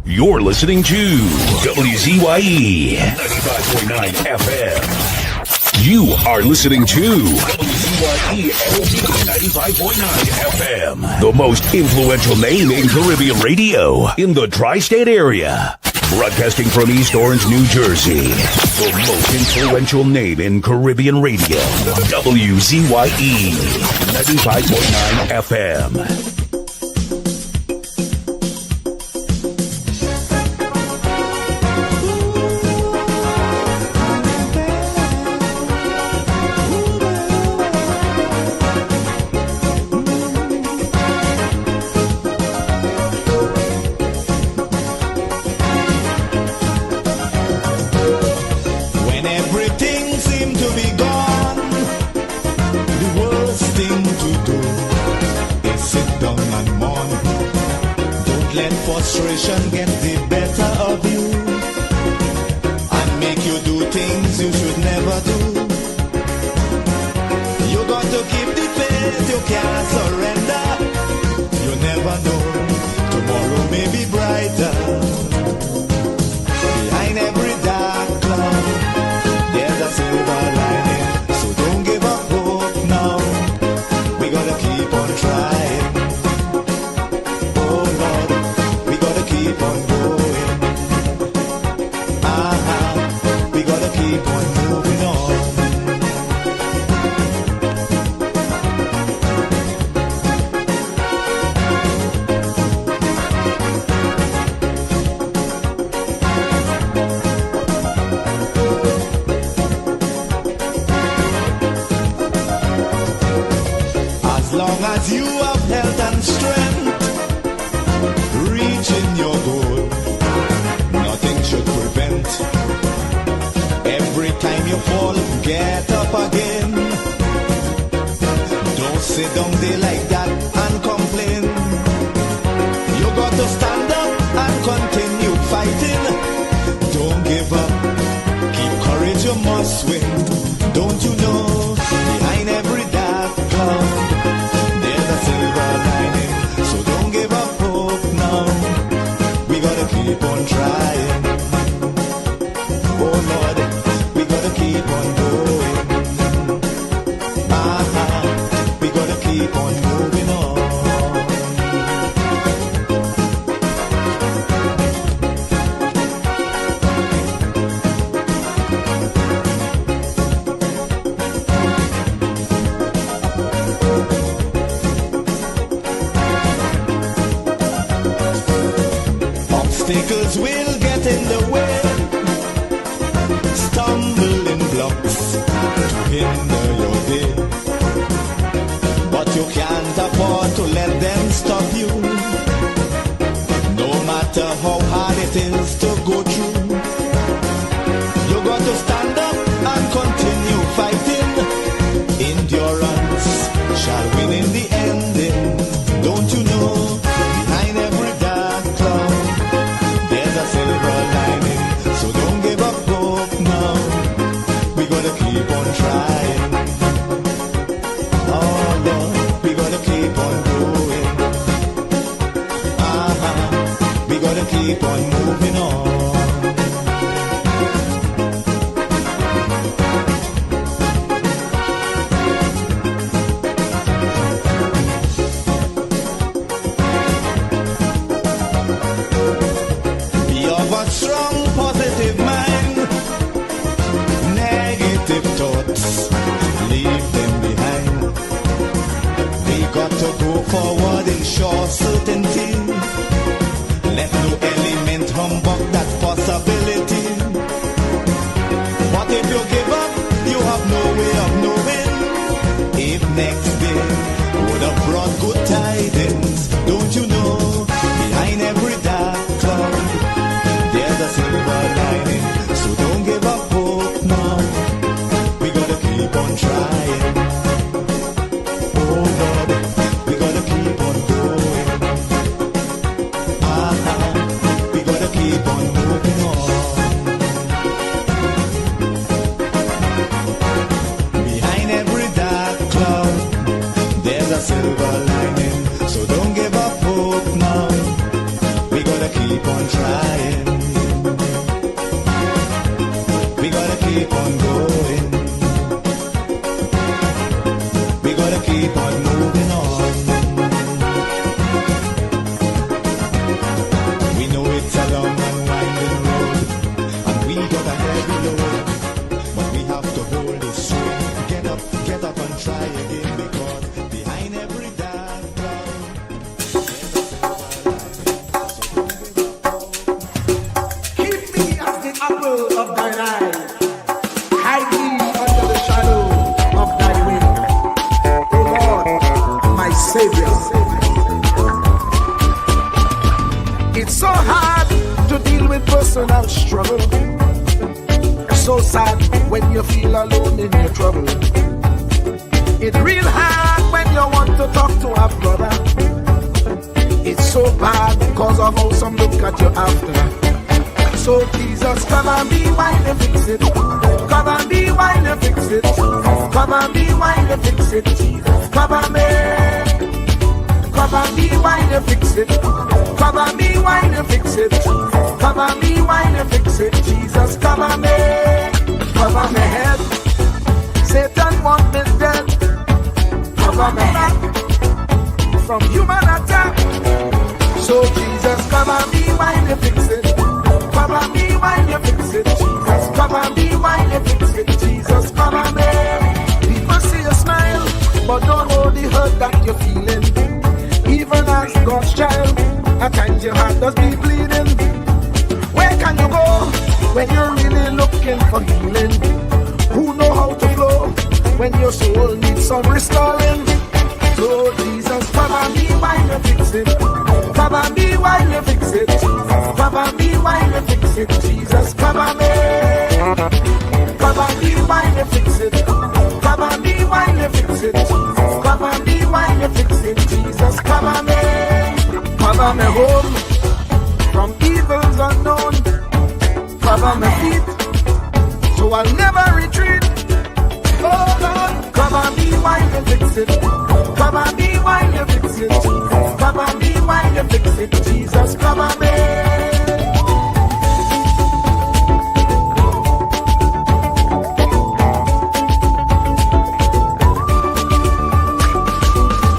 You're listening to WZYE 95.9 FM. You are listening to WZYE 95.9 FM, the most influential name in Caribbean radio in the tri-state area. Broadcasting from East Orange, New Jersey, the most influential name in Caribbean radio, WZYE 95.9 FM. Frustration get the better of you and make you do things you should never do. You got to keep the faith, you can't surrender. You never know, tomorrow may be brighter. Behind every dark cloud, there's a silver lining. So don't give up hope now, we gotta keep on trying. Keep on going. We gotta keep on moving on. As long as you have health and strength, reaching your goal, nothing should prevent. Every time you fall, get up again. Don't sit down there like that and complain. You got to stand up and continue fighting. Don't give up, keep courage, you must win. Don't you know, behind every dark cloud, there's a silver lining. So don't give up hope now, we gotta keep on trying. Oh Lord, we gotta keep on going. We gotta keep on moving on. Obstacles will get in the way, stumbling blocks to hinder your day. But you can't afford to let them stop you, no matter how hard it is to go through. You got to stand up and continue fighting. Endurance shall win in the ending. Don't you know, behind every dark cloud, there's a silver lining. So don't give up hope now, we gotta keep on trying. Oh Lord, we gotta keep on going. We gotta keep on moving on. Strong positive mind, negative thoughts, leave them behind. We got to go forward in sure certainty. Let no element humbug that possibility. But if you give up, you have no way of knowing if next day would have brought good tidings. Don't you know, behind every dark cloud, there's a silver lining. So don't give up hope now, we gotta keep on trying. Oh Lord, we gotta keep on going. We gotta keep on moving on. Behind every dark cloud, there's a silver lining. personal struggle. It's so sad when you feel alone in your trouble. It's real hard when you want to talk to a brother. It's so bad because of how some look at you after. So Jesus, come and be while you fix it. Come and be while you fix it. Come and be while you fix it. Jesus, come and be. Come and be while you fix it. Come and be while you fix it. Come and be while you fix it. Jesus, come and be. Cover my head. Satan want me dead. Cover my back from human attack. So Jesus, come and be while you fix it. Come and be while you fix it. Jesus, come and be while you fix it. Jesus, come and be. People see you smile, but don't know the hurt that you're feeling. Even as God's child, at times your heart does be bleeding. Where can you go when you're really looking for healing? Who know how to flow when your soul needs some restoring? So Jesus, come and be while you fix it. Come and be while you fix it. Come and be while you fix it. Jesus, come and be. Come and be while you fix it. Come and be while you fix it. Come and be while you fix it. Jesus, come and be. Cover me home from evils unknown. Cover my feet so I'll never retreat. Oh Lord, come and be while you fix it. Come and be while you fix it. Come and be while you fix it. Jesus, come and be.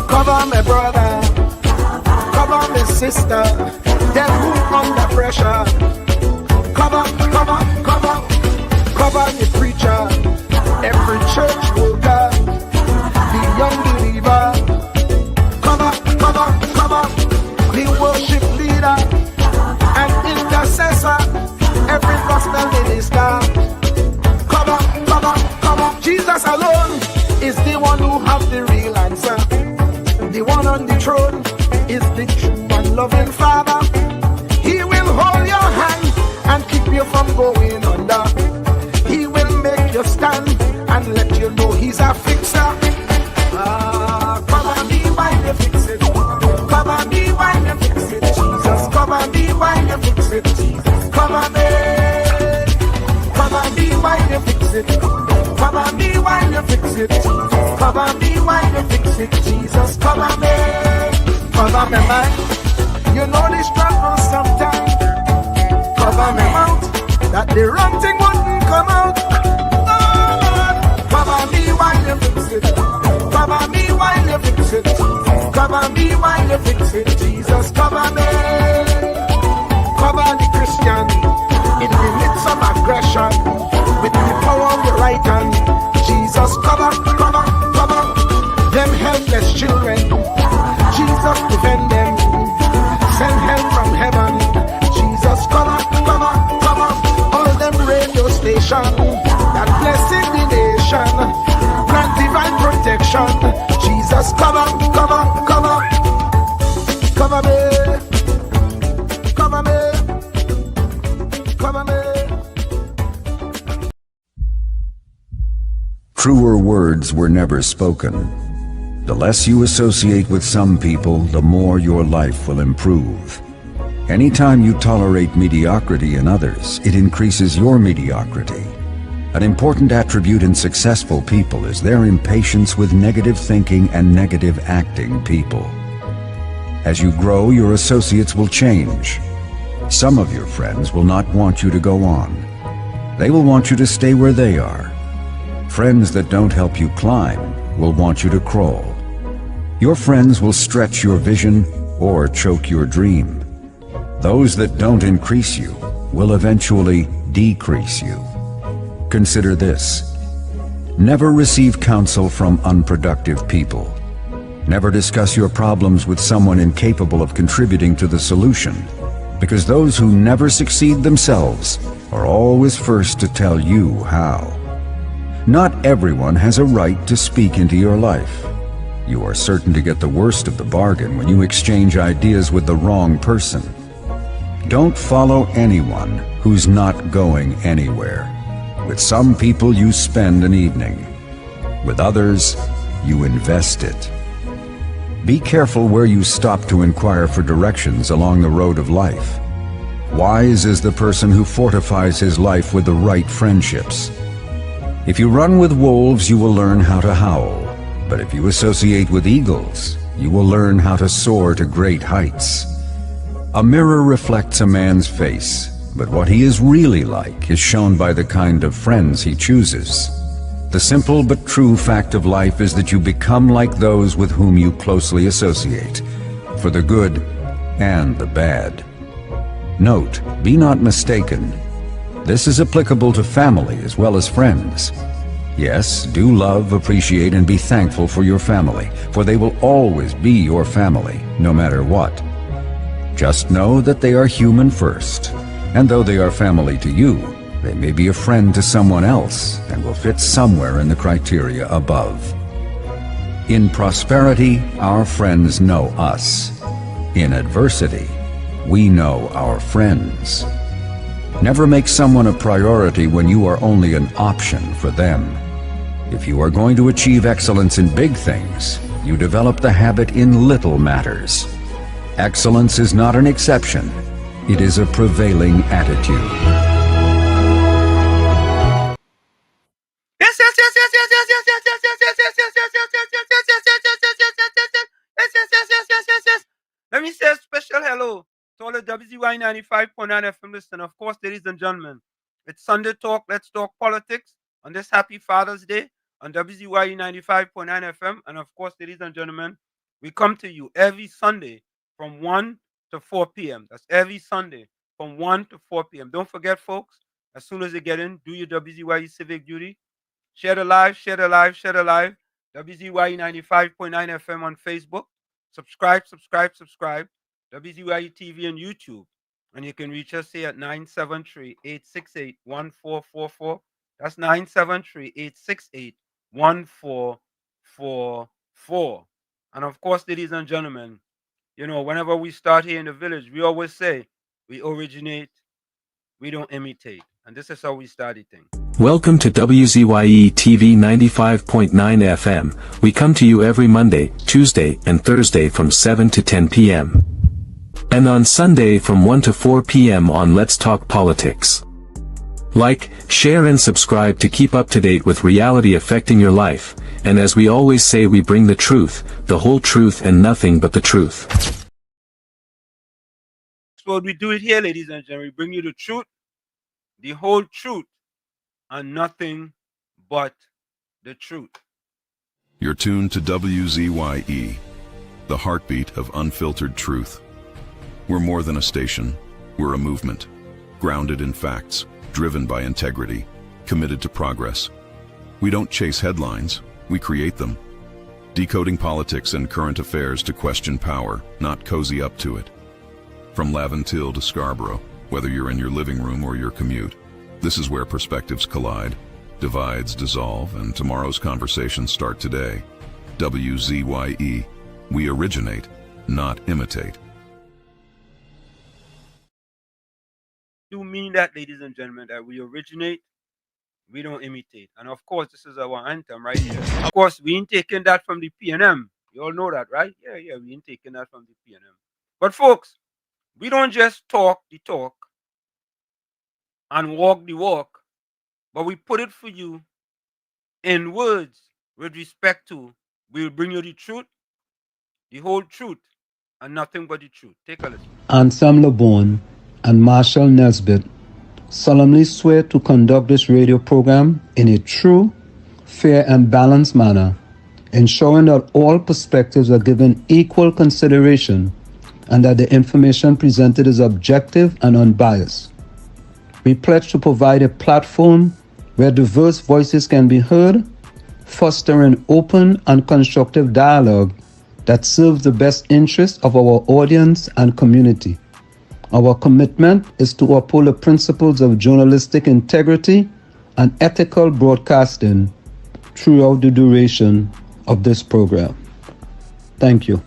Cover my brother, cover my sister, them who under pressure. Cover, cover, cover, cover the preacher, every church worker, the young believer. Cover, cover, cover, the worship leader and intercessor, every gospel minister. Cover, cover, cover. Jesus alone is the one who has the real answer. The one on the throne is the true and loving Father. He will hold your hand and keep you from going under. He will make you stand and let you know he's a fixer. Come and be while you fix it. Come and be while you fix it. Jesus, come and be while you fix it. Jesus, come and be. Come and be while you fix it. Come and be while you fix it. Come and be while you fix it. Jesus, come and be. Cover me mind. You know the struggle sometimes. Cover me mouth, that the wrong thing wouldn't come out. Oh Lord, cover me while you fix it. Cover me while you fix it. Cover me while you fix it. Jesus, cover me. Cover the Christian in the midst of aggression with the power of your right hand. Jesus, cover, cover, cover them helpless children. Jesus, defend them. Send help from heaven. Jesus, cover, cover, cover all them radio stations that blessing the nation. Grant divine protection. Jesus, cover, cover, cover. Cover me. Cover me. Cover me. Truer words were never spoken. The less you associate with some people, the more your life will improve. Anytime you tolerate mediocrity in others, it increases your mediocrity. An important attribute in successful people is their impatience with negative thinking and negative acting people. As you grow, your associates will change. Some of your friends will not want you to go on. They will want you to stay where they are. Friends that don't help you climb will want you to crawl. Your friends will stretch your vision or choke your dream. Those that don't increase you will eventually decrease you. Consider this. Never receive counsel from unproductive people. Never discuss your problems with someone incapable of contributing to the solution, because those who never succeed themselves are always first to tell you how. Not everyone has a right to speak into your life. You are certain to get the worst of the bargain when you exchange ideas with the wrong person. Don't follow anyone who's not going anywhere. With some people you spend an evening. With others, you invest it. Be careful where you stop to inquire for directions along the road of life. Wise is the person who fortifies his life with the right friendships. If you run with wolves, you will learn how to howl. But if you associate with eagles, you will learn how to soar to great heights. A mirror reflects a man's face, but what he is really like is shown by the kind of friends he chooses. The simple but true fact of life is that you become like those with whom you closely associate, for the good and the bad. Note, be not mistaken. This is applicable to family as well as friends. Yes, do love, appreciate, and be thankful for your family, for they will always be your family, no matter what. Just know that they are human first, and though they are family to you, they may be a friend to someone else and will fit somewhere in the criteria above. In prosperity, our friends know us. In adversity, we know our friends. Never make someone a priority when you are only an option for them. If you are going to achieve excellence in big things, you develop the habit in little matters. Excellence is not an exception. It is a prevailing attitude. Let me say a special hello to all the WZYE 95.9 FM listeners. Of course, ladies and gentlemen, it's Sunday Talk. Let's talk politics on this happy Father's Day on WZYE 95.9 FM. And of course, ladies and gentlemen, we come to you every Sunday from 1 to 4 p.m. That's every Sunday from 1 to 4 p.m. Don't forget, folks, as soon as you get in, do your WZYE civic duty. Share the live, share the live, share the live. WZYE 95.9 FM on Facebook. Subscribe. WZYE TV and YouTube. And you can reach us here at 973-868-1444. That's 973-868-1444. And of course, ladies and gentlemen, you know, whenever we start here in the village, we always say, we originate, we don't imitate. And this is how we started things. Welcome to WZYE TV 95.9 FM. We come to you every Monday, Tuesday, and Thursday from 7 to 10 p.m. And on Sunday from 1 to 4 p.m. on Let's Talk Politics. Like, share and subscribe to keep up to date with reality affecting your life. And as we always say, we bring the truth, the whole truth, and nothing but the truth. So we do it here, ladies and gentlemen. We bring you the truth, the whole truth, and nothing but the truth. You're tuned to WZYE, the heartbeat of unfiltered truth. We're more than a station, we're a movement, grounded in facts, driven by integrity, committed to progress. We don't chase headlines, we create them. Decoding politics and current affairs to question power, not cozy up to it. From Laventille to Scarborough, whether you're in your living room or your commute, this is where perspectives collide, divides dissolve, and tomorrow's conversations start today. WZYE, we originate, not imitate. Do mean that, ladies and gentlemen, that we originate, we don't imitate. And of course, this is our anthem right here. Of course, we ain't taking that from the P&M. You all know that, right? Yeah, we ain't taking that from the P&M. But folks, we don't just talk the talk and walk the walk, but we put it for you in words with respect to, we'll bring you the truth, the whole truth, and nothing but the truth. Take a listen. Anthem LeBon and Marshall Nesbitt solemnly swear to conduct this radio program in a true, fair, and balanced manner, ensuring that all perspectives are given equal consideration and that the information presented is objective and unbiased. We pledge to provide a platform where diverse voices can be heard, fostering open and constructive dialogue that serves the best interests of our audience and community. Our commitment is to uphold the principles of journalistic integrity and ethical broadcasting throughout the duration of this program. Thank you.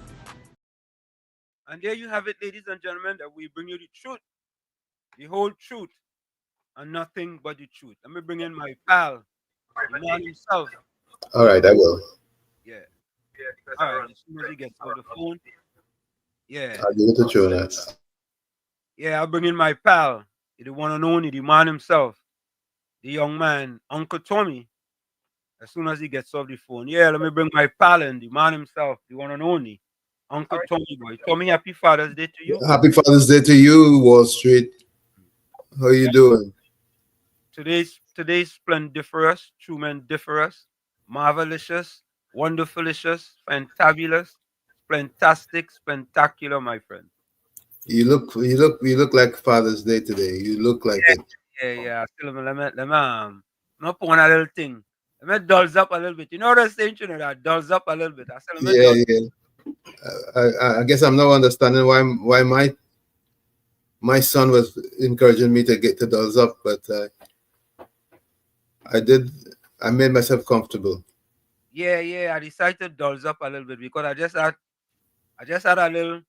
And there you have it, ladies and gentlemen, that we bring you the truth, the whole truth, and nothing but the truth. Let me bring in my pal, the man himself. All right, I will. Yeah. All right. As soon as he gets on the phone. Yeah. I'll give it to Jonas. Yeah, I'll bring in my pal, the one and only, the man himself, the young man, Uncle Tommy. As soon as he gets off the phone. Yeah, let me bring my pal in, the man himself, the one and only, Uncle Tommy boy. Tommy, happy Father's Day to you. Happy Father's Day to you, Wall Street. How you doing? Today's splendiferous, tremendous, marvelous, wonderfulicious, fantabulous, fantastic, spectacular, my friend. You look like Father's Day today. You look like it. Yeah. Still, let me not put on a little thing. Let me dulls up a little bit. You know what I'm saying, Trinidad? Dulls up a little bit. I said, let me Yeah, dulls yeah. I guess I'm now understanding why my son was encouraging me to get to dolls up, but I made myself comfortable. Yeah. I decided to dulls up a little bit because I just had a little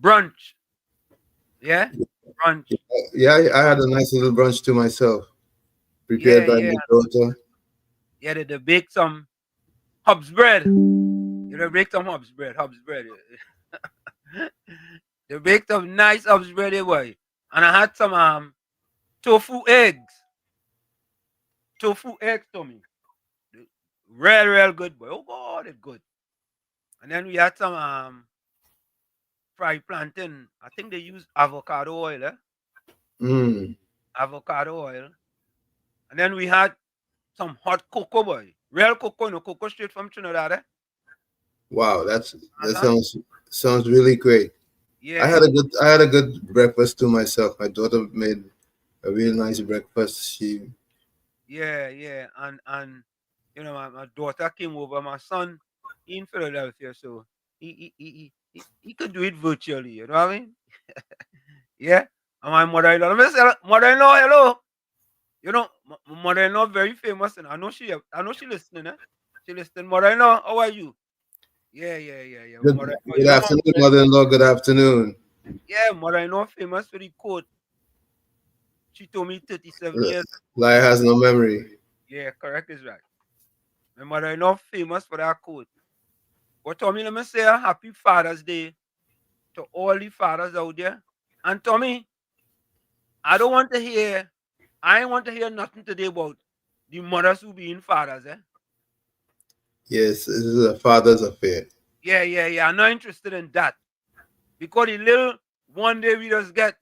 brunch. Yeah, brunch. Yeah, I had a nice little brunch to myself, prepared by my daughter. Yeah, they baked some Hubs bread. You know, baked some Hubs bread. They baked some nice Hubs bread, boy. And I had some tofu eggs. Tofu eggs, Tommy. Real good, boy. Oh God, it's good. And then we had some fried plantain. I think they use avocado oil, Avocado oil. And then we had some hot cocoa, boy. Real cocoa, no cocoa straight from Trinidad, eh? Wow, that sounds really great. Yeah. I had a good breakfast to myself. My daughter made a real nice breakfast. Yeah. And you know, my daughter came over, my son in Philadelphia, so he could do it virtually, you know what I mean? Yeah. And my mother-in-law, let me say, mother-in-law, hello. You know, my mother-in-law very famous, and I know she listening, eh? She listening. Mother-in-law, how are you? Yeah. Good afternoon, mother-in-law. Good afternoon. Yeah, mother-in-law famous for the quote. She told me 37 years. Lie has no memory. Yeah, correct is right. My mother-in-law famous for that quote. But Tommy, let me say a happy Father's Day to all the fathers out there. And Tommy, I don't want to hear, I ain't want to hear nothing today about the mothers who being fathers, eh? Yes, this is a father's affair. Yeah. I'm not interested in that. Because the little one day we just get,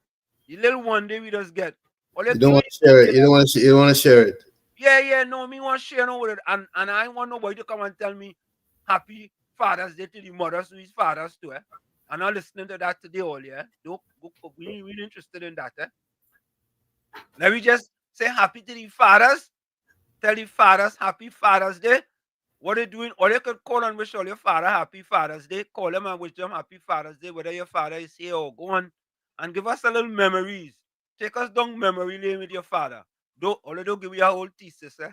all You you don't want to share it. You don't want to share it. Yeah, no, me want to share no with it. And I want nobody to come and tell me happy Father's Day to the mothers who is fathers too, eh? I'm not listening to that today all, yeah? We ain't interested in that, eh? Let me just say happy to the fathers. Tell the fathers happy Father's Day. What they doing? Or you could call and wish all your father happy Father's Day. Call them and wish them happy Father's Day, whether your father is here or gone. And give us a little memories. Take us down memory lane with your father. Don't give you a whole thesis, eh?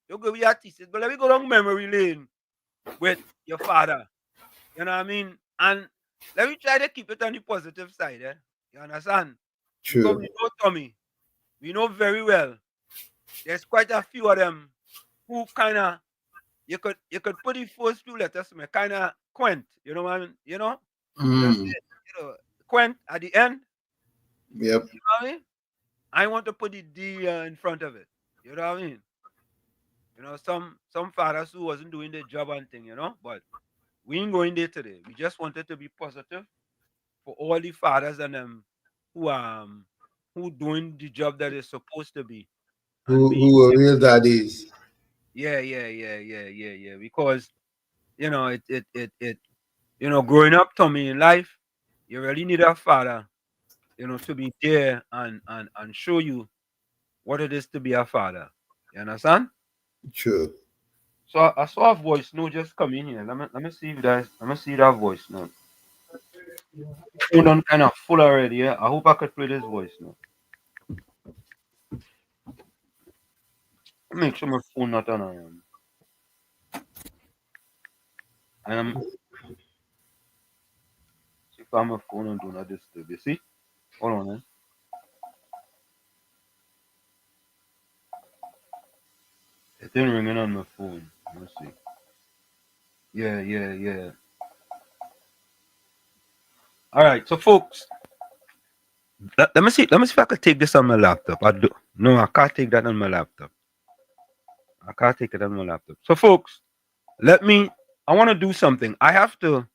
Don't give you a thesis, but let me go down memory lane with your father. You know what I mean? And let me try to keep it on the positive side, eh? You understand? True. Because we know Tommy. We know very well. There's quite a few of them who kind of you could put the first few letters kind of quaint. You know what I mean? You know, quaint at the end. Yep. You know what I mean? I want to put the D in front of it. You know what I mean? You know, some fathers who wasn't doing their job and thing, you know, but we ain't going there today. We just wanted to be positive for all the fathers and them who doing the job that they're supposed to be. Who are real daddies. Yeah. Because you know it you know, growing up, Tommy, in life, you really need a father, you know, to be there and show you what it is to be a father. You understand? True. So I saw a voice note just come in here. Let me see if let me see that voice note. Phone on kind of full already. Yeah? I hope I could play this voice note. Make sure my phone not on. And I'm see if I'm a phone and do not disturb. You see? Hold on, man. It didn't ring in on my phone. Let's see. Yeah. All right, so folks, let me see if I could take this on my laptop. No, I can't take that on my laptop. I can't take it on my laptop. So folks, I want to do something. I have to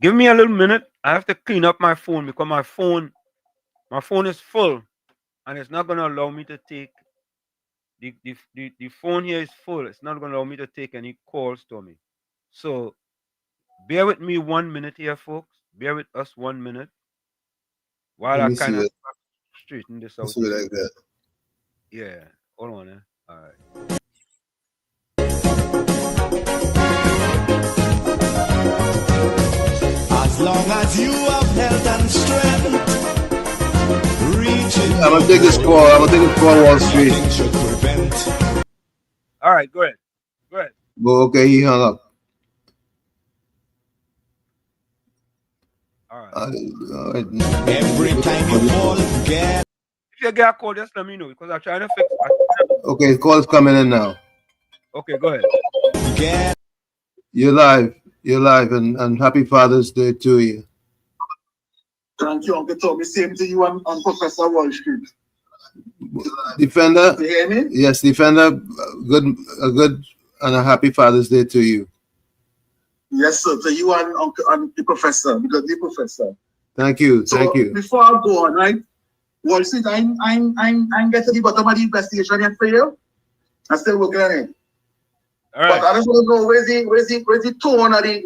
give me a little minute. I have to clean up my phone because my phone is full and it's not going to allow me to take the phone here is full. It's not going to allow me to take any calls to me. So bear with me 1 minute here, folks. Bear with us 1 minute while Let I me kind see of it. straighten this out. Let's do it like that. Yeah, hold on. All right. As long as you have health and strength, reaching. I'm gonna take this call. Wall Street. Nothing should prevent. All right, go ahead. Well, okay, he hung up. All right. All right. Every time you fall, get. If you get a call, just let me know because I'm trying to fix it. Okay, call's coming in now. Okay, go ahead. Get. You're live, and happy Father's Day to you. Thank you, Uncle Tommy. Same to you and Professor Wall Street. Defender, You hear me? yes, Defender, a good and a happy Father's Day to you. Yes, sir. To you and Uncle and the Professor, because the Professor. Thank you. Before I go on, right? Wall Street, I'm getting to the bottom of the investigation yet for you. I'm still working on it. All right. But I just want to know where's the tone of the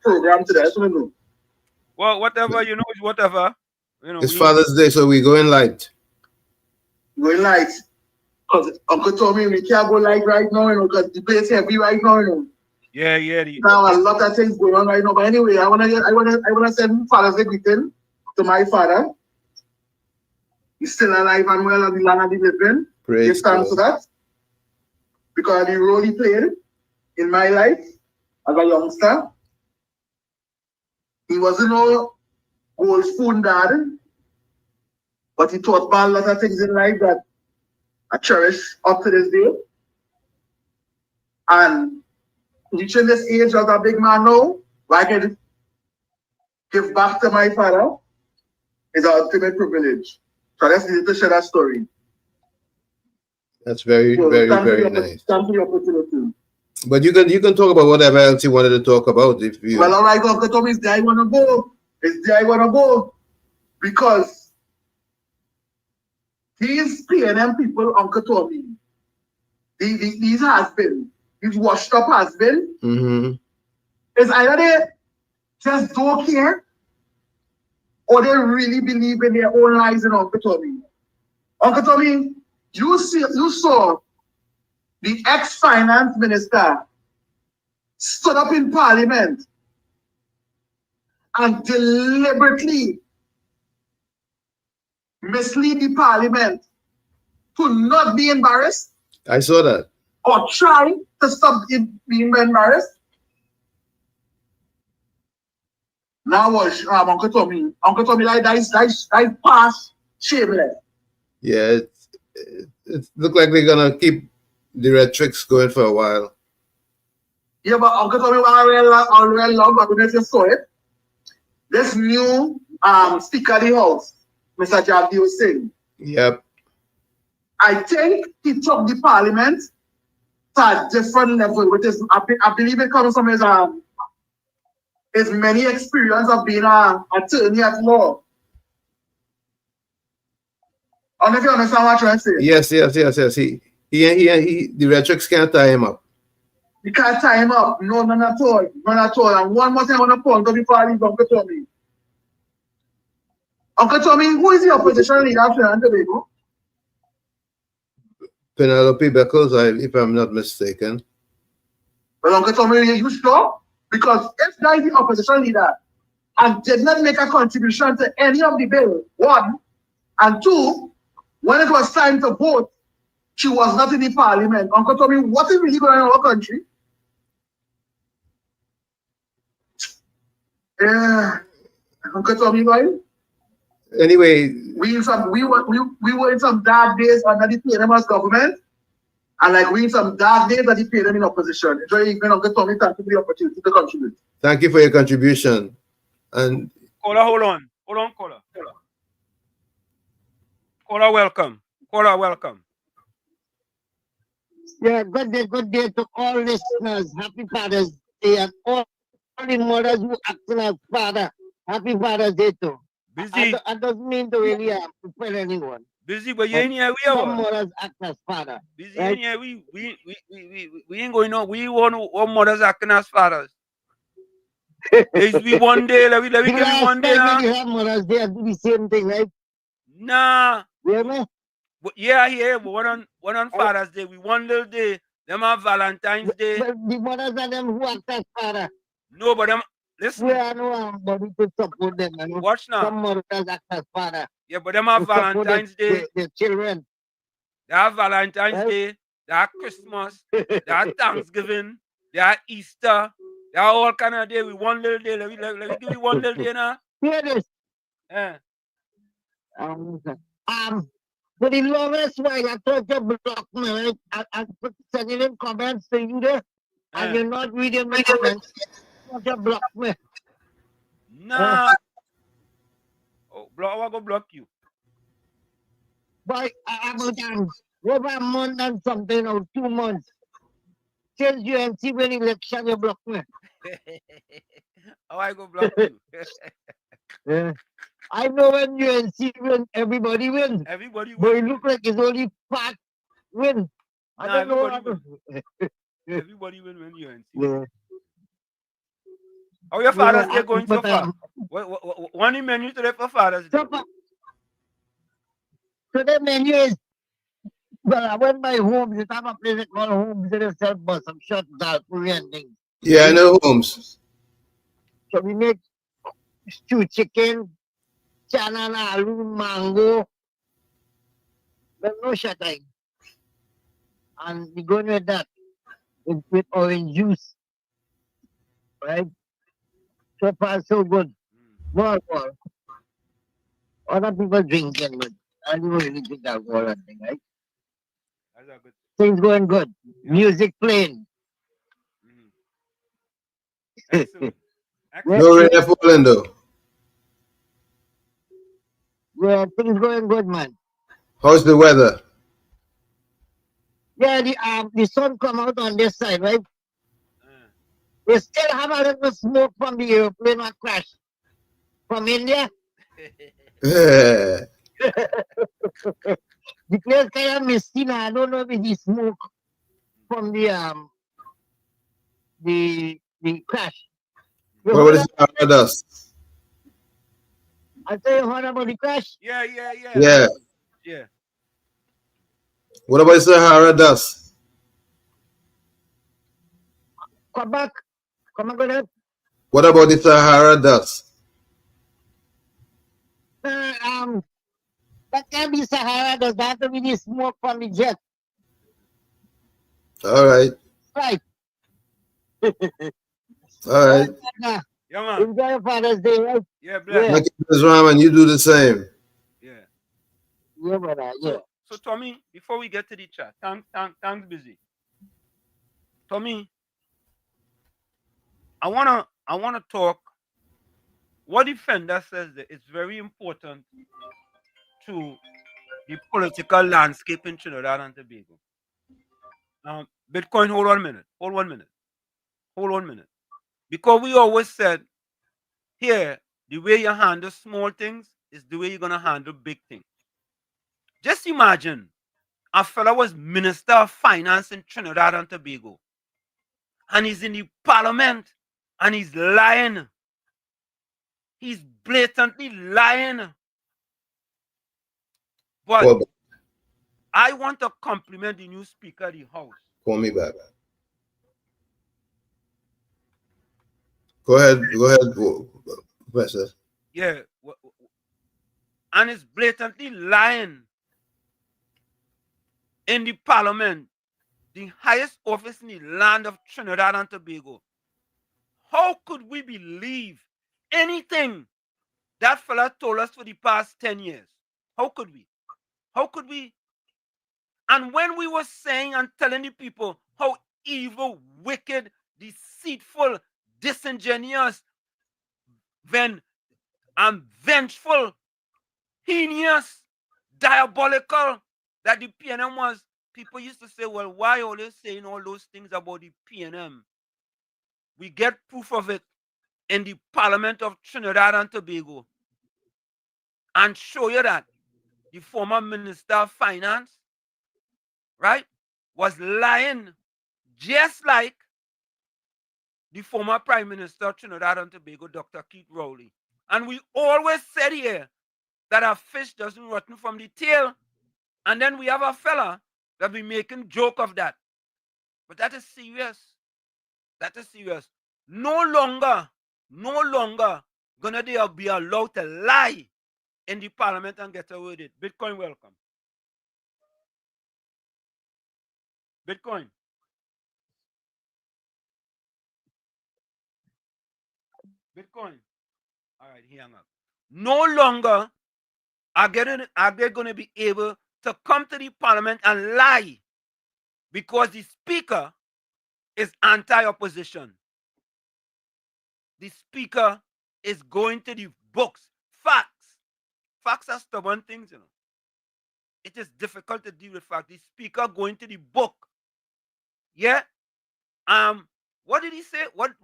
program today. I just want to know. Well, whatever is whatever. It's Father's Day, so we going light. Going light. Because Uncle Tommy, we can't go light right now, because the place heavy right now, Yeah. Now a lot of things going on right now. But anyway, I wanna send Father's Day greeting to my father. He's still alive and well on the land of the living. Give thanks for that. Because the role he played in my life as a youngster, he wasn't no gold spoon dad, but he taught me a lot of things in life that I cherish up to this day. And reaching this age as a big man now, where I can give back to my father, is an ultimate privilege. So I just needed to share that story. That's very nice. Thank you for the opportunity. But you can talk about whatever else you wanted to talk about if you. Well, all right, Uncle Tommy, it's there I want to go. Because these PNM people, Uncle Tommy, these has-been, these washed up has-been, is either they just don't care or they really believe in their own lives in Uncle Tommy. Uncle Tommy, you saw the ex-finance minister stood up in parliament and deliberately mislead the parliament to not be embarrassed. I saw that. Or try to stop it being embarrassed. Now what, Uncle Tommy, like that is past shameless. Yeah, it look like they're gonna keep the red tricks going for a while. Yeah, but Uncle Tommy, I real love, I don't know if you saw it. This new Speaker of the House, Mr. Javdi Singh. Yep. I think he took the parliament to a different level, which is, I believe it comes from his many experience of being an attorney at law. I don't know if you understand what I'm trying to say. Yes. He the red tricks can't tie him up. You can't tie him up. No, none at all. And one more thing I want to point out before I leave Uncle Tommy. Uncle Tommy, who is the opposition leader of Trinidad and Tobago? Penelope Beckles, if I'm not mistaken. Well, Uncle Tommy, are you sure? Because if that is the opposition leader and did not make a contribution to any of the bill, one, and two, when it was time to vote, she was not in the parliament. Uncle Tommy, what is really going on in our country? Yeah. Uncle Tommy, right? Anyway, we were in some dark days under the PNM's government, and like we in some dark days that the PNM in opposition. Enjoy even Uncle Tommy, thank you for the opportunity to contribute. thank you for your contribution. And Caller, hold on, caller. Caller, welcome. Caller, welcome. Yeah, good day to all listeners. Happy Father's Day, and all the mothers who acting as father. Happy Father's Day too. Busy. I don't mean to really fulfill anyone. Busy, but you But ain't here. We some are. mothers act as father. Busy right? ain't here. We ain't going on. We want our mothers acting as fathers. We one day. Let me The give you last one day time now. when you have mothers, they do the same thing, right? Nah. You hear me? But yeah, but one on Father's Day, we one little day. Them have Valentine's Day. But the mothers are them who act as father. No, but them listen. We are no body to support them. You know? Watch now. Some mothers act as father. Yeah, but them have To support Valentine's Day. their children. They have Valentine's Right? Day. They have Christmas. They have Thanksgiving. They have Easter. They have all kind of day. We one little day. Let me give you one little day now. Hear this. Yeah. For the longest while, I thought you blocked me, right? I put sending in comments to you there, and you're not reading my comments. I thought you blocked me. Nah. Oh, I go block you. But I'm over a month and something, or 2 months. Since you ain't see when election, you block me. How I go block you? Yeah. I know when you ain't see when everybody wins. Everybody But win. it look like it's only part win. I Nah, don't know. everybody win. Everybody win when you ain't. Yeah. How your Father's Day I- going so but, far? One menu today for Father's Day. So the menu is, well, I went by Homes. It have a place called Homes in itself, but some short dal puri and things. yeah, I know Holmes. So we make stew chicken, chana na aloo, mango. But no shut time. And we go with that with orange juice. Right? So far, so good. More. Other people drinking, but I don't really drink alcohol and thing, right? That's a good. Things going good. Music playing. Excellent. No rain in Portland though. Yeah, things going good, man. How's the weather? Yeah, the sun come out on this side, right? We still have a little smoke from the airplane that crashed from India. Yeah. The place kind of misty now. I don't know if it's smoke from the crash. You What heard about the Sahara dust? I tell you heard about the crash? Yeah. Yeah. What about the Sahara dust? Come back. Come on, go ahead. What about the Sahara dust? That can't be Sahara. Does that have to be the smoke from the jet? All right. Right. All right. Yeah, man. Enjoy your Father's Day, right? Yeah, bless. Thank you, Ms. Ram, and you do the same. Yeah. Yeah, brother. Yeah. So Tommy, before we get to the chat, thanks, Busy. Tommy, I wanna talk. What Defender says that it's very important to the political landscape in Trinidad and Tobago. Bitcoin, hold on a minute. Because we always said here, the way you handle small things is the way you're gonna handle big things. Just imagine a fella was Minister of Finance in Trinidad and Tobago, and he's in the parliament and he's lying. He's blatantly lying. But Well, I want to compliment the new Speaker of the House. call me back. Go ahead, Professor. Yeah. And it's blatantly lying. In the parliament, the highest office in the land of Trinidad and Tobago. How could we believe anything that fella told us for the past 10 years. How could we? How could we? And when we were saying and telling the people how evil, wicked, deceitful, disingenuous, vengeful, heinous, diabolical that the PNM was, people used to say, well, why always saying all those things about the PNM? We get proof of it in the Parliament of Trinidad and Tobago and show you that the former Minister of Finance, right, was lying just like the former Prime Minister of Trinidad and Tobago, Dr. Keith Rowley. And we always said here that a fish doesn't rotten from the tail. And then we have a fella that be making joke of that. But that is serious. That is serious. No longer gonna they be allowed to lie in the Parliament and get away with it. Bitcoin, welcome. Bitcoin. Bitcoin. All right, hang up. No longer are they going to be able to come to the Parliament and lie because the Speaker is anti-opposition. The Speaker is going to the books. Facts are stubborn things, you know. It is difficult to deal with facts. The Speaker going to the book. Yeah. What did he say? What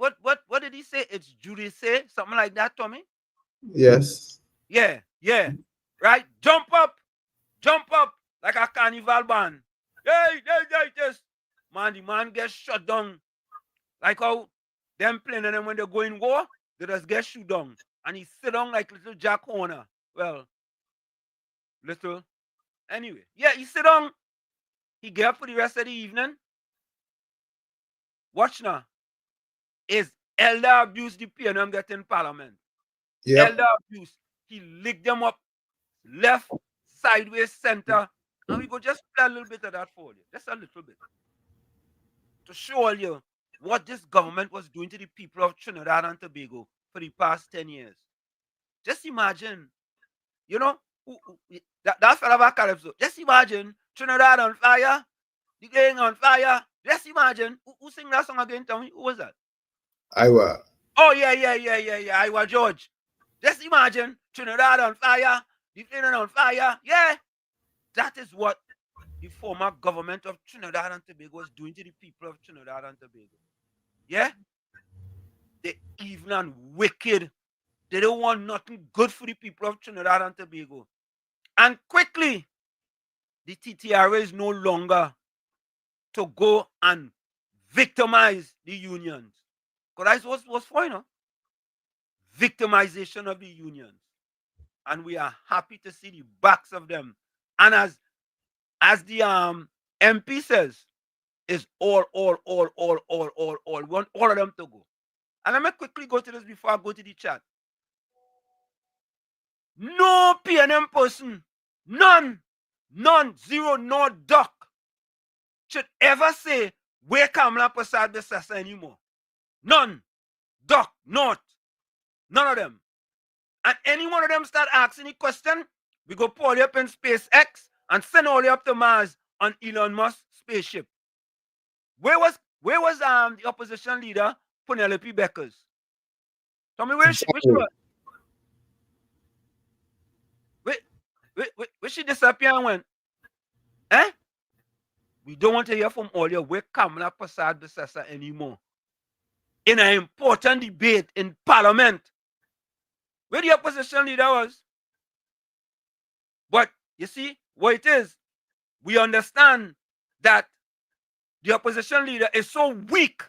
did he say? It's Judy say something like that, Tommy? Yes. Yeah. Right? Jump up like a carnival band. Hey, just man, the man gets shut down. Like how them playing them when they go in war, they just get shot down. And he sit down like little Jack Horner. Well, little. Anyway, yeah, he sit down. He get up for the rest of the evening. Watch now. Is elder abuse the PNM get in Parliament? Yep. Elder abuse. He licked them up left, sideways, center. And we go just play a little bit of that for you. Just a little bit. To show you what this government was doing to the people of Trinidad and Tobago for the past 10 years. Just imagine, you know, that fella about Calypso. Just imagine Trinidad on fire, the gang on fire. Just imagine. Who sing that song again, Tommy? Who was that? Iowa. Oh, yeah. Iowa George. Just imagine Trinidad on fire, the gang on fire. Yeah. That is what the former government of Trinidad and Tobago was doing to the people of Trinidad and Tobago. Yeah? They're evil and wicked. They don't want nothing good for the people of Trinidad and Tobago. And quickly, the TTRA is no longer to go and victimize the unions. Because that's what's for, you know? Victimization of the unions. And we are happy to see the backs of them. And as the MP says, is all. We want all of them to go. And let me quickly go to this before I go to the chat. No PNM person, none, zero, no duck, should ever say, where Kamala Prasad Besasa anymore. None. Duck, not. None of them. And any one of them start asking a question, we go pull you up in SpaceX and send all you up to Mars on Elon Musk's spaceship. Where was the opposition leader, Penelope Beckers? Tell me where she was. Where she disappear and went? Eh? We don't want to hear from all you where Kamala Prasad Besasa anymore. In an important debate in Parliament, where the opposition leader was. But you see what it is? We understand that the opposition leader is so weak.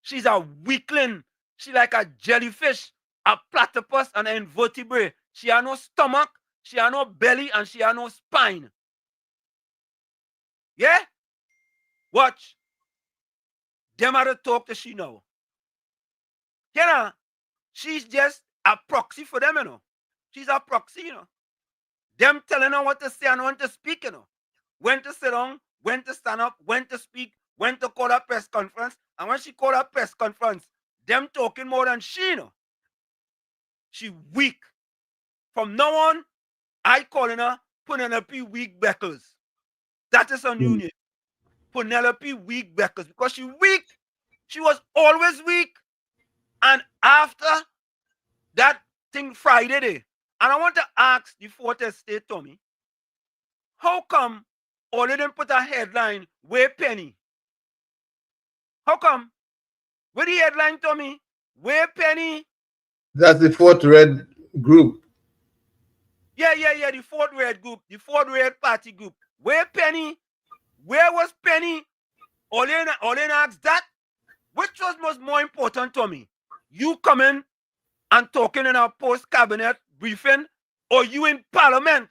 She's a weakling. She's like a jellyfish, a platypus, and an invertebrate. She has no stomach, she has no belly, and she has no spine. Yeah? Watch. Them are to talk to she now. You know, she's just a proxy for them, you know. She's a proxy, you know. Them telling her what to say and when to speak, you know. When to sit down, when to stand up, when to speak, when to call a press conference. And when she called a press conference, them talking more than she, you know. She weak. From now on, I calling her Penelope Weak Beckles. That is her new name. Penelope Weak Beckles. Because she weak. She was always weak. And after that thing Friday day, and I want to ask the Fourth Estate, Tommy, how come all of them put a headline, Where Penny? How come? With the headline, Tommy, Where Penny? That's the Fourth Red group. Yeah, the Fourth Red group, the Fourth Red Party group. Where Penny? Where was Penny? All in asked that. Which was more important, Tommy? You coming and talking in our post-cabinet briefing, or you in Parliament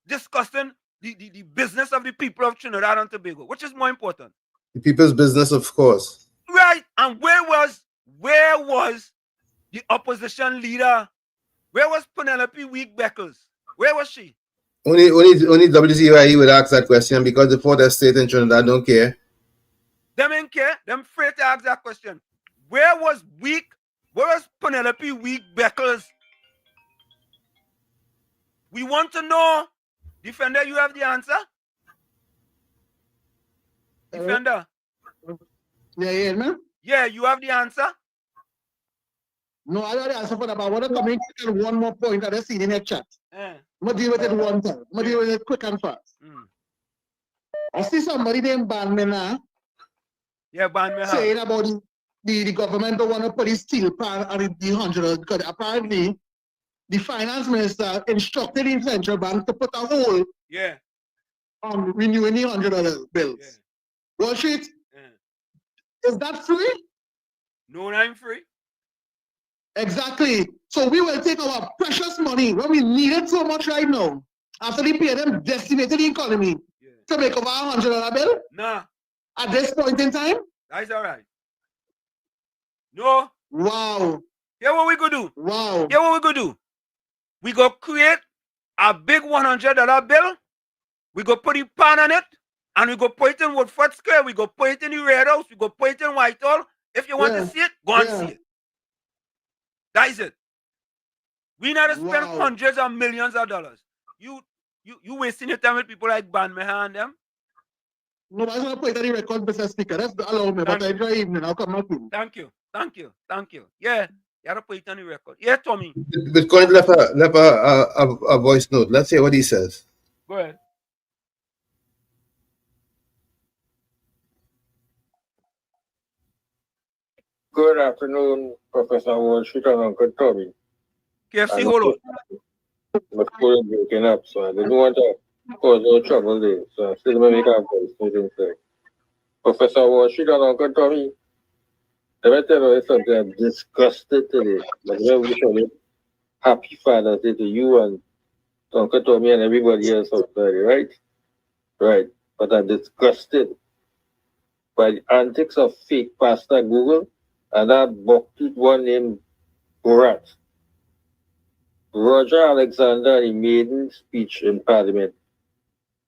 discussing the business of the people of Trinidad and Tobago? Which is more important? The people's business, of course. Right. And where was the opposition leader? Where was Penelope Weak Beckles? Where was she? Only WZYE would ask that question because the Fourth Estate in Trinidad don't care. Them ain't care. Them afraid to ask that question. Where was Penelope Weak Beckles? We want to know. Defender, you have the answer? Defender? Yeah, man. Yeah, you have the answer? No, I don't answer for that, but I want to come in one more point that I see in the chat. I'm going to deal with it one time. I'm going to deal with it quick and fast. I see somebody named Banmena. Yeah, Banmena. Saying about the government don't want to put the steel pan on the 100 because apparently the finance minister instructed the central bank to put a hold on renewing the $100 bills. Yeah. Was it? Yeah. Is that free? No, I'm free. Exactly. So we will take our precious money when we need it so much right now, after they pay them decimated the economy, to make over $100 bill? Nah. At this point in time? That's all right. No. Wow. Here's what we could do. Wow. Here's what we could do. We go create a big $100 bill. We go put the pan on it, and we go put it in Woodford Square. We go put it in the Red House. We go put it in Whitehall. If you want to see it, go and see it. That is it. We not to spend hundreds of millions of dollars. You wasting your time with people like Banmeha and them. No, I want to put it on the record, Mr. Speaker. That's allow me, but I enjoy evening. I'll come up with you. Thank you. Yeah, you have to put it on the record. Yeah, Tommy. Bitcoin left a voice note. Let's hear what he says. Go ahead. Good afternoon, Professor Walsh and Uncle Tommy. KFC, hold on. My phone is breaking up, so I didn't want to cause no trouble there. So I still make a voice inside. Professor Walsh and Uncle Tommy, let me tell you something. I'm disgusted today. Like, we wish happy Father's Day to you and Uncle Tommy and everybody else out there, right? Right. But I'm disgusted by the antics of fake pastor Google and that bucket one named Borat. Roger Alexander, he made a speech in Parliament.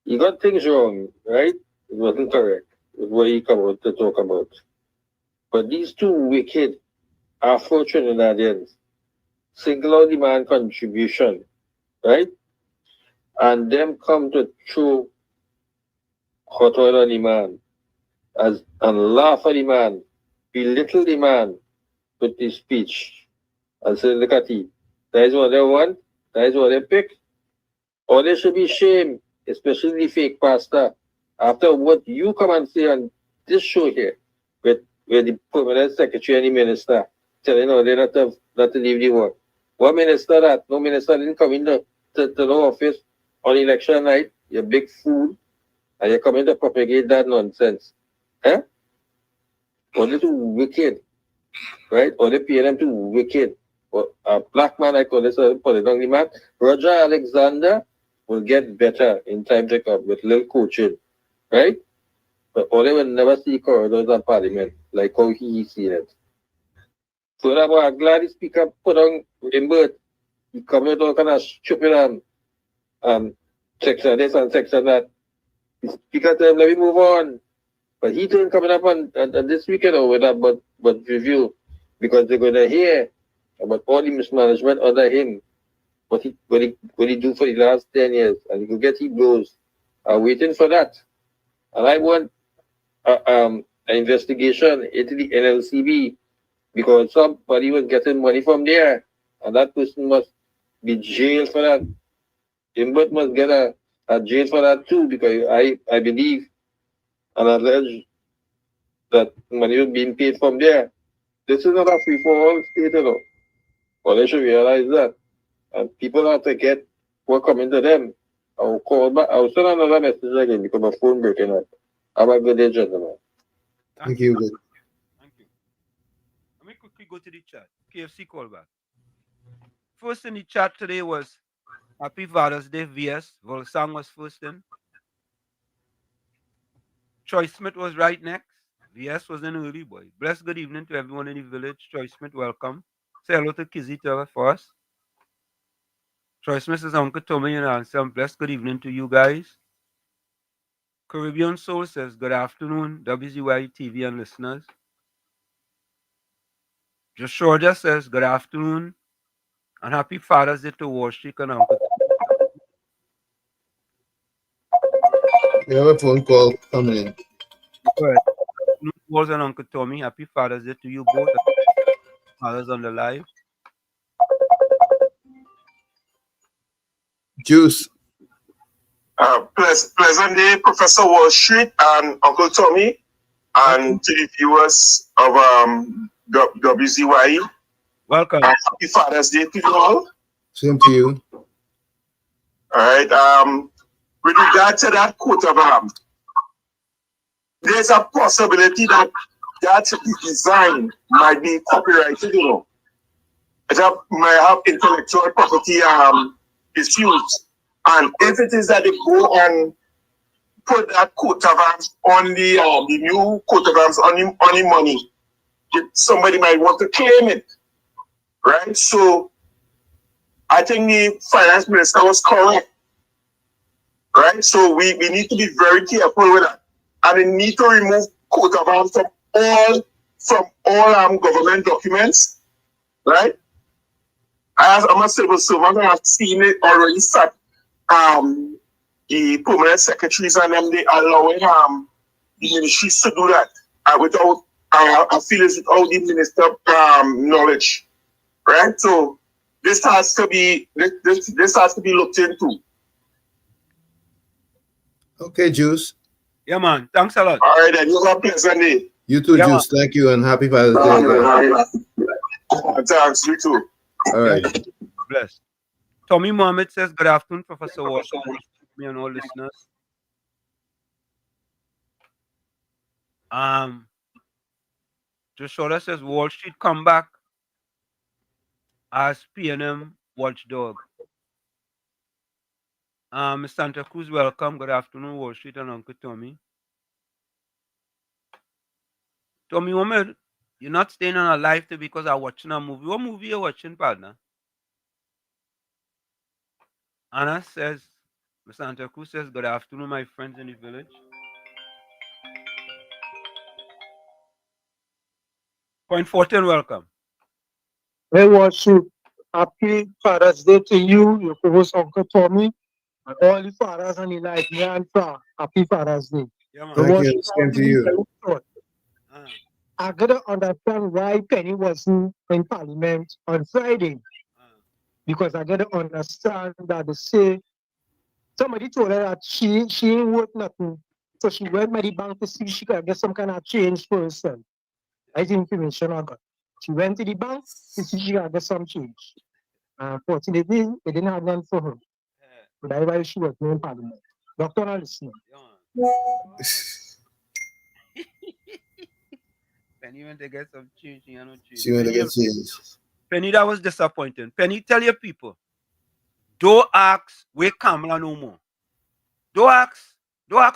He got things wrong, right? It wasn't correct with what he came out to talk about. But these two wicked Afro-Trinidadians single out the man contribution, right? And them come to throw hot oil on the man and laugh at the man, belittle the man with this speech and say, look at it. That is what they want. That is what they pick. Or they should be shamed, especially the fake pastor, after what you come and say on this show here, where the permanent secretary and the minister telling them they not to leave the work. What minister that? No minister didn't come in to the office on election night. You big fool. And you come in to propagate that nonsense. Huh? Or they too wicked. Right? Or they pay them too wicked. A black man, I call this a political man. Roger Alexander will get better in time to come with little coaching, right? But all they will never see corridors of Parliament like how he seen it. So that I'm glad the speaker put on Imbert. He come with all kind of stupid section this and section that. The speaker tell him, let me move on. But he didn't come up on this weekend or with that but review, because they're going to hear about all the mismanagement under him what he do for the last 10 years, and he could get his blows. I'm waiting for that. And I want an investigation into the NLCB because somebody was getting money from there, and that person must be jailed for that. Imbert must get a jail for that too, because I believe and allege that money was being paid from there. This is not a free for all state, you know. Well, they should realize that. And people have to get what coming to them. I'll call back. I'll send another message again because my phone breaking up. Have a good day, gentlemen. Thank you. Thank you. Let me quickly go to the chat. KFC callback. First in the chat today was Happy Father's Day, VS. Volsang was first in. Troy Smith was right next. VS was in early, boy. Bless good evening to everyone in the village. Troy Smith, welcome. Say hello to Kizzy for us. Troy Smith is Uncle Tommy and answer. Bless good evening to you guys. Caribbean Soul says, good afternoon, WZYE TV and listeners. Joshua says, good afternoon and happy Father's Day to Wall Street and Uncle Tommy. We have a phone call coming in. Good. Walls and Uncle Tommy, happy Father's Day to you both. Fathers on the live. Juice. Pleasant day, Professor Wall Street and Uncle Tommy, and to the viewers of WZYE. Welcome. Happy Father's Day to you all. Same to you. All right. With regard to that coat of arms, there's a possibility that design might be copyrighted, you know. It might have intellectual property issues. And if it is that they go and put that coat of arms on the new coat of arms on the money, somebody might want to claim it, right? So I think the finance minister was correct, right? So we need to be very careful with that, and we need to remove coat of arms from all government documents, right? I'm a civil servant, and I've seen it already start. The permanent secretaries and them, they allowing the ministries to do that without affiliates without the minister knowledge, right? So this has to be looked into. Okay, Juice. Yeah, man. Thanks a lot. All right, then you have a pleasant day. You too, Yeah, Juice. Thank you and happy Father's Day. Thanks, you too. All right. Bless. Tommy Mohammed says, good afternoon, Professor Washington, me and all listeners. Joshua says, Wall Street come back as PNM watchdog. Miss Santa Cruz, welcome. Good afternoon, Wall Street and Uncle Tommy. Tommy Mohammed, you're not staying on a live today because I'm watching a movie. What movie are you watching, partner? Anna says, Miss Santa Cruz says, good afternoon, my friends in the village. Point 14, welcome. Hey, Wall Street. Happy Father's Day to you, your co-host Uncle Tommy, and all the fathers and the Nigerian flag. Happy Father's Day. Yeah, Thank you. Same to you. I gotta understand why Penny wasn't in Parliament on Friday. Because I gotta understand that they say somebody told her that she ain't worth nothing. So she went to the bank to see if she could get some kind of change for herself. That's the information I got. She went to the bank to see if she could get some change. Unfortunately, they didn't have none for her. So that's why she was in Parliament. Doctor, not listening. Penny went to get some change. You know, She went to get change. Penny, that was disappointing. Penny, tell your people, don't ask where Kamala no more. Don't ask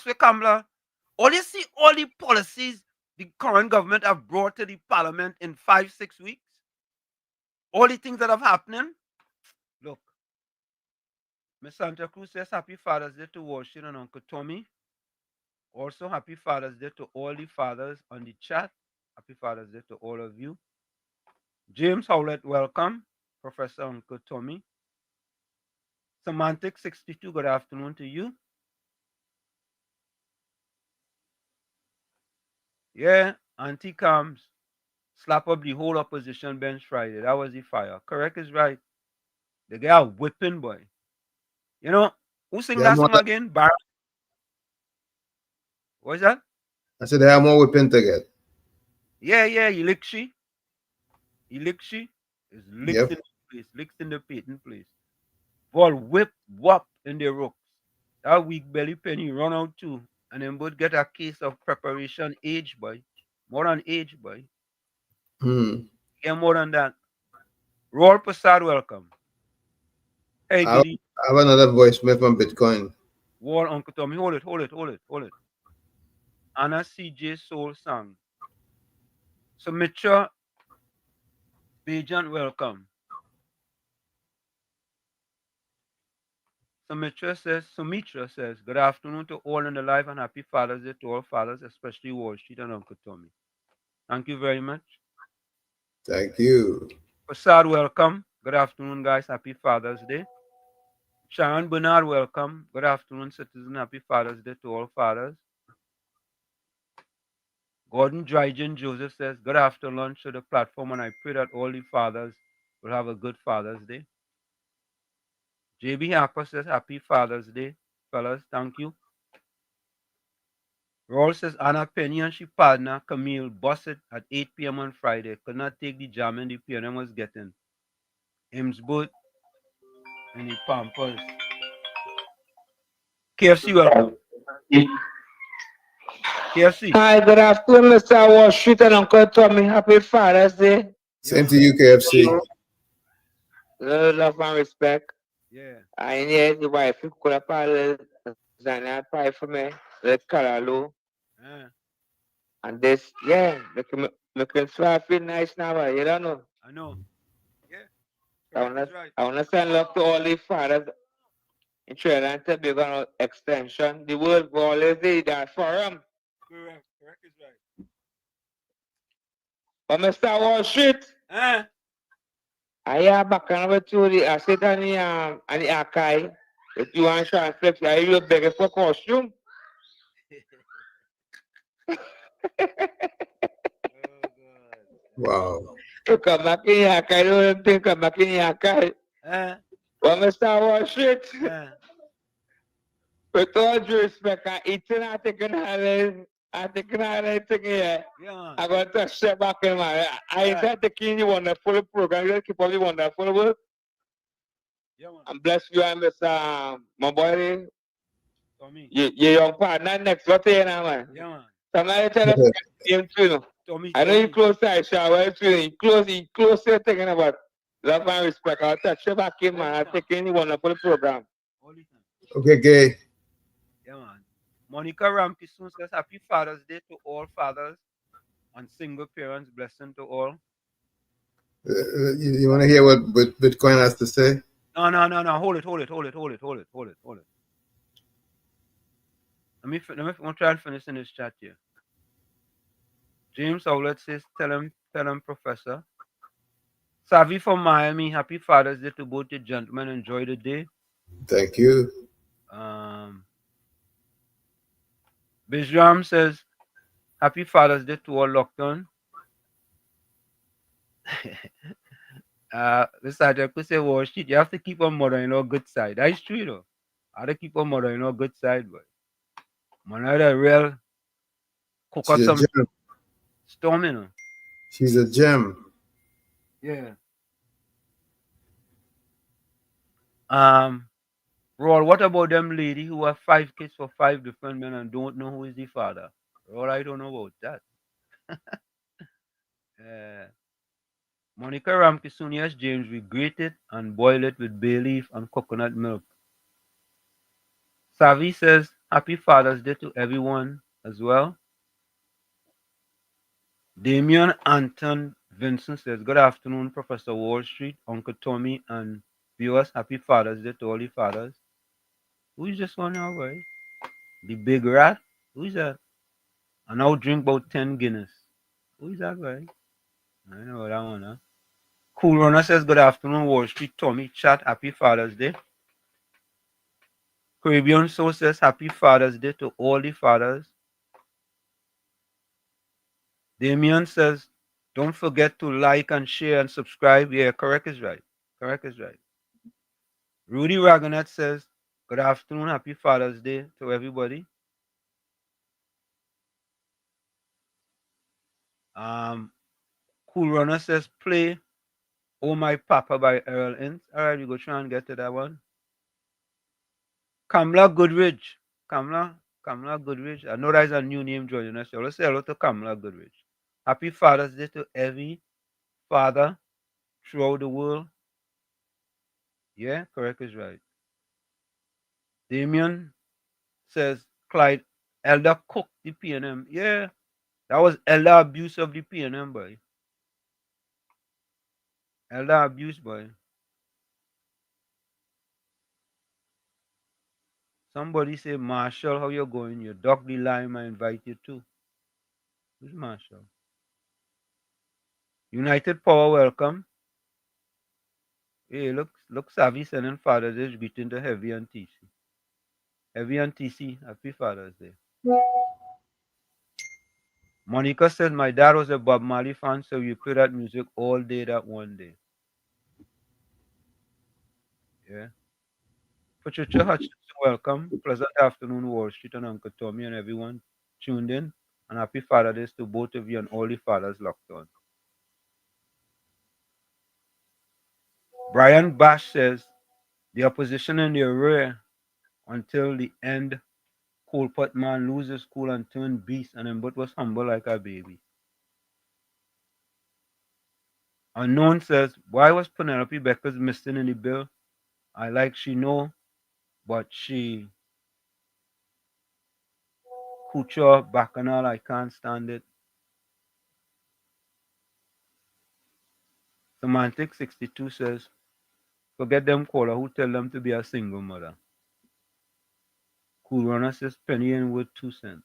where Kamala. All you see, all the policies the current government have brought to the parliament in 5-6 weeks. All the things that have happening. Look, Miss Santa Cruz says happy Father's Day to Washington and Uncle Tommy. Also, happy Father's Day to all the fathers on the chat. Happy Father's Day to all of you. James Howlett, welcome. Professor Uncle Tommy. Semantic 62, good afternoon to you. Yeah, Auntie comes. Slap up the whole opposition bench Friday. That was the fire. Correct is right. The guy whipping, boy. You know, who sing that song again? Bar. What's that? I said they have more whipping to get. Yeah, Elixir. Elixir is licks Yep. in the place, licks in the patent place. Ball whip, whop in the rocks. That weak belly penny run out too. And then both get a case of preparation age, boy. More than age, boy. Yeah, more than that. Roll Prasad, welcome. Hey, I Giddy. have another voicemail from Bitcoin. Wall, Uncle Tommy. Hold it. Anna CJ Soul Song. Sumitra Bajan, welcome. Sumitra says, good afternoon to all in the live and happy Father's Day to all fathers, especially Wall Street and Uncle Tommy. Thank you very much. Thank you. Prasad, welcome. Good afternoon, guys. Happy Father's Day. Sharon Bernard, welcome. Good afternoon, citizen. Happy Father's Day to all fathers. Gordon Dryden Joseph says, good after lunch to the platform, and I pray that all the fathers will have a good Father's Day. JB Harper says, happy Father's Day, fellas. Thank you. Raul says, Anna Penny and she partner, Camille, bust it at 8 p.m. on Friday. Could not take the jamming the PNM was getting. Imsboot and the Pampers. KFC, welcome. KFC. Hi, good afternoon, Mr. Wall Street and Uncle Tommy. Happy Father's Day. Same to you, KFC. Love and respect. Yeah. I need the wife who could have a Zana pie for me, the Caralo. And this, yeah, looking so I feel nice now, you don't know. I know. Yeah. I want to send love to all the fathers in Trinidad and Tobago extension. The world will always need that forum. Correct is right. But Mr. Wall Street, I am back on to the asset and the archive. If you want to translate, I will beg for costume. Wow. To come back in the archive, don't think come back in the archive. But Mr. Wall Street, with all due respect, I'm eating, I'm taking anything here. Yeah. I'm going to step back in my. I intend to keep the wonderful program. You keep all the wonderful work. Yeah, man. And bless you and Mr. My boy. Tommy. Your young partner next. What you know, man? Yeah, man. Sometimes you tell us him too. Tommy. I know you close to Aisha. You close to thinking about love and respect. I'll touch you back in, man. I'll take any wonderful program. Okay, gay. Yeah, man. Monica Rampi soon says, happy Father's Day to all fathers and single parents. Blessing to all. You want to hear what Bitcoin has to say? No. Hold it. Let me try and finish in this chat here. James Howlett says, tell him, Professor. Savvy from Miami, happy Father's Day to both the gentlemen. Enjoy the day. Thank you. Bijram says, happy Father's Day to all lockdown. This I could say, well, shit, you have to keep on mother-in-law good side. That's true, though. I have to keep on mother-in-law good side, but man, I had a real cook up some storm, you know. She's a gem. Yeah. Roll, what about them lady who have 5 kids for 5 different men and don't know who is the father? Roll, I don't know about that. Monica Ramkisoon, yes, James, we grate it and boil it with bay leaf and coconut milk. Savi says, happy Father's Day to everyone as well. Damian Anton Vincent says, good afternoon, Professor Wall Street, Uncle Tommy, and viewers. Happy Father's Day to all the fathers. Who is this one now, right? The big rat? Who is that? And I'll drink about 10 Guinness. Who is that, right? I know that one, huh? Cool Runner says, good afternoon, Wall Street, Tommy, chat, happy Father's Day. Caribbean Soul says Happy Father's Day to all the fathers. Damien says, don't forget to like and share and subscribe. Yeah, correct is right. Correct is right. Rudy Raganet says, good afternoon, happy Father's Day to everybody. Cool Runner says, play Oh My Papa by Earl Ince. All right, we go try and get to that one. Kamala Goodrich. Kamala Goodrich. I know that's a new name joining us. So let's say hello to Kamala Goodrich. Happy Father's Day to every father throughout the world. Yeah, correct is right. Damien says Clyde Elder Cook the PNM. Yeah, that was elder abuse of the PNM, boy. Elder abuse, boy. Somebody say, Marshall, how you going? You duck the line, I invite you too. Who's Marshall? United Power, welcome. Hey, look, Savvy sending Father's Day greeting to Heavy and TC. Heavy and TC, happy Father's Day. Monica said, my dad was a Bob Marley fan, so we play that music all day that one day. Yeah. Patricia Hutchinson, welcome. Pleasant afternoon, Wall Street and Uncle Tommy and everyone tuned in. And happy Father's Day to both of you and all the fathers locked on. Brian Bash says, the opposition in the rear until the end. Coalpot man loses cool and turned beast, and Imbert was humble like a baby. Unknown says, why was Penelope Beckers missing in the bill? I like she know, but she Kucha Bacchanal, I can't stand it. Semantic 62 says, forget them caller who tell them to be a single mother. Cool Runner says penny and worth 2 cents.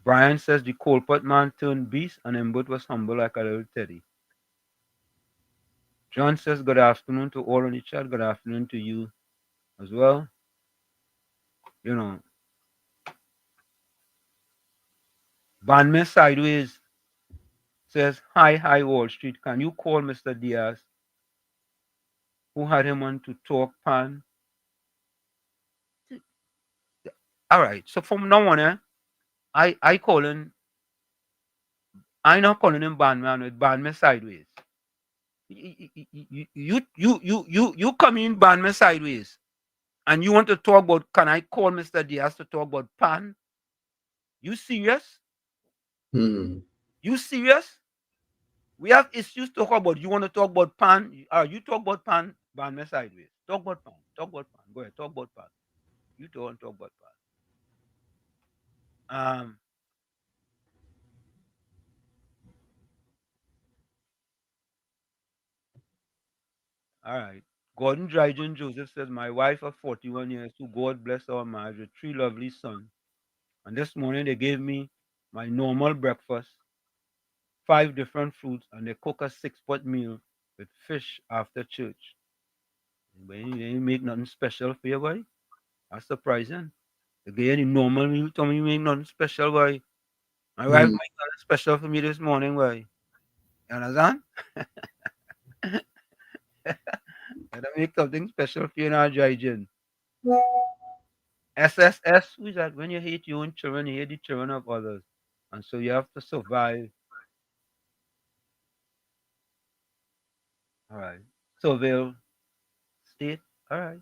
Brian says the Coalpot man turned beast and Imbert was humble like a little teddy. John says good afternoon to all on the chat. Good afternoon to you as well. You know, Banme Sideways says, hi, Wall Street. Can you call Mr. Diaz, who had him on to talk pan? All right. So from now on, I call him, I not calling him Banme, it's Banme Sideways. You come in Banme Sideways and you want to talk about, can I call Mr. Diaz to talk about pan? You serious? You serious? We have issues to talk about. You want to talk about pan? You talk about pan, Banme Sideways. Talk about pan. Talk about pan. Go ahead. Talk about pan. You don't talk about pan. All right. Gordon Dryden Joseph says, my wife of 41 years, to God bless our marriage with 3 lovely sons. And this morning they gave me my normal breakfast, 5 different fruits, and they cook a 6-pot meal with fish after church. They ain't make nothing special for you, boy. That's surprising. They gave you the normal meal, tell me you make nothing special, boy. My wife made nothing special for me this morning, boy. You understand? Gotta make something special for you now, Dryden. SSS, who is that? When you hate your own children, you hate the children of others. And so you have to survive. All right. Surveil state. All right.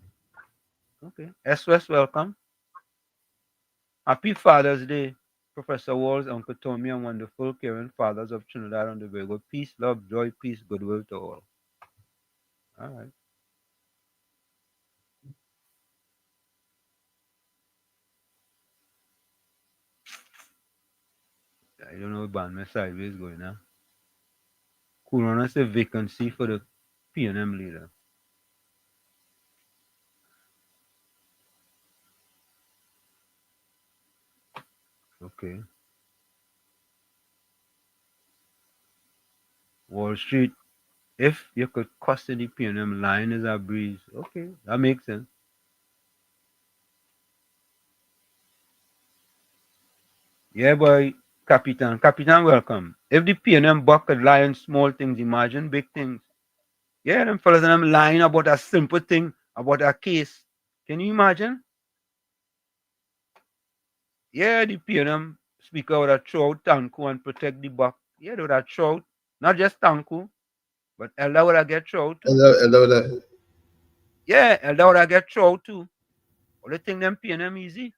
Okay. SOS, welcome. Happy Father's Day, Professor Walls, Uncle Tommy, and wonderful, caring fathers of Trinidad and Tobago. Peace, love, joy, peace, goodwill to all. All right. I don't know about my sideways going now. Corona say vacancy for the PNM leader. Okay. Wall Street If you could custody PNM, lion is a breeze. Okay, that makes sense. Yeah, boy, Capitan. Capitan, welcome. If the PNM bucket lion small things, imagine big things. Yeah, them fellas and them lying about a simple thing, about a case. Can you imagine? Yeah, the PNM speaker would have throw out Tanku and protect the buck. Yeah, they would have throw out, not just Tanku, but Elda would have get throw out too. Yeah, Elda would have get throw out too. All the thing them PNM easy.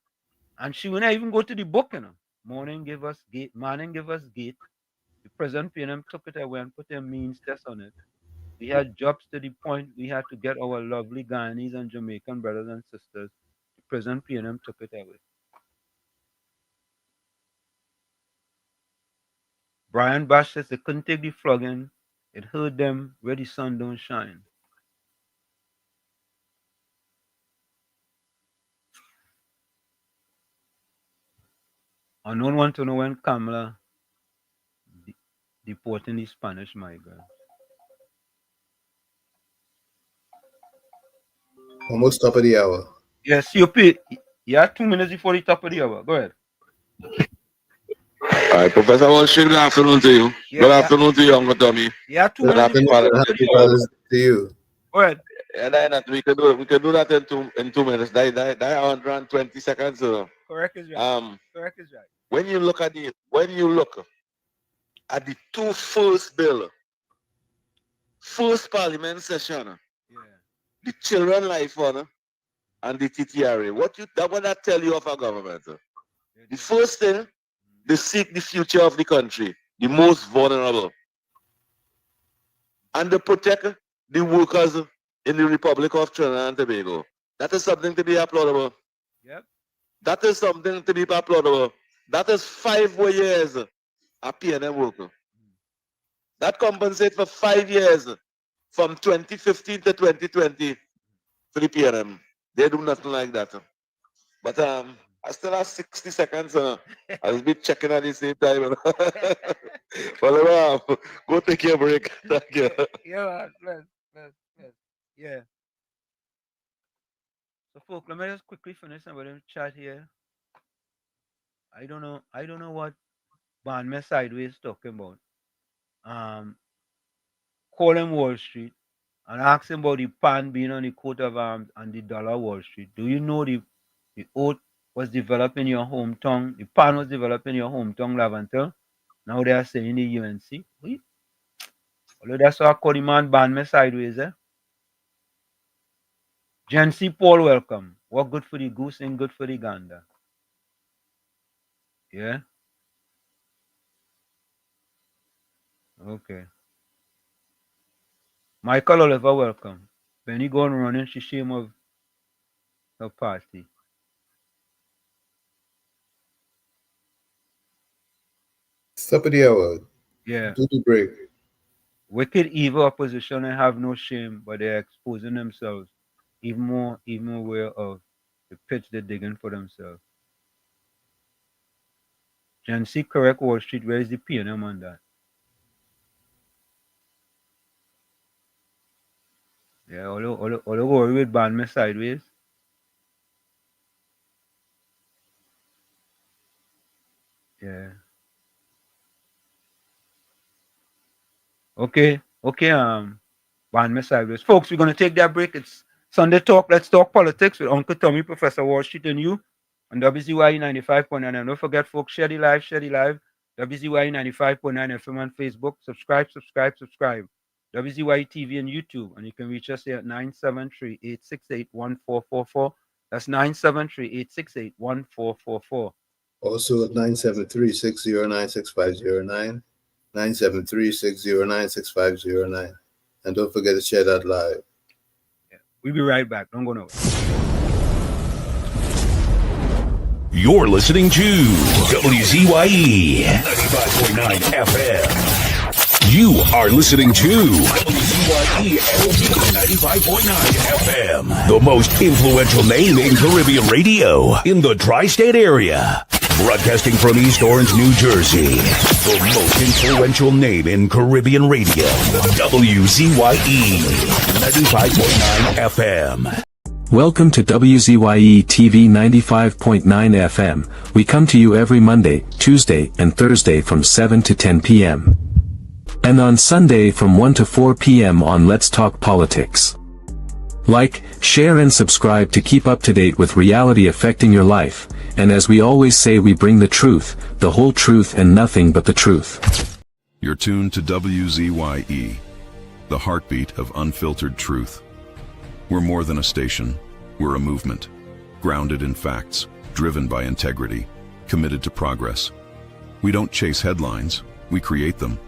And she would not even go to the book, you know. Morning give us gate. The president PNM took it away and put a means test on it. We had jobs to the point we had to get our lovely Guyanese and Jamaican brothers and sisters. The president PNM took it away. Brian Bash says they couldn't take the flogging. It hurt them where the sun don't shine. I don't want to know when Kamala deporting the Spanish migrants. Almost top of the hour. Yes, COP. You have 2 minutes before the top of the hour. Go ahead. All right, Professor Walsh, good afternoon to you. Yeah, good afternoon to you, Uncle Tommy. Yeah, 2 Good minutes. afternoon. To you. Go ahead. Yeah, we can do that in 2 minutes. That 120 seconds. Correct is right. Correct is right. When you look at the two first parliament session, the children life on and the TTRA, what that tell you of our government? The first thing, they seek the future of the country, the most vulnerable, and they protect the workers in the Republic of Trinidad and Tobago. That is something to be applaudable. Yep. That is something to be applaudable. That is 5 years a PNM worker. That compensates for 5 years from 2015 to 2020 for the PNM. They do nothing like that. But I still have 60 seconds. I'll be checking at the same time. Well, go take your break. Thank you. Yeah, bless. Yeah. So, folks, let me just quickly finish and we're going to chat here. I don't know what Banme Sideways is talking about. Call him Wall Street and ask him about the pan being on the coat of arms and the dollar Wall Street. Do you know the oath was developed in your hometown? The pan was developed in your hometown, Lavantel. Now they are saying the UNC. Although that's what I call the man Banme Sideways, eh? Gen C. Paul, welcome. What good for the goose and good for the gander. Yeah? Okay. Michael Oliver, welcome. Benny gone running, she shame of her party. Top of the hour. Yeah. Do the break. Wicked, evil opposition and have no shame, but they're exposing themselves even more aware of the pits they're digging for themselves. Gen C, correct Wall Street. Where is the PNM on that? Yeah, all worry with Banme Sideways. Yeah. Okay, Banme Sideways. Folks, we're gonna take that break. It's Sunday Talk. Let's talk politics with Uncle Tommy, Professor Wall Street, and you on WZYE 95.9. And don't forget, folks, share the live. WZYE 95.9 FM on Facebook. Subscribe. WZYE TV and YouTube. And you can reach us here at 973-868-1444. That's 973-868-1444. Also at 973-609-6509. 973-609-6509. And don't forget to share that live. Yeah. We'll be right back. Don't go nowhere. You're listening to WZYE 95.9 FM. You are listening to WZYE 95.9 FM, the most influential name in Caribbean radio in the tri-state area. Broadcasting from East Orange, New Jersey. The most influential name in Caribbean radio. WZYE 95.9 FM. Welcome to WZYE TV 95.9 FM. We come to you every Monday, Tuesday, and Thursday from 7 to 10 p.m. And on Sunday from 1 to 4 p.m. on Let's Talk Politics. Like, share and subscribe to keep up to date with reality affecting your life, and as we always say, we bring the truth, the whole truth and nothing but the truth. You're tuned to WZYE, the heartbeat of unfiltered truth. We're more than a station, we're a movement, grounded in facts, driven by integrity, committed to progress. We don't chase headlines, we create them.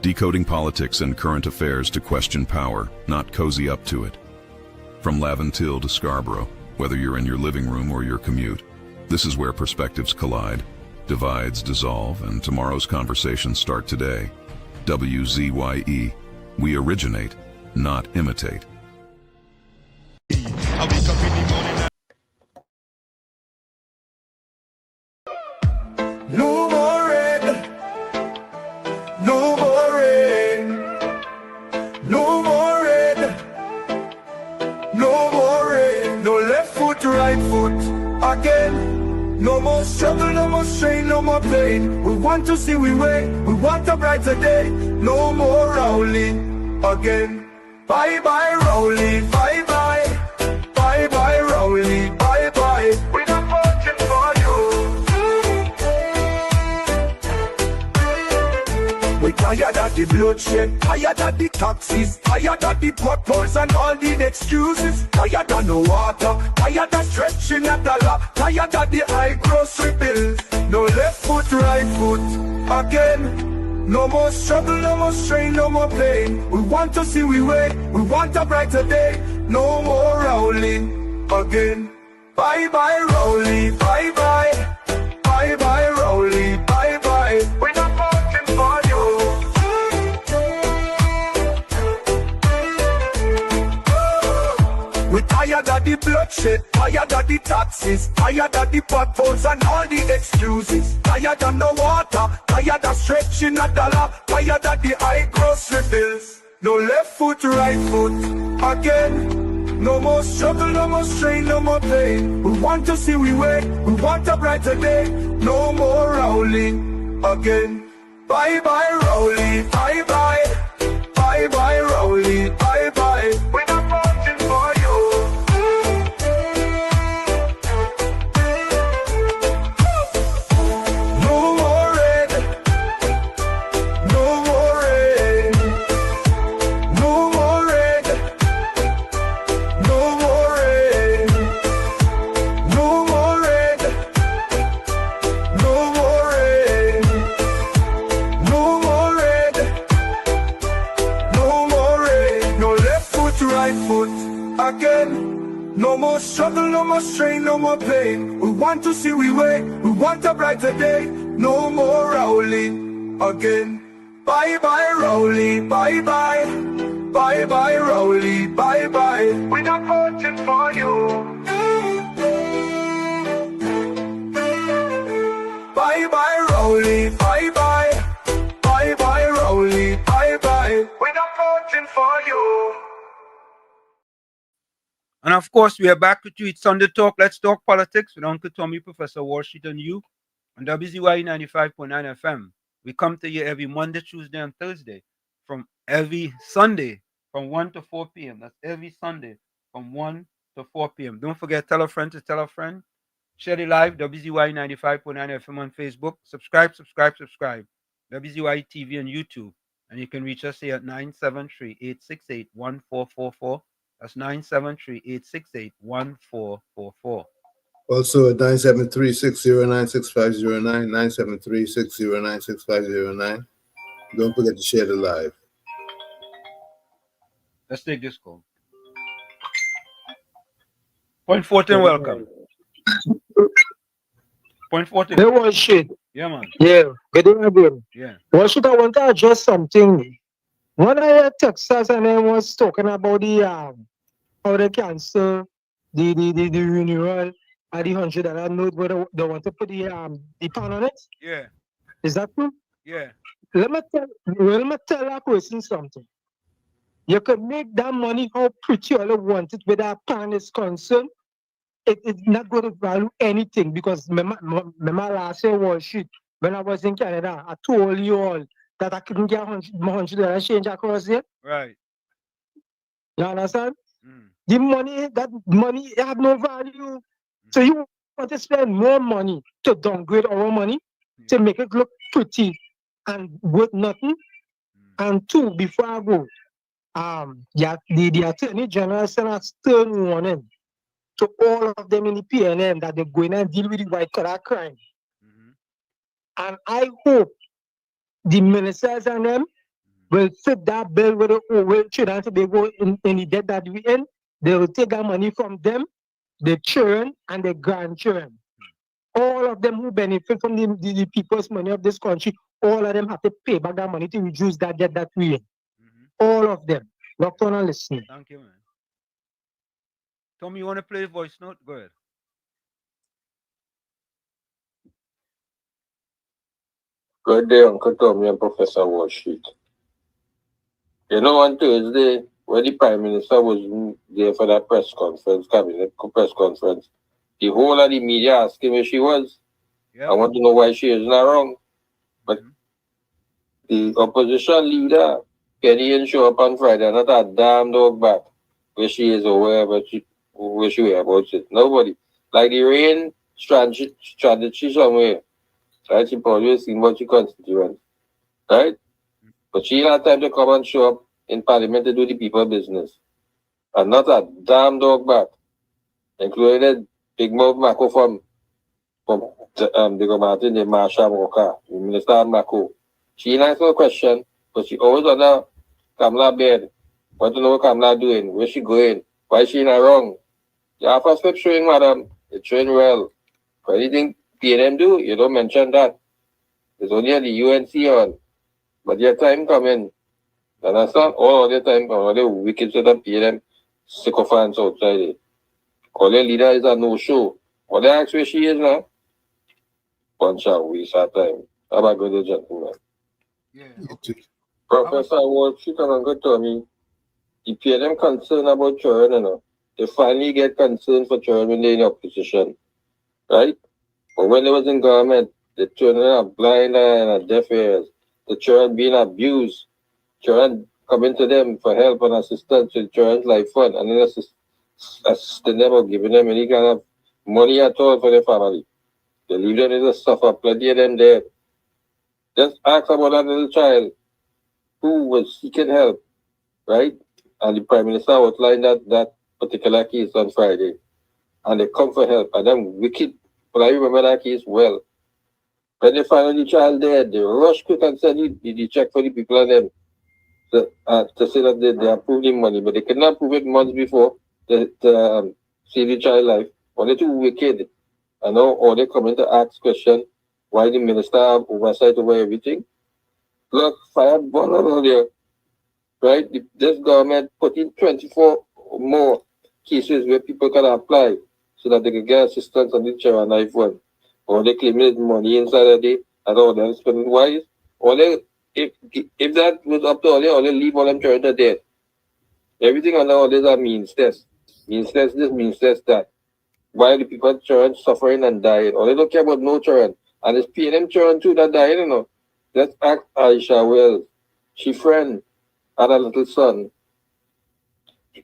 Decoding politics and current affairs to question power, not cozy up to it. From Laventille to Scarborough, whether you're in your living room or your commute, this is where perspectives collide, divides dissolve, and tomorrow's conversations start today. WZYE, we originate, not imitate. No more rain, no more rain, no more rain, no more rain, no left foot, right foot again. No more struggle, no more strain, no more pain. We want to see we way, we want a brighter day. No more Rowley again. Bye bye Rowley, bye bye, bye bye Rowley, bye bye. We're not voting for you. We tired of the bloodshed, tired of the taxes, tired of the potholes and all the excuses. Tired of no water, tired of stretching at the law, tired of the high grocery bills. No left foot, right foot again. No more struggle, no more strain, no more pain. We want to see we way, we want a brighter day. No more Rowley again. Bye bye Rowley, bye bye, bye bye Rowley, bye bye. We're not voting for you. We tired of the bloodshed, tired of the taxes, tired of the potholes and all the excuses. Tired of no water, tired of stretching a dollar, tired of the high grocery bills. No left foot, right foot again. No more struggle, no more strain, no more pain. We want to see we way, we want a brighter day. No more Rowley again. Bye bye Rowley, bye bye, bye bye Rowley, bye bye. We're not voting for you. No more rain, no more rain, no more rain, no more rain, no more rain, no more rain, no more rain, no more rain. No left foot, right foot again. No more struggle, no more strain, no more pain. We want to see we way, we want a brighter day. No more Rowley again. Bye bye Rowley, bye bye, bye bye Rowley, bye bye. We're not voting for you. Bye bye Rowley, bye bye, bye bye Rowley, bye bye. We're not voting for you. And of course, we are back with you. It's Sunday Talk. Let's talk politics with Uncle Tommy, Professor Washington, you on WZYE 95.9 FM. We come to you every Monday, Tuesday, and Thursday from every Sunday from 1 to 4 p.m. That's every Sunday from 1 to 4 p.m. Don't forget, tell a friend to tell a friend. Share the live, WZYE 95.9 FM on Facebook. Subscribe. WZYE TV on YouTube. And you can reach us here at 973-868-1444. That's 973-868-1444. Also at 973-609-6509, 973-609-6509. Don't forget to share the live. Let's take this call. Point 14, welcome. Point 14. There was shit. Yeah, man. Yeah, good evening. Yeah. Well, should I want to address something? When I heard Texas and I was talking about the how they cancel the renewal at the $100 note where they want to put the pound on it? Yeah. Is that true? Yeah. Let me tell that person something. You can make that money how pretty all you want it, where that pound is concerned. It's not going to value anything because my last year was shit. When I was in Canada, I told you all that I couldn't get $100 change across here. Right. You understand? The money, that money have no value. So you want to spend more money to downgrade our money to make it look pretty and worth nothing. And two, before I go, the Attorney General sent a stern warning to all of them in the PNM that they're going and deal with the white collar crime. And I hope the ministers and them will fit that bill with the Trinidad and Tobago in the debt that we in. They will take that money from them, the children and the grandchildren. All of them who benefit from the people's money of this country, all of them have to pay back that money to reduce that debt that we in. All of them. Locked on and listening. Thank you, man. Tommy, you want to play the voice note? Go ahead. Good day, Uncle Tommy and Professor Wall Street. You know, on Thursday, when the Prime Minister was there for that press conference, cabinet press conference, the whole of the media asked him where she was. I want to know why she is not wrong. But the opposition leader, Penny, didn't show up on Friday, not a damn dog back where she is or where she whereabouts it. Nobody. Like the rain strategy somewhere. Right? She probably seen what she constituents. Right? But she had time to come and show up in Parliament to do the people business. And not a damn dog back. Including Big Mouth Mako from the Martin, the Marsha Moka, the Minister Mako. She didn't answer the question, but she always on the Kamala bed. Want to know what Kamala doing? Where she going? Why she not wrong? You have to stop showing, madam. You train well. For anything PNM do, you don't mention that. It's only at the UNC on. But your time coming. And that's not all the time, all the wicked sort of PNM sycophants outside it. All the leader is a no-show. All they ask where she is now. Bunch of waste of time. Have a good day, gentlemen. Professor Wall Street and Uncle Tommy, the PNM concerned about children, you know. They finally get concerned for children when they're in opposition. Right? But when they was in government, the children are blind and deaf ears. The children being abused. Children coming to them for help and assistance with children's life fund and then assisting them or giving them any kind of money at all for their family. They leave them to suffer, plenty of them dead. Just ask about that little child who was seeking help, right? And the Prime Minister outlined that particular case on Friday. And they come for help. And them wicked, but I remember that case well. When they find the child dead, they rush quick and send the check for the people and them to say that they approved the money. But they could not prove it months before to save the child life. Only too wicked. And now all they come in to ask question why the minister have oversight over everything. Look, fire burn over there. Right? This government put in 24 more cases where people can apply so that they can get assistance on the child life one. Or they claim it money inside of the day and all them spending wise. Or they, if that was up to all they leave all them children dead. Everything under all this are means test. Means test this, means test that. Why the people children suffering and dying? Or they don't care about no children. And it's PNM children too that dying, you know. Let's ask Aisha Wells. She friend had a little son.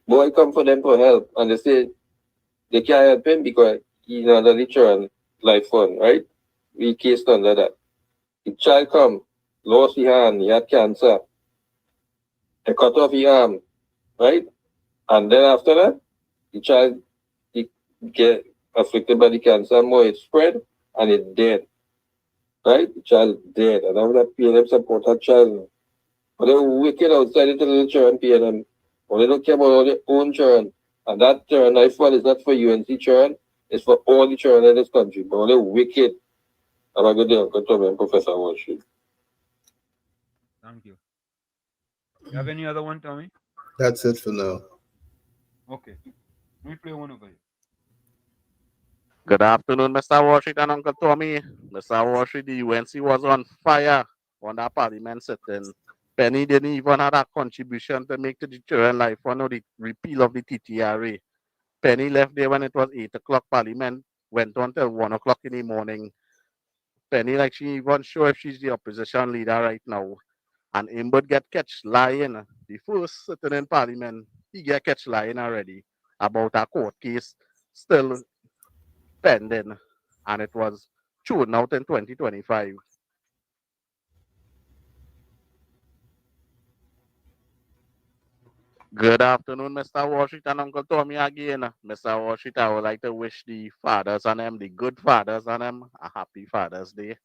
Boy come for them for help. And they say they can't help him because he's under the children life fund, right? We cased under that. The child come, lost his hand, he had cancer. They cut off his arm, right? And then after that, the child he get afflicted by the cancer more, it spread and it dead. Right? The child dead. And now that PNM support that child. But they're wicked outside into the children PNM. But they don't care about all their own children. And that children life fund is not for UNC children, it's for all the children in this country. But they're wicked. Have a good day, Uncle Tommy and Professor Wall Street. Thank you. You have any other one, Tommy? That's it for now. Okay. Let me play one over here. Good afternoon, Mr. Washington, Uncle Tommy. Mr. Washington, the UNC was on fire on that parliament sitting. Penny didn't even have a contribution to make to the children life on the repeal of the TTRA. Penny left there when it was 8 o'clock. Parliament went on till 1 o'clock in the morning. Penny, like she even sure if she's the opposition leader right now. And Imbert get catch lying. The first sitting in Parliament, he get catch lying already about a court case still pending. And it was thrown out in 2025. Good afternoon, Mr. Washington, Uncle Tommy again. Mr. Washington, I would like to wish the fathers and them, the good fathers and them, a happy Father's Day.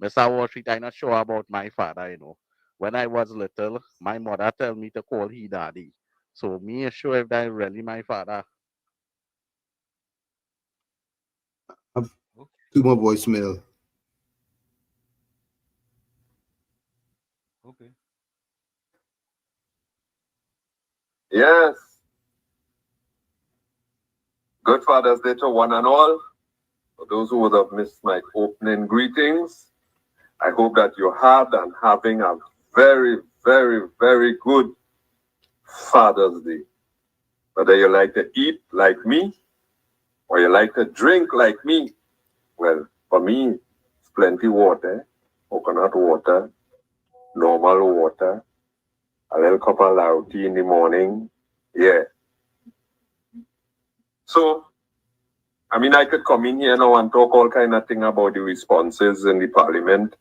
Mr. Washington, I'm not sure about my father, you know. When I was little, my mother tell me to call he daddy. So me is sure if that really my father. Two more voicemail. Okay. Yes. Good Father's Day to one and all. For those who would have missed my opening greetings, I hope that you had and having a very, very, very good Father's Day. Whether you like to eat like me or you like to drink like me, well, for me, it's plenty water, coconut water, normal water, a little cup of loud tea in the morning. Yeah. So, I mean, I could come in here now and talk all kind of thing about the responses in the parliament.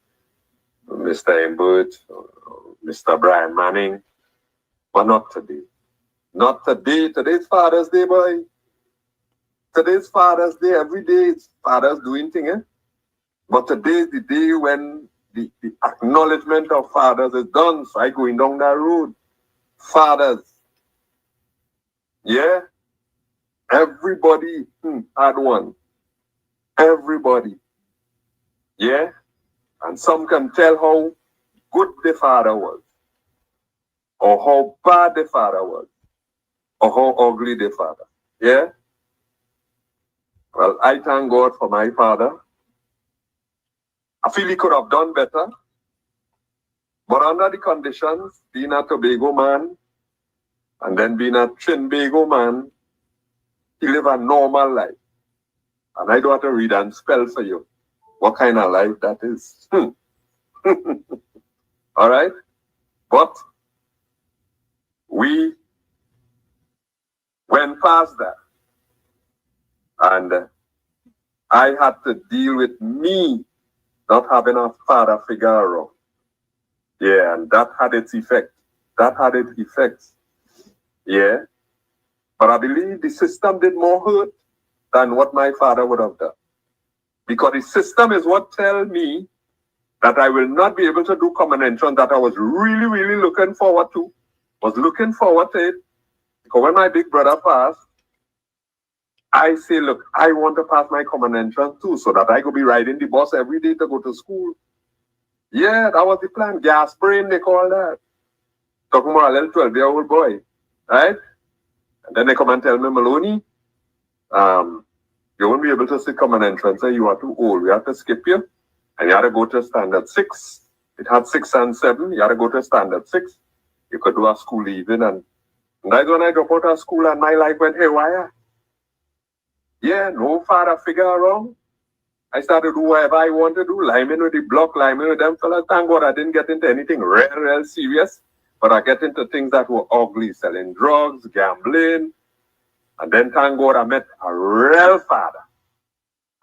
Mr. Imbert, Mr. Brian Manning, but not today. Not today. Today's Father's Day, boy. Today's Father's Day. Every day it's fathers doing things, eh? But today is the day when the acknowledgement of fathers is done. So I going down that road. Fathers. Yeah. Everybody had one. Everybody. Yeah. And some can tell how good the father was, or how bad the father was, or how ugly the father. Yeah? Well, I thank God for my father. I feel he could have done better. But under the conditions, being a Tobago man, and then being a Trinbago man, he lived a normal life. And I don't have to read and spell for you what kind of life that is. All right? But we went past that. And I had to deal with me not having a father figure around. Yeah, and that had its effect. That had its effects. Yeah. But I believe the system did more hurt than what my father would have done. Because the system is what tells me that I will not be able to do common entrance that I was really, really looking forward to. Was looking forward to it. Because when my big brother passed, I say, look, I want to pass my common entrance too, so that I could be riding the bus every day to go to school. Yeah, that was the plan. Gas brain, they call that. Talking about a little 12-year-old boy. Right? And then they come and tell me, Maloney, you won't be able to sit common entrance. You are too old. We have to skip you. And you have to go to standard 6. It had 6 and 7. You have to go to standard 6. You could do a school leaving. And that's when I dropped out of school and my life went haywire. Yeah, no father figure around. I started to do whatever I want to do. Liming with the block, liming with them fellas. Thank God I didn't get into anything real serious. But I get into things that were ugly. Selling drugs, gambling. And then thank God I met a real father.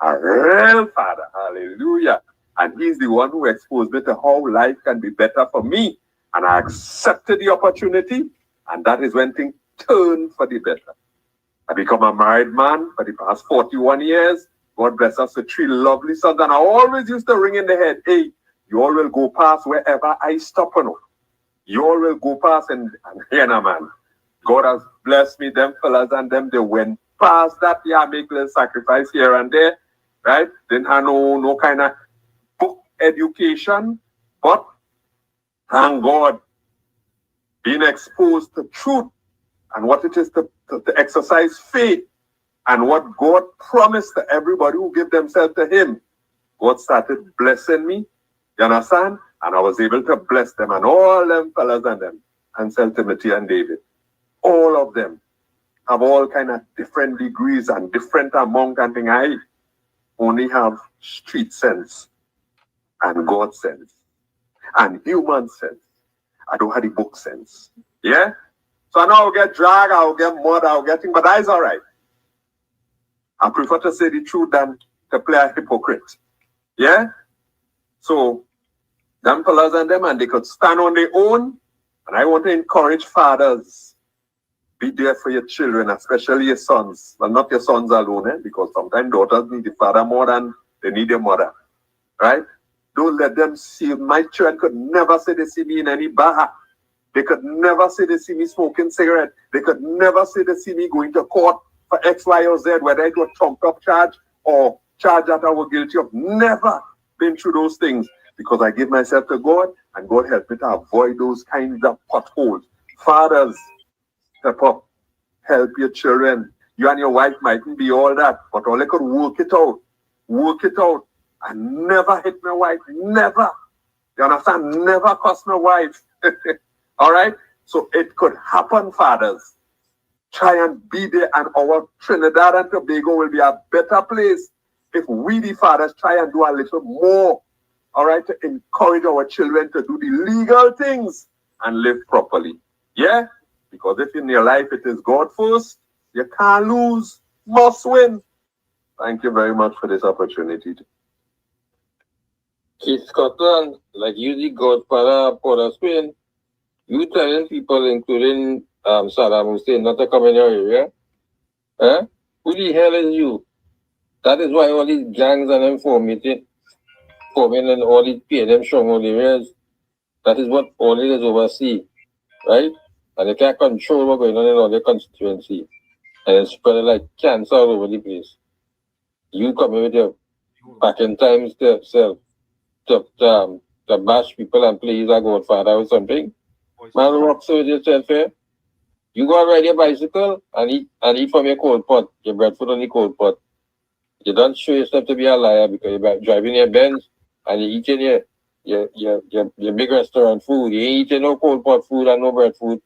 A real father. Hallelujah. And he's the one who exposed me to how life can be better for me. And I accepted the opportunity. And that is when things turned for the better. I become a married man for the past 41 years. God bless us with 3 lovely sons. And I always used to ring in the head, hey, you all will go past wherever I stop on. You all will go past and here now, man. God has blessed me, them fellas and them, they went past that. Yeah, make a little sacrifice here and there, right? Didn't have no kind of book education, but thank God, being exposed to truth and what it is to exercise faith And what God promised to everybody who gave themselves to him, God started blessing me. You understand? And I was able to bless them and all them fellas and them. Ansel, Timothy, and David. All of them have all kind of different degrees and different amount and thing. I only have street sense and God sense and human sense. I don't have the book sense. Yeah? So I know I'll get drag, I'll get mud, I'll get thing, but that's all right. I prefer to say the truth than to play a hypocrite. Yeah? So, them fellas and them, and they could stand on their own. And I want to encourage fathers, be there for your children, especially your sons. Well, not your sons alone, because sometimes daughters need the father more than they need their mother. Right? Don't let them see. My children could never say they see me in any bar. They could never say they see me smoking cigarette. They could never say they see me going to court for X, Y, or Z, whether it was trumped up charge or charge that I was guilty of. Never been through those things because I give myself to God and God helped me to avoid those kinds of potholes. Fathers, step up, help your children. You and your wife mightn't be all that, but all they could work it out, and never hit my wife, never. You understand? Never cuss my wife. All right? So it could happen, fathers. Try and be there, and our Trinidad and Tobago will be a better place if we, the fathers, try and do a little more, all right, to encourage our children to do the legal things and live properly. Yeah? Because if in your life it is God first, you can't lose, must win. Thank you very much for this opportunity. Keith Scotland, like you the godfather Port of Spain, you telling people, including Saddam Hussein, not to come in your area? Eh? Who the hell is you? That is why all these gangs and them forming and all these PNM stronghold areas, that is what all it is oversee, right? And they can't control what's going on in all their constituency. And it's spread like cancer all over the place. You come with your back in times to yourself to bash people and play a godfather or something. Man, walk so with yourself here. You go and ride your bicycle and eat from your cold pot, your breadfruit on the cold pot. You don't show yourself to be a liar because you're driving your Benz and you're eating your big restaurant food. You ain't eating no cold pot food and no bread food.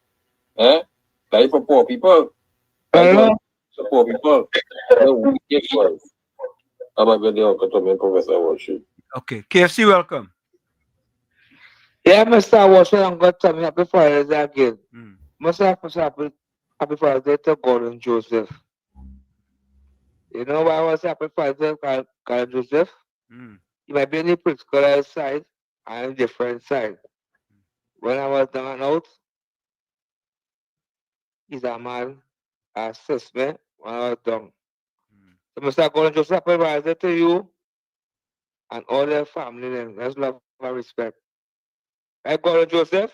Eh? That for poor people. For poor people. How about good day, Uncle Tommy and Professor Walsh? Okay, KFC, welcome. Yeah, Mr. Walsh, Uncle Tommy, happy Father's Day again. Must happy Father's Day to Gordon Joseph. You know why I was happy Father's Day, Gordon Joseph? He might be on the political side and a different side. When I was down and out, he's a man, assist me when I was down. So Mr. Gordon Joseph, happy Father's Day to you and all their family. Then that's love and respect. Right, Gordon Joseph?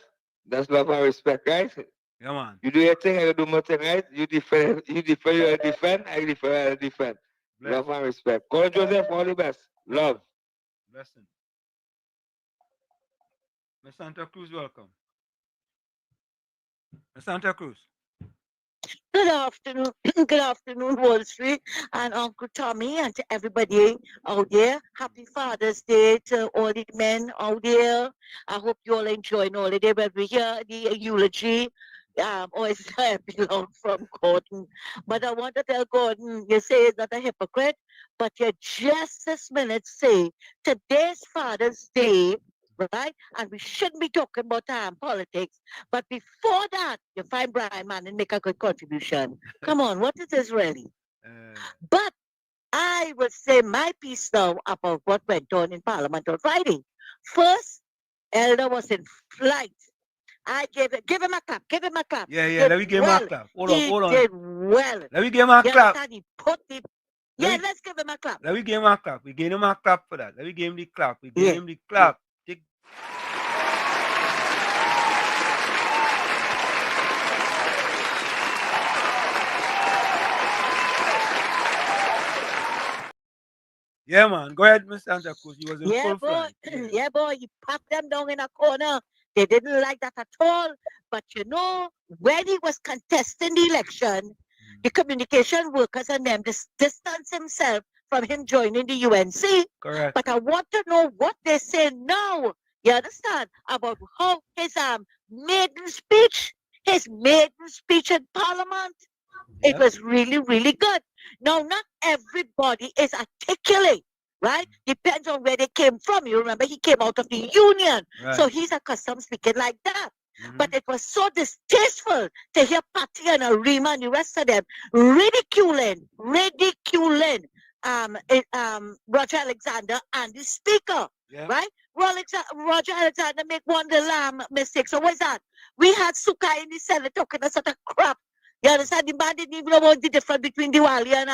That's love and respect, right? Yeah, man. You do your thing, I do my thing, right? You defend, you defend, I defend. Love and respect. Gordon Joseph, all the best. Love. Blessing. Miss Santa Cruz, welcome. Miss Santa Cruz. Good afternoon. Good afternoon, Wall Street and Uncle Tommy, and to everybody out there. Happy Father's Day to all the men out there. I hope you all enjoying all the day. But we hear the eulogy. Always belong from Gordon. But I want to tell Gordon, you say he's not a hypocrite, but you just this minute say today's Father's Day, right? And we shouldn't be talking about politics. But before that, you find Brian Mann and make a good contribution. Come on, what is this really? But I will say my piece now about what went on in Parliament on Friday. First, Elder was in flight. I give him a clap. Give him a clap. Yeah, let me give him a clap. Hold on. He did well. Let me give him a clap. Let's give him a clap. Let me give him a clap. We gave him a clap for that. Let me give him the clap. We gave him the clap. Yeah, man. Go ahead, Mr. Santa Cruz. He was in full flight. Yeah, boy. He packed them down in a corner. They didn't like that at all. But you know, when he was contesting the election, the communication workers and them distance himself from him joining the UNC. Correct. But I want to know what they say now. You understand? About how his maiden speech in Parliament. It was really, really good. Now, not everybody is articulate, right? Depends on where they came from. You remember, he came out of the Union. Right. So he's accustomed speaking like that. But it was so distasteful to hear Patty and Arima and the rest of them ridiculing Roger Alexander and the speaker, right? Roger Alexander make one little mistake. So what's that? We had Sukai in the Senate talking a sort of crap. You understand? The man didn't even know about the difference between Diwali and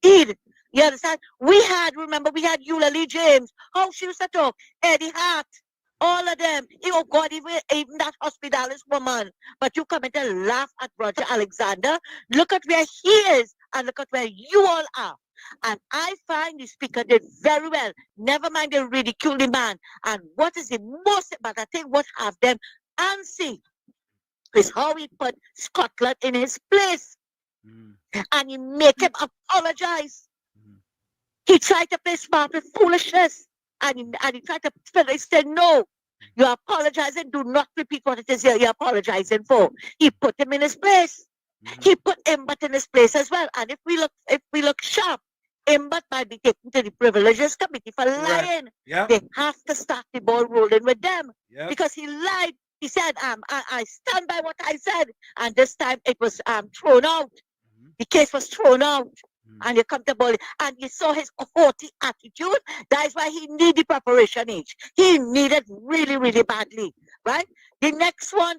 Eid. You understand? We had Eulalie James. How she used to talk? Eddie Hart. All of them. Oh God, even that hospitalist woman. But you come in and laugh at Roger Alexander. Look at where he is and look at where you all are. And I find the speaker did very well. Never mind the ridicule the man. And what is the most, but I think what have them antsy is how he put Scotland in his place. And he make him apologize. He tried to play smart with foolishness. And he tried to say, no, you're apologizing. Do not repeat what it is you're apologizing for. He put him in his place. He put Imbert in his place as well. And if we look sharp, Imbert might be taken to the Privileges Committee for lying. They have to start the ball rolling with them because he lied. He said, I stand by what I said. And this time it was thrown out. The case was thrown out. And you come to ball, and you saw his haughty attitude. That is why he needed preparation age. He needed really, really badly, right? The next one,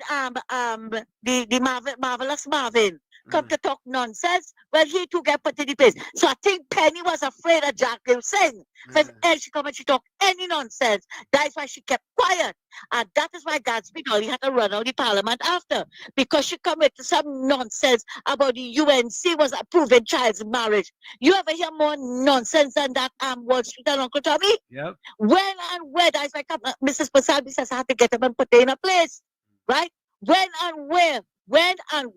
the marvelous Marvin, come to talk nonsense. Well, he too get put in the place. So I think Penny was afraid of Jack will sing. Because she come and she talk any nonsense. That is why she kept quiet. And that is why Gadsby Dolly had to run out the Parliament after. Because she come with some nonsense about the UNC was approving child's marriage. You ever hear more nonsense than that Wall Street and Uncle Tommy? Yep. When and where, that's why Mrs. Pasalbi says I have to get them and put them in a place. Right? When and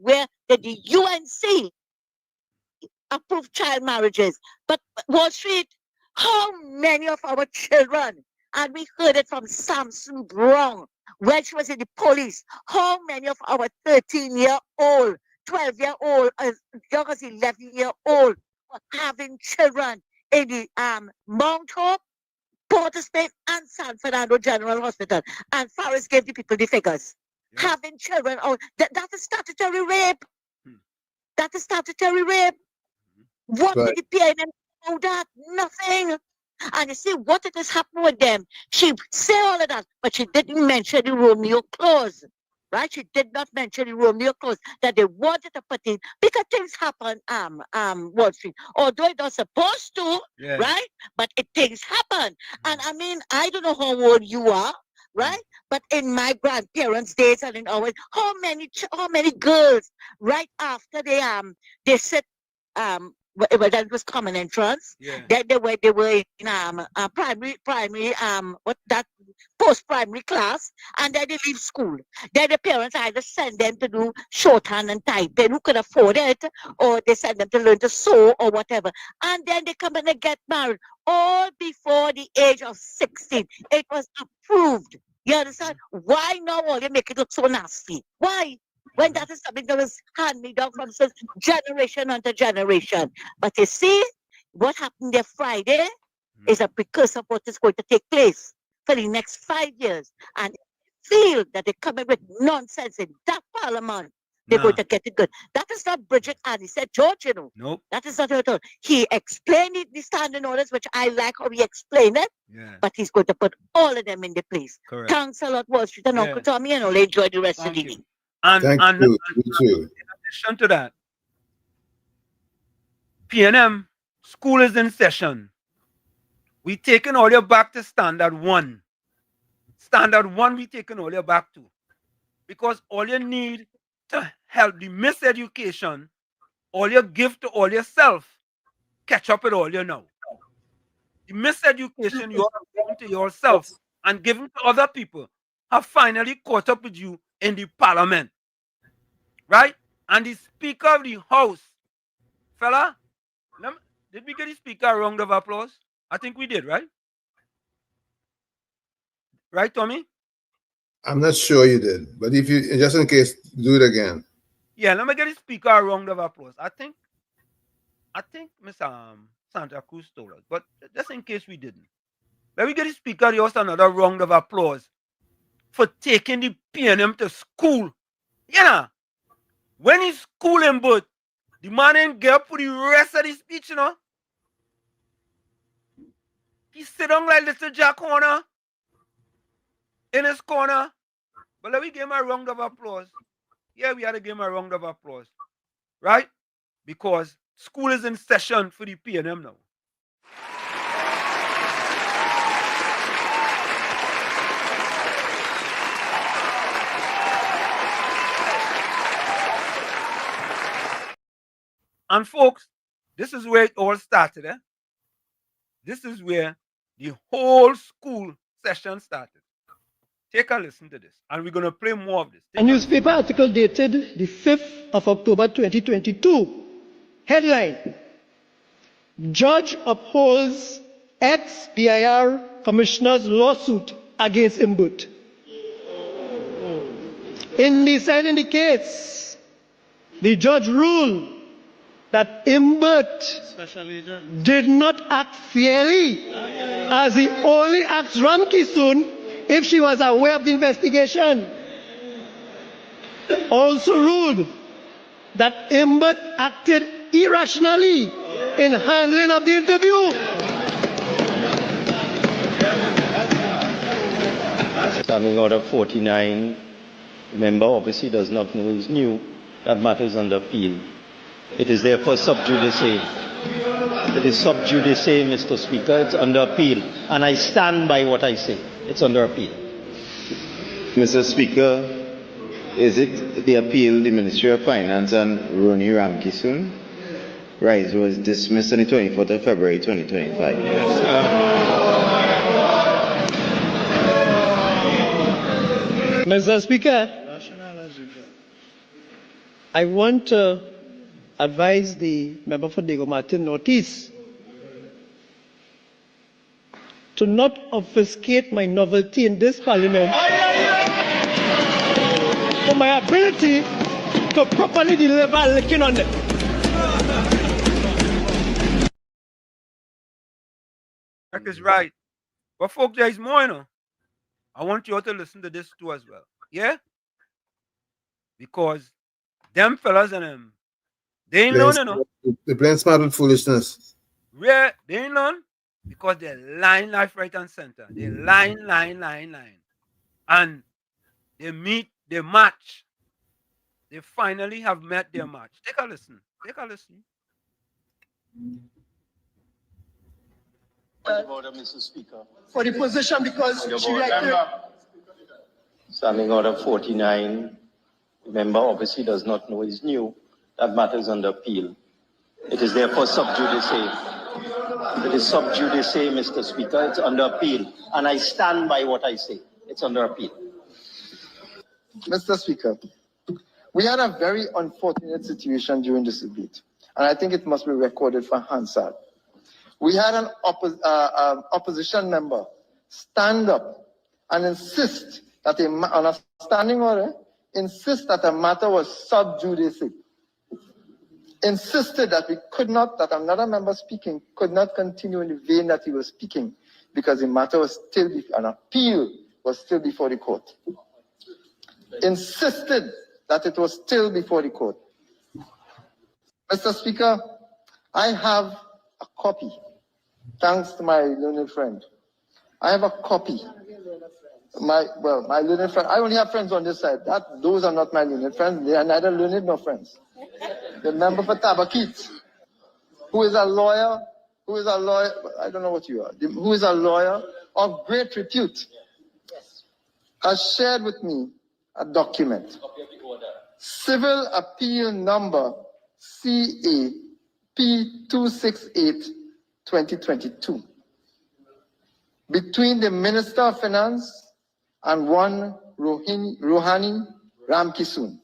where did the UNC approve child marriages? But Wall Street, how many of our children, and we heard it from Samson Brown when she was in the police, how many of our 13-year-old, 12-year-old, as young as 11-year-old were having children in the Mount Hope, Port of Spain, and San Fernando General Hospital? And Forrest gave the people the figures. Having children, that is statutory rape. That is statutory rape. What did the PNM know that? Nothing. And you see what it has happened with them. She said all of that, but she didn't mention the Romeo clause. Right? She did not mention the Romeo clause that they wanted to put in because things happen Wall Street. Although it's not supposed to, right? But things happen. And I mean, I don't know how old you are, right? But in my grandparents' days and in ours, how many girls right after they said that was common entrance. Then they were in primary post-primary class, and then they leave school. Then the parents either send them to do shorthand and typing, who could afford it, or they send them to learn to sew or whatever. And then they come and they get married, all before the age of 16. It was approved. You understand? Why now all you make it look so nasty? Why? When that is something that was handed down from generation unto generation. But you see, what happened there Friday is a precursor of what is going to take place for the next 5 years. And feel that they come in with nonsense in that Parliament, they're going to get it good. That is not Bridget Annie said, George, you know. Nope. That is not her at all. He explained the standing orders, which I like how he explained it, but he's going to put all of them in the place. Correct. Thanks a lot, Wall Street and Uncle Tommy, and I'll enjoy the rest of the week. And in addition to that, PNM, school is in session. We taking all you back to standard 1. Standard 1 we taking all you back to. Because all you need to help the miseducation, all you give to all yourself, catch up with all you know. The miseducation you are giving to yourself and giving to other people have finally caught up with you in the Parliament. Right? And the Speaker of the House, fella, did we get the Speaker a round of applause? I think we did, right? Right, Tommy? I'm not sure you did, but if you, just in case, do it again. Yeah, let me get the Speaker a round of applause. I think Miss Santa Cruz told us, but just in case we didn't, let me get the Speaker of the House another round of applause for taking the PNM to school. Yeah. When he's schooling, but the man ain't get up for the rest of the speech, you know. He sit down like little Jack Horner in his corner. But let me give him a round of applause. Yeah, we had to give him a round of applause. Right? Because school is in session for the PNM now. And folks, this is where it all started. This is where the whole school session started. Take a listen to this, and we're going to play more of this. A newspaper article dated the 5th of October 2022. Headline: Judge upholds ex-BIR Commissioner's lawsuit against Imbert. In the case, the judge ruled that Imbert did not act fairly, as he only asked Ramkisoon if she was aware of the investigation. Also ruled that Imbert acted irrationally in handling of the interview. Standing Order 49, member obviously does not know, is new, that matter is under appeal. It is therefore sub judice. It is sub judice, Mr. Speaker. It's under appeal. And I stand by what I say. It's under appeal. Mr. Speaker, is it the appeal the Ministry of Finance and Roni Ramkisoon Rise was dismissed on the 24th of February 2025? Mr. Speaker, I want to advise the member for Diego Martin Northeast to not obfuscate my novelty in this parliament for my ability to properly deliver licking on them. That is right. But folks, there is more, you know. I want you all to listen to this too as well. Yeah? Because them fellas and them, they ain't learning, no. They're playing smart with foolishness. Yeah, they ain't learn because they're lying left, right, and center. They're lying. And they meet, they match. They finally have met their match. Take a listen. Mr. Speaker. For the position because she reacted. Standing Order 49, the member obviously does not know, is new, that matter is under appeal. It is therefore sub judice. It is sub judice, Mr. Speaker. It's under appeal. And I stand by what I say. It's under appeal. Mr. Speaker, we had a very unfortunate situation during this debate, and I think it must be recorded for Hansard. We had an opposition member stand up and insist that on a standing order, insist that the matter was sub judice. Insisted that we could not, that another member speaking could not continue in the vein that he was speaking because the matter was still, an appeal was still before the court. Insisted that it was still before the court. Mr. Speaker, I have a copy, thanks to my learned friend. I have a copy. My learned friend, I only have friends on this side. Those are not my learned friends. They are neither learned nor friends. The member for Tabakit, who is a lawyer, I don't know what you are, who is a lawyer of great repute, has shared with me a document. Civil Appeal Number CAP268-2022 between the Minister of Finance and one Rohani Ramkisoon.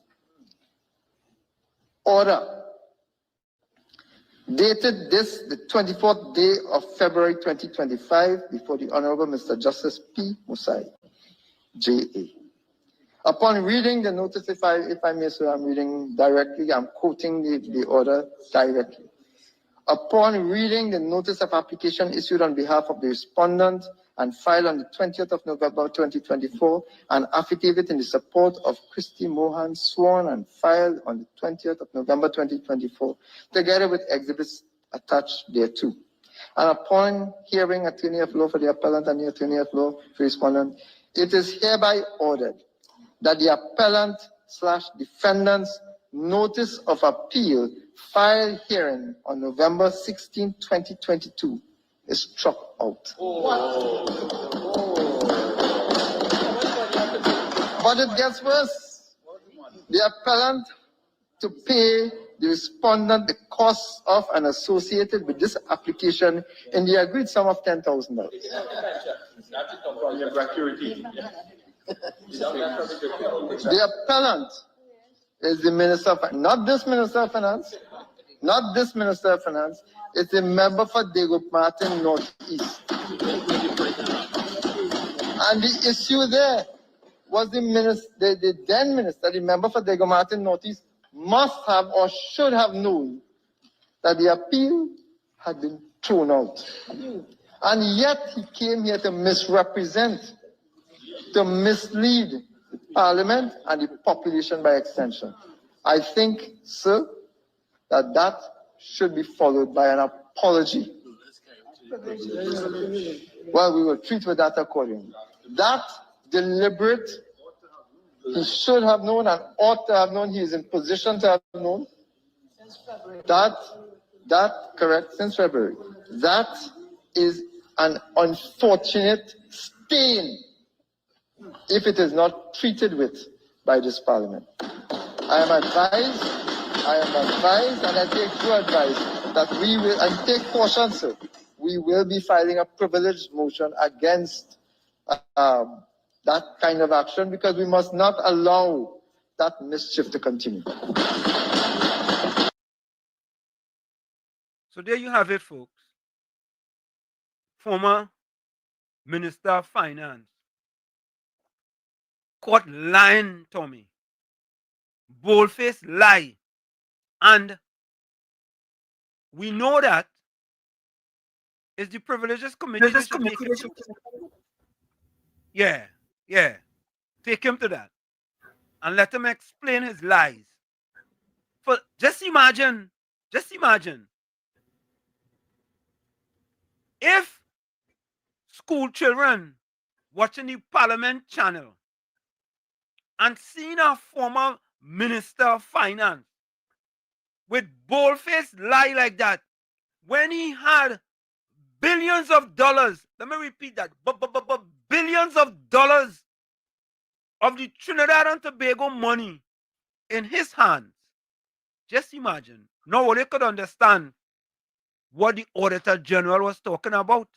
Order. Dated this, the 24th day of February 2025, before the Honorable Mr. Justice P. Musai, J.A. Upon reading the notice, if I may, so I'm reading directly, I'm quoting the order directly. Upon reading the notice of application issued on behalf of the respondent and filed on the 20th of November 2024, an affidavit in the support of Christy Mohan sworn and filed on the 20th of November 2024, together with exhibits attached thereto. And upon hearing attorney of law for the appellant and the attorney of law for the respondent, it is hereby ordered that the appellant/defendant's notice of appeal filed hearing on November 16, 2022 is struck out. But it gets worse. The appellant to pay the respondent the costs of and associated with this application in the agreed sum of $10,000. The appellant is the Minister of Finance, not this Minister of Finance, not this Minister of Finance, it's a member for Dago Martin Northeast. And the issue there was the then minister, the member for Dago Martin Northeast, must have or should have known that the appeal had been thrown out. And yet he came here to misrepresent, to mislead the Parliament and the population by extension. I think, sir, that should be followed by an apology. Well, we will treat with that accordingly. That deliberate, he should have known and ought to have known, he is in position to have known. That correct, since February. That is an unfortunate stain if it is not treated with by this Parliament. I am advised, and I take your advice that we will, and take caution, sir, we will be filing a privileged motion against that kind of action because we must not allow that mischief to continue. So there you have it, folks. Former Minister of Finance caught lying, Tommy. Bold-faced lie. And we know that it's the Privileges Committee. Yeah. Take him to that. And let him explain his lies. For just imagine. If school children watching the Parliament channel and seeing a former Minister of Finance with bold-faced lie like that, when he had billions of dollars, let me repeat that, billions of dollars of the Trinidad and Tobago money in his hands, just imagine. Nobody could understand what the Auditor General was talking about.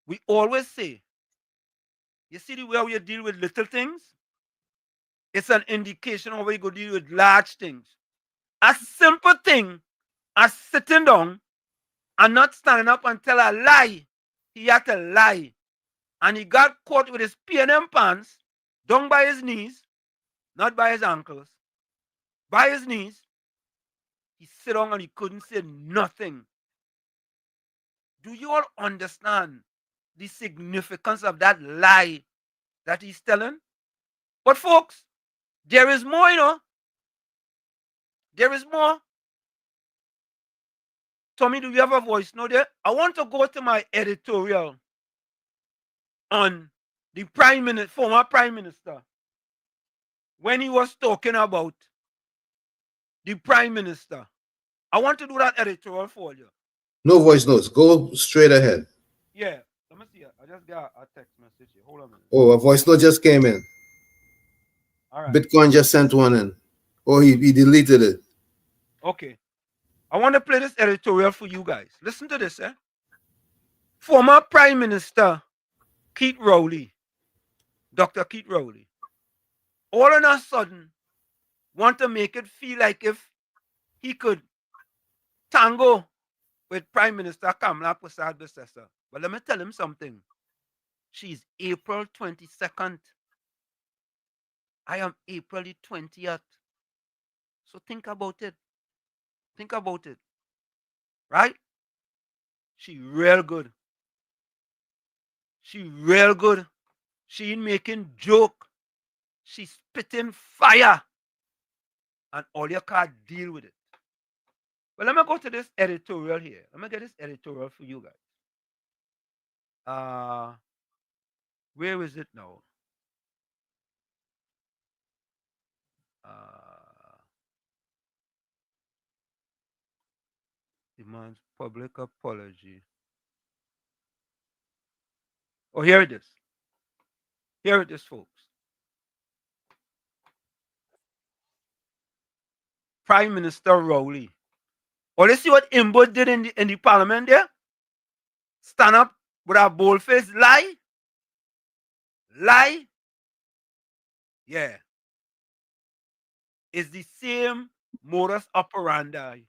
We always say, you see the way we deal with little things? It's an indication of how we go deal with large things. A simple thing as sitting down and not standing up and tell a lie. He had to lie. And he got caught with his P&M pants down by his knees, not by his ankles, by his knees. He sit down and he couldn't say nothing. Do you all understand the significance of that lie that he's telling? But folks, there is more, you know. There is more. Tommy, do you have a voice note there? I want to go to my editorial on the former Prime Minister when he was talking about the Prime Minister. I want to do that editorial for you. No voice notes. Go straight ahead. Yeah. Let me see. I just got a text message here. Hold on a minute. Oh, a voice note just came in. All right. Bitcoin just sent one in. Oh, he deleted it. Okay. I want to play this editorial for you guys. Listen to this, eh? Former Prime Minister Keith Rowley, Dr. Keith Rowley, all of a sudden want to make it feel like if he could tango with Prime Minister Kamala Persad-Bissessar. But let me tell him something. She's April 22nd. I am April the 20th. So think about it. Think about it. Right? She real good. She real good. She ain't making joke. She spitting fire. And all you can't deal with it. But let me go to this editorial here. Let me get this editorial for you guys. Where is it now? Demands public apology. Oh, here it is. Here it is, folks. Prime Minister Rowley. Oh, let's see what Imbert did in the parliament there. Stand up with a bold face, lie. Lie. Yeah. It's the same modus operandi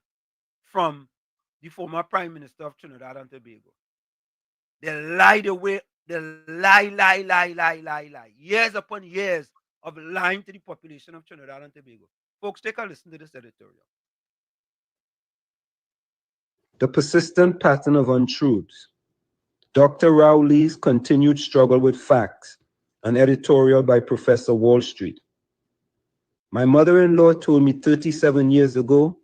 from the former Prime Minister of Trinidad and Tobago. They lied away. They lie. Years upon years of lying to the population of Trinidad and Tobago. Folks, take a listen to this editorial. The persistent pattern of untruths, Dr. Rowley's continued struggle with facts, an editorial by Professor Wall Street. My mother-in-law told me 37 years ago,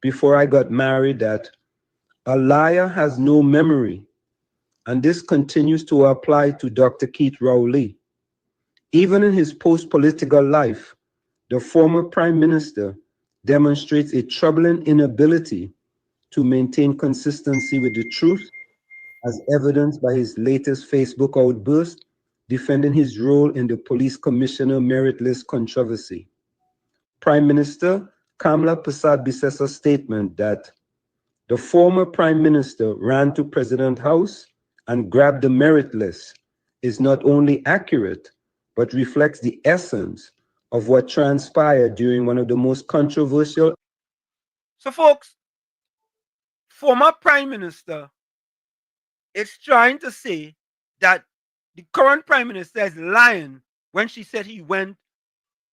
before I got married, that a liar has no memory, and this continues to apply to Dr. Keith Rowley. Even in his post-political life, the former Prime Minister demonstrates a troubling inability to maintain consistency with the truth, as evidenced by his latest Facebook outburst defending his role in the police commissioner merit list controversy. Prime Minister Kamala Persad-Bissessar's statement that the former Prime Minister ran to President House and grabbed the merit list is not only accurate, but reflects the essence of what transpired during one of the most controversial. So, folks, former Prime Minister is trying to say that the current Prime Minister is lying when she said he went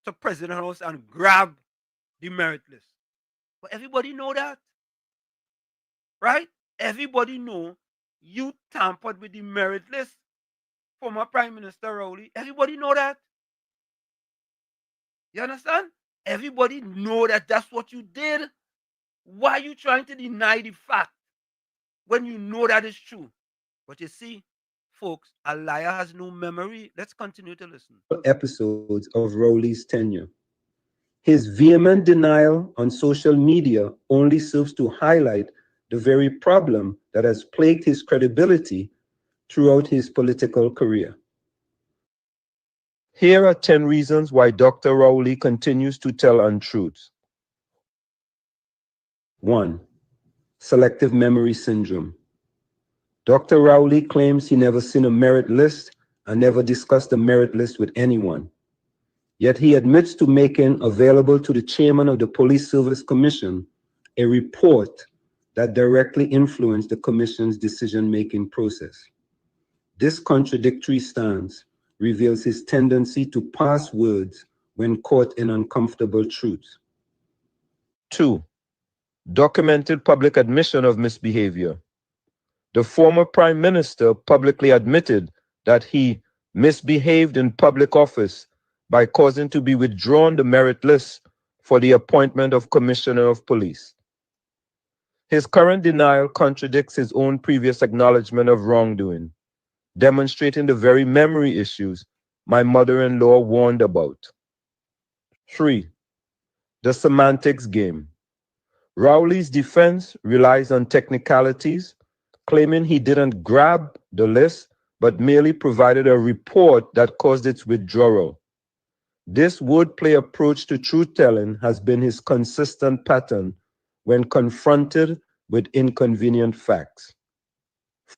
to President House and grabbed the merit list. But everybody know that. Right? Everybody know you tampered with the merit list, former Prime Minister Rowley. Everybody know that. You understand? Everybody know that that's what you did. Why are you trying to deny the fact when you know that is true? But you see, folks, a liar has no memory. Let's continue to listen. Episodes of Rowley's tenure. His vehement denial on social media only serves to highlight the very problem that has plagued his credibility throughout his political career. Here are 10 reasons why Dr. Rowley continues to tell untruths. 1. Selective memory syndrome. Dr. Rowley claims he never seen a merit list and never discussed the merit list with anyone. Yet he admits to making available to the chairman of the Police Service Commission a report that directly influenced the commission's decision-making process. This contradictory stance reveals his tendency to parse words when caught in uncomfortable truths. 2. Documented public admission of misbehavior. The former Prime Minister publicly admitted that he misbehaved in public office by causing to be withdrawn the merit list for the appointment of Commissioner of Police. His current denial contradicts his own previous acknowledgement of wrongdoing, demonstrating the very memory issues my mother-in-law warned about. 3. The semantics game. Rowley's defense relies on technicalities, claiming he didn't grab the list, but merely provided a report that caused its withdrawal. This wordplay approach to truth-telling has been his consistent pattern when confronted with inconvenient facts.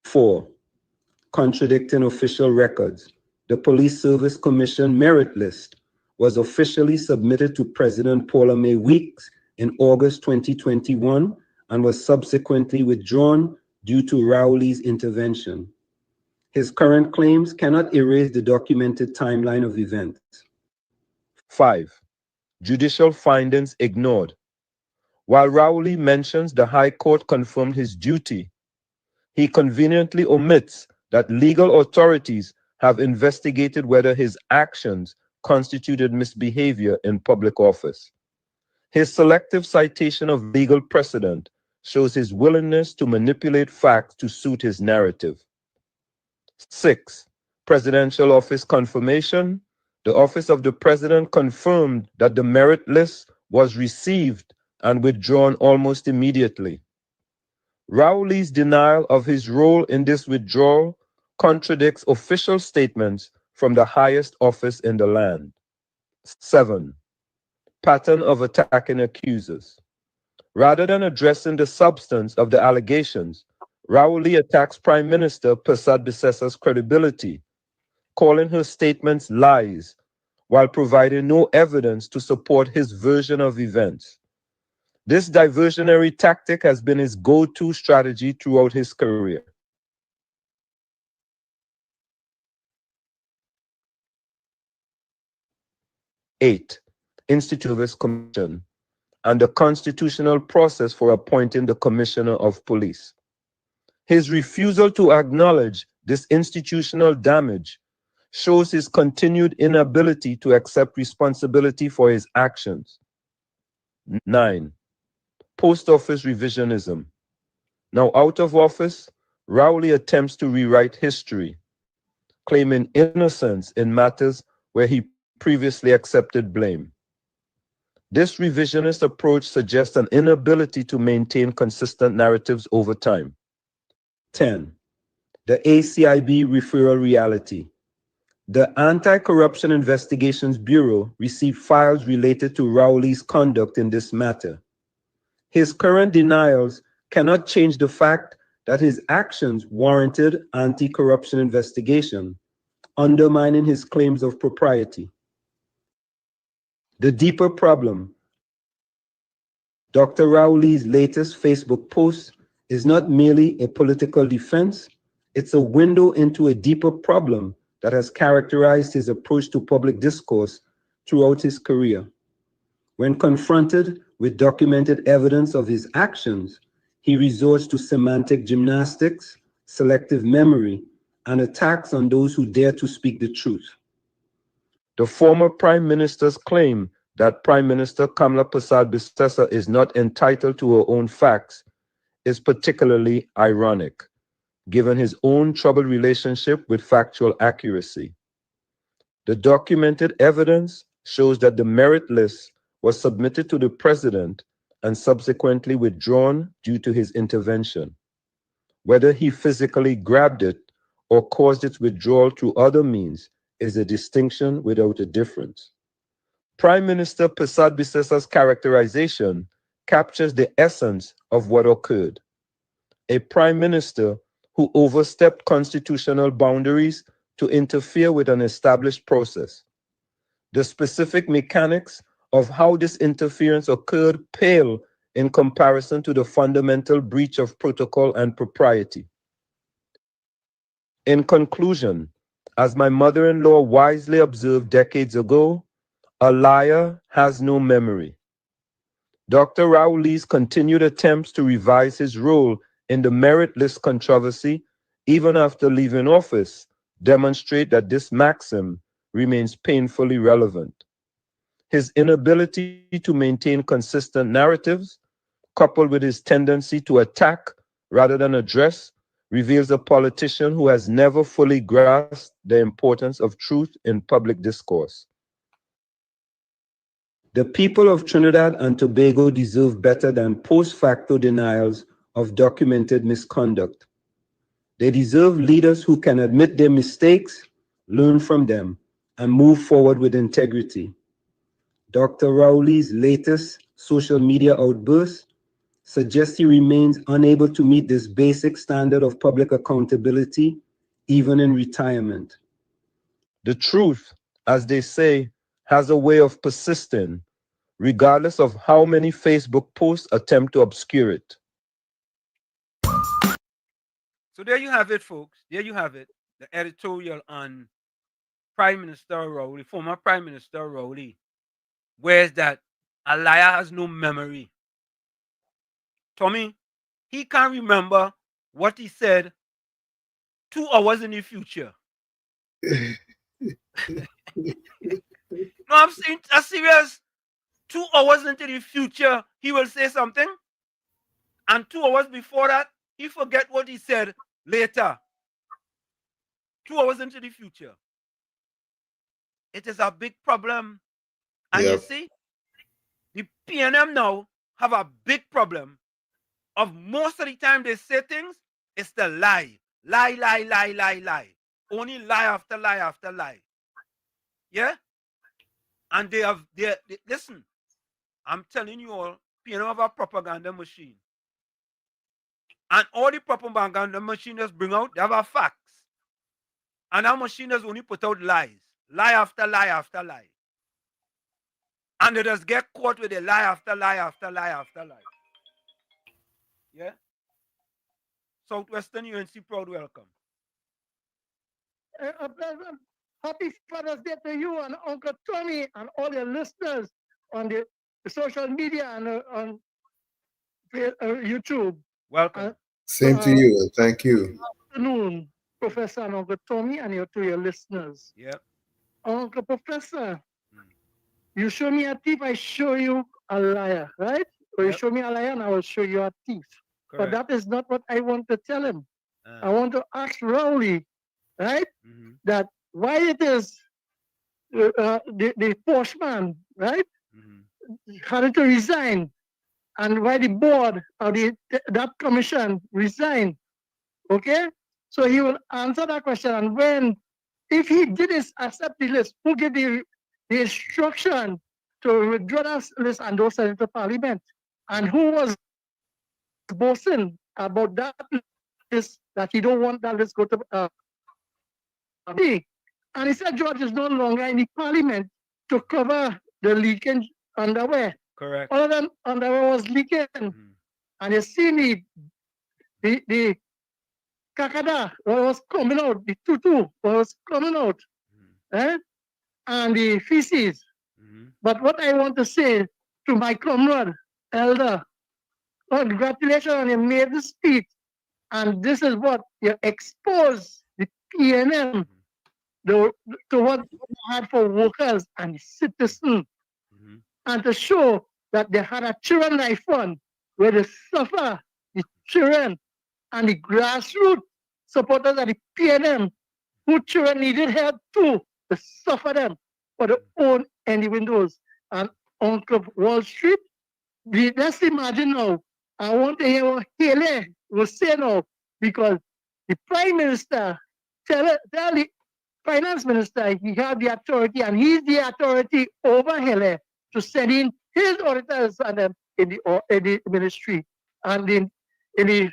4. Contradicting official records. The Police Service Commission merit list was officially submitted to President Paula May Weeks in August 2021 and was subsequently withdrawn due to Rowley's intervention. His current claims cannot erase the documented timeline of events. 5. Judicial findings ignored. While Rowley mentions the High Court confirmed his duty, he conveniently omits that legal authorities have investigated whether his actions constituted misbehavior in public office. His selective citation of legal precedent shows his willingness to manipulate facts to suit his narrative. 6. Presidential office confirmation. The office of the president confirmed that the merit list was received and withdrawn almost immediately. Rowley's denial of his role in this withdrawal contradicts official statements from the highest office in the land. 7. Pattern of attacking accusers. Rather than addressing the substance of the allegations, Rowley attacks Prime Minister Persad Bissessa's credibility, calling her statements lies, while providing no evidence to support his version of events. This diversionary tactic has been his go-to strategy throughout his career. Eight, Institute Commission and the constitutional process for appointing the Commissioner of Police. His refusal to acknowledge this institutional damage shows his continued inability to accept responsibility for his actions. 9. Post office revisionism. Now out of office, Rowley attempts to rewrite history, claiming innocence in matters where he previously accepted blame. This revisionist approach suggests an inability to maintain consistent narratives over time. 10. The ACIB referral reality. The Anti-Corruption Investigations Bureau received files related to Rowley's conduct in this matter. His current denials cannot change the fact that his actions warranted anti-corruption investigation, undermining his claims of propriety. The deeper problem, Dr. Rowley's latest Facebook post is not merely a political defense, it's a window into a deeper problem that has characterized his approach to public discourse throughout his career. When confronted with documented evidence of his actions, he resorts to semantic gymnastics, selective memory, and attacks on those who dare to speak the truth. The former Prime Minister's claim that Prime Minister Kamla Persad Bissessa is not entitled to her own facts is particularly ironic, given his own troubled relationship with factual accuracy. The documented evidence shows that the merit list was submitted to the president and subsequently withdrawn due to his intervention. Whether he physically grabbed it or caused its withdrawal through other means is a distinction without a difference. Prime Minister Persad Bissessa's characterization captures the essence of what occurred. A prime minister who overstepped constitutional boundaries to interfere with an established process. The specific mechanics of how this interference occurred pale in comparison to the fundamental breach of protocol and propriety. In conclusion, as my mother-in-law wisely observed decades ago, a liar has no memory. Dr. Rowley's continued attempts to revise his role in the merit list controversy, even after leaving office, demonstrate that this maxim remains painfully relevant. His inability to maintain consistent narratives, coupled with his tendency to attack rather than address, reveals a politician who has never fully grasped the importance of truth in public discourse. The people of Trinidad and Tobago deserve better than post facto denials of documented misconduct. They deserve leaders who can admit their mistakes, learn from them, and move forward with integrity. Dr. Rowley's latest social media outburst suggests he remains unable to meet this basic standard of public accountability, even in retirement. The truth, as they say, has a way of persisting, regardless of how many Facebook posts attempt to obscure it. So there you have it, folks. There you have it. The editorial on Prime Minister Rowley, former Prime Minister Rowley. Where's that? A liar has no memory. Tommy, he can't remember what he said 2 hours in the future. No, I'm saying a serious 2 hours into the future, he will say something. And 2 hours before that, he forget what he said later. 2 hours into the future. It is a big problem. And you see, the PNM now have a big problem of most of the time they say things, it's the lie. Lie, lie, lie, lie, lie. Only lie after lie after lie. Yeah? And they listen, I'm telling you all, PNM have a propaganda machine. And all the propaganda machines bring out, they have a facts. And our machines only put out lies. Lie after lie after lie. And they just get caught with a lie after lie after lie after lie. Yeah? Southwestern UNC proud welcome. Happy Father's Day to you and Uncle Tommy and all your listeners on the social media and on YouTube. Welcome. Same to you, and thank you. Good afternoon, Professor and Uncle Tommy, and to your listeners. Yep. Uncle Professor, you show me a thief, I show you a liar, right? Or you show me a liar and I will show you a thief. Correct. But that is not what I want to tell him. I want to ask Rowley, right? That why it is the postman, right? Had to resign, and why the board or that commission resigned. Okay? So he will answer that question. And when, if he did accept the list, who gave the instruction to withdraw that list and those sent into parliament? And who was boasting about that list, that he don't want that list go to and he said George is no longer in the parliament to cover the leaking underwear. Correct. All of them underwear was leaking. And you see the kakada was coming out, the tutu was coming out, and the feces. But what I want to say to my comrade, Elder, congratulations on your made the speech. And this is what you expose the PNM to what they had for workers and citizens. And to show that they had a children life fund where they suffer the children and the grassroots supporters of the PNM who children needed help too, to suffer them for their own individuals. And Uncle Wall Street, let's imagine now, I want to hear what Haley will say now, because the Prime Minister tell the Finance Minister he had the authority, and he's the authority over Haley to send in his auditors and them in the ministry and in the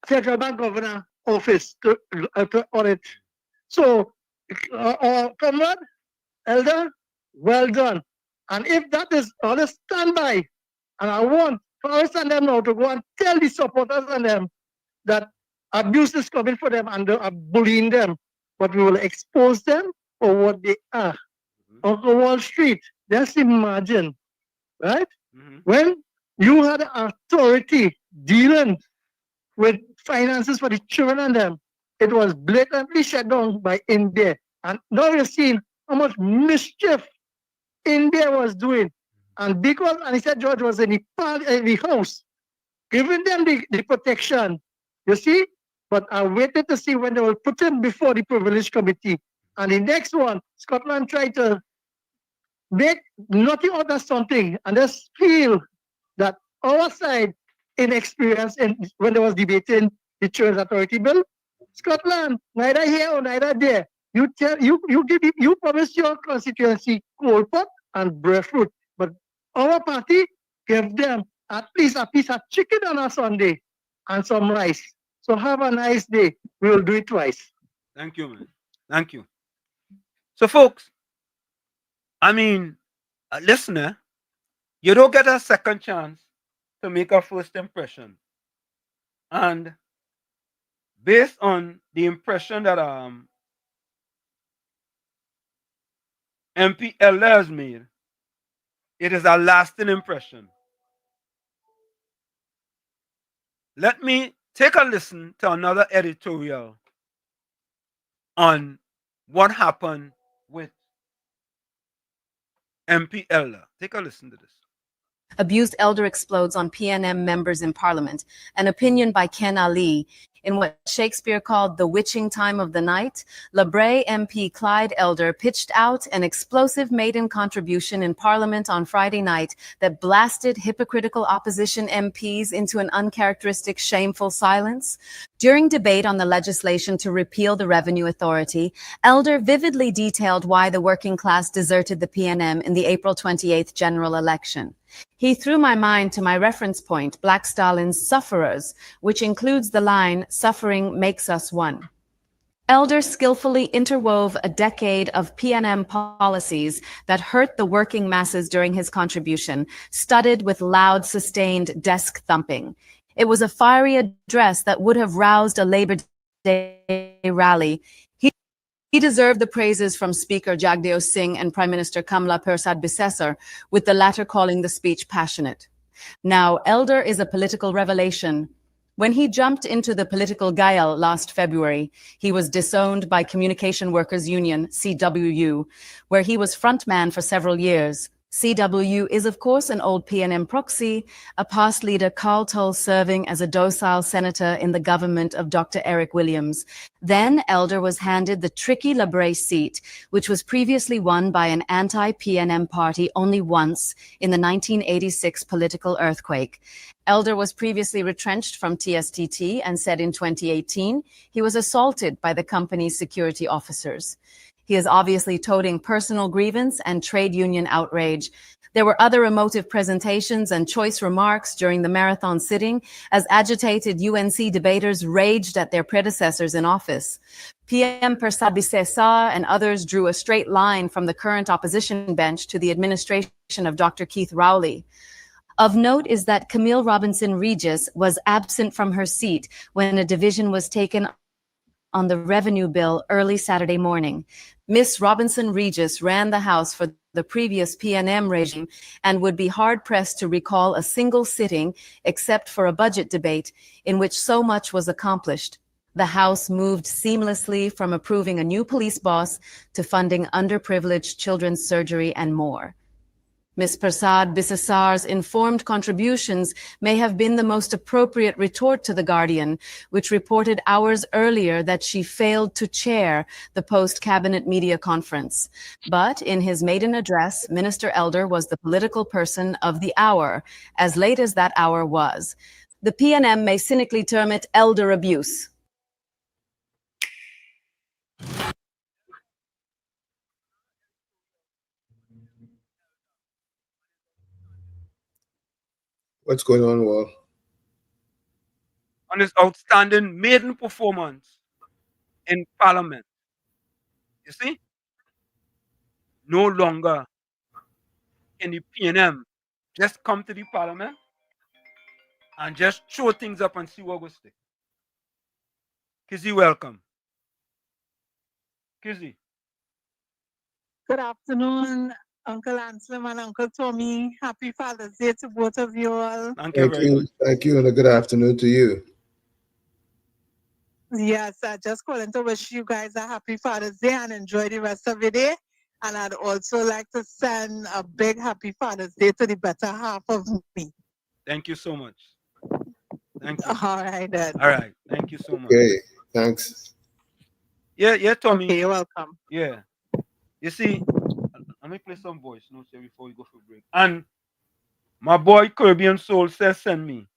Central Bank Governor office to audit. So, comrade, Elder, well done. And if that is on a standby, and I want Forrest and them now to go and tell the supporters and them that abuse is coming for them and they are bullying them, but we will expose them for what they are. Uncle Wall Street, just imagine, right? When you had authority dealing with finances for the children and them, it was blatantly shut down by India. And now you're seeing how much mischief India was doing. And because Anissa George was in the house, giving them the protection, you see? But I waited to see when they will put him before the privilege committee. And the next one, Scotland tried to make nothing out of something and just feel that our side inexperienced when there was debating the Children's Authority Bill. Scotland, neither here or neither there. You promised your constituency coal pot and breadfruit, but our party gave them at least a piece of chicken on a Sunday and some rice. So have a nice day. We will do it twice. Thank you, man. Thank you. So, folks, I mean, listener, you don't get a second chance to make a first impression. And based on the impression that MP Elder has made, it is a lasting impression. Let me take a listen to another editorial on what happened with MP Elder. Take a listen to this. Abused elder explodes on PNM members in Parliament. An opinion by Ken Ali. In what Shakespeare called the witching time of the night, Labray MP Clyde Elder pitched out an explosive maiden contribution in Parliament on Friday night that blasted hypocritical opposition MPs into an uncharacteristic, shameful silence. During debate on the legislation to repeal the Revenue Authority, Elder vividly detailed why the working class deserted the PNM in the April 28th general election. He threw my mind to my reference point, Black Stalin's Sufferers, which includes the line, "Suffering makes us one." Elder skillfully interwove a decade of PNM policies that hurt the working masses during his contribution, studded with loud, sustained desk thumping. It was a fiery address that would have roused a Labor Day rally. He deserved the praises from Speaker Jagdeo Singh and Prime Minister Kamla Persad-Bissessar, with the latter calling the speech passionate. Now, Elder is a political revelation. When he jumped into the political Gael last February, he was disowned by Communication Workers Union, CWU, where he was frontman for several years. CW is, of course, an old PNM proxy, a past leader Carl Tull serving as a docile senator in the government of Dr. Eric Williams. Then Elder was handed the tricky Labray seat, which was previously won by an anti-PNM party only once in the 1986 political earthquake. Elder was previously retrenched from TSTT and said in 2018 he was assaulted by the company's security officers. He is obviously toting personal grievance and trade union outrage. There were other emotive presentations and choice remarks during the marathon sitting as agitated UNC debaters raged at their predecessors in office. PM Persad-Bissessar and others drew a straight line from the current opposition bench to the administration of Dr. Keith Rowley. Of note is that Camille Robinson Regis was absent from her seat when a division was taken on the revenue bill early Saturday morning. Miss Robinson Regis ran the House for the previous PNM regime and would be hard-pressed to recall a single sitting, except for a budget debate, in which so much was accomplished. The House moved seamlessly from approving a new police boss to funding underprivileged children's surgery and more. Ms. Persad-Bissessar's informed contributions may have been the most appropriate retort to The Guardian, which reported hours earlier that she failed to chair the post-cabinet media conference. But in his maiden address, Minister Elder was the political person of the hour, as late as that hour was. The PNM may cynically term it elder abuse. What's going on, Wall? On his outstanding maiden performance in Parliament. You see? No longer in the PNM. Just come to the Parliament and just throw things up and see what goes stick. Kizzy, welcome. Kizzy. Good afternoon, Uncle Anselm and Uncle Tommy. Happy Father's Day to both of you all. Thank you very much. Thank you, and a good afternoon to you. Yes, I just calling to wish you guys a happy Father's Day and enjoy the rest of your day. And I'd also like to send a big happy Father's Day to the better half of me. Thank you so much. Thank you. All right, then. All right. Thank you so much. Okay, thanks. Yeah, Tommy. Okay, you're welcome. Yeah. You see, let me play some voice notes here before we go for break. And my boy Caribbean Soul says send me.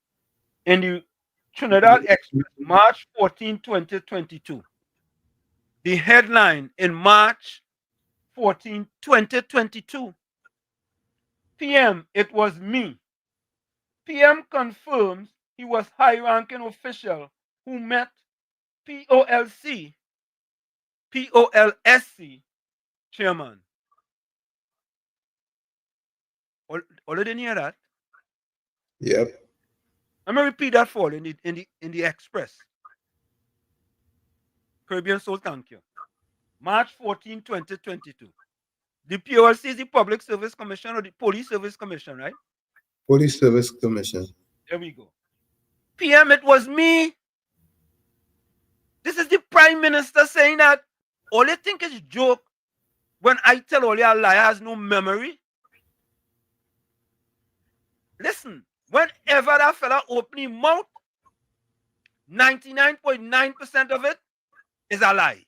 In the Trinidad Express, March 14, 2022. The headline in March 14, 2022. PM, it was me. PM confirms he was high-ranking official who met POLC chairman. All didn't hear that? Yep. I'm gonna repeat that for you in the Express. Caribbean Soul, thank you. March 14, 2022. The POLC is the Public Service Commission or the Police Service Commission, right? Police Service Commission. There we go. PM, it was me. This is the Prime Minister saying that all you think is joke when I tell all your liar has no memory. Listen, whenever that fella open his mouth, 99.9% of it is a lie.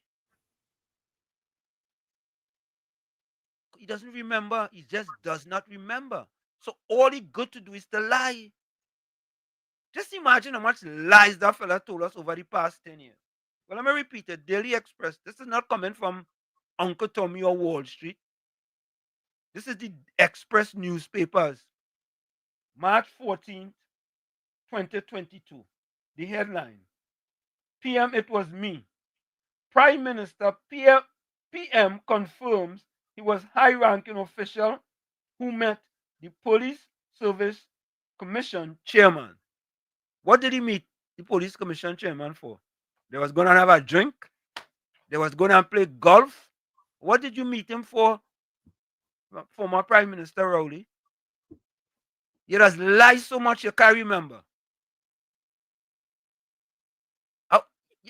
He doesn't remember. He just does not remember. So all he got to do is to lie. Just imagine how much lies that fella told us over the past 10 years. Well, let me repeat it. Daily Express. This is not coming from Uncle Tommy or Wall Street. This is the Express newspapers. March 14th, 2022. The headline. PM, it was me. Prime Minister PM confirms he was high-ranking official who met the Police Service Commission chairman. What did he meet the Police Commission chairman for? They was going to have a drink. They was going to play golf. What did you meet him for, former Prime Minister Rowley? You just lie so much you can't remember.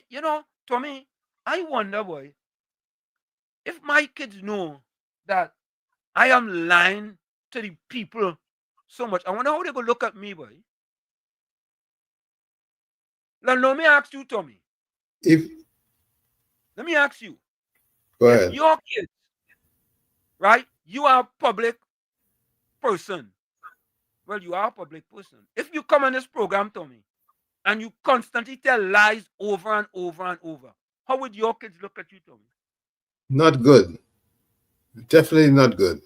You know, Tommy, I wonder, boy, if my kids know that I am lying to the people so much, I wonder how they go look at me, boy. Let me ask you, Tommy. Let me ask you. Go ahead. Your kids, right? You are a public person. Well, you are a public person. If you come on this program, Tommy, and you constantly tell lies over and over and over, how would your kids look at you, Tommy? Not good. Definitely not good.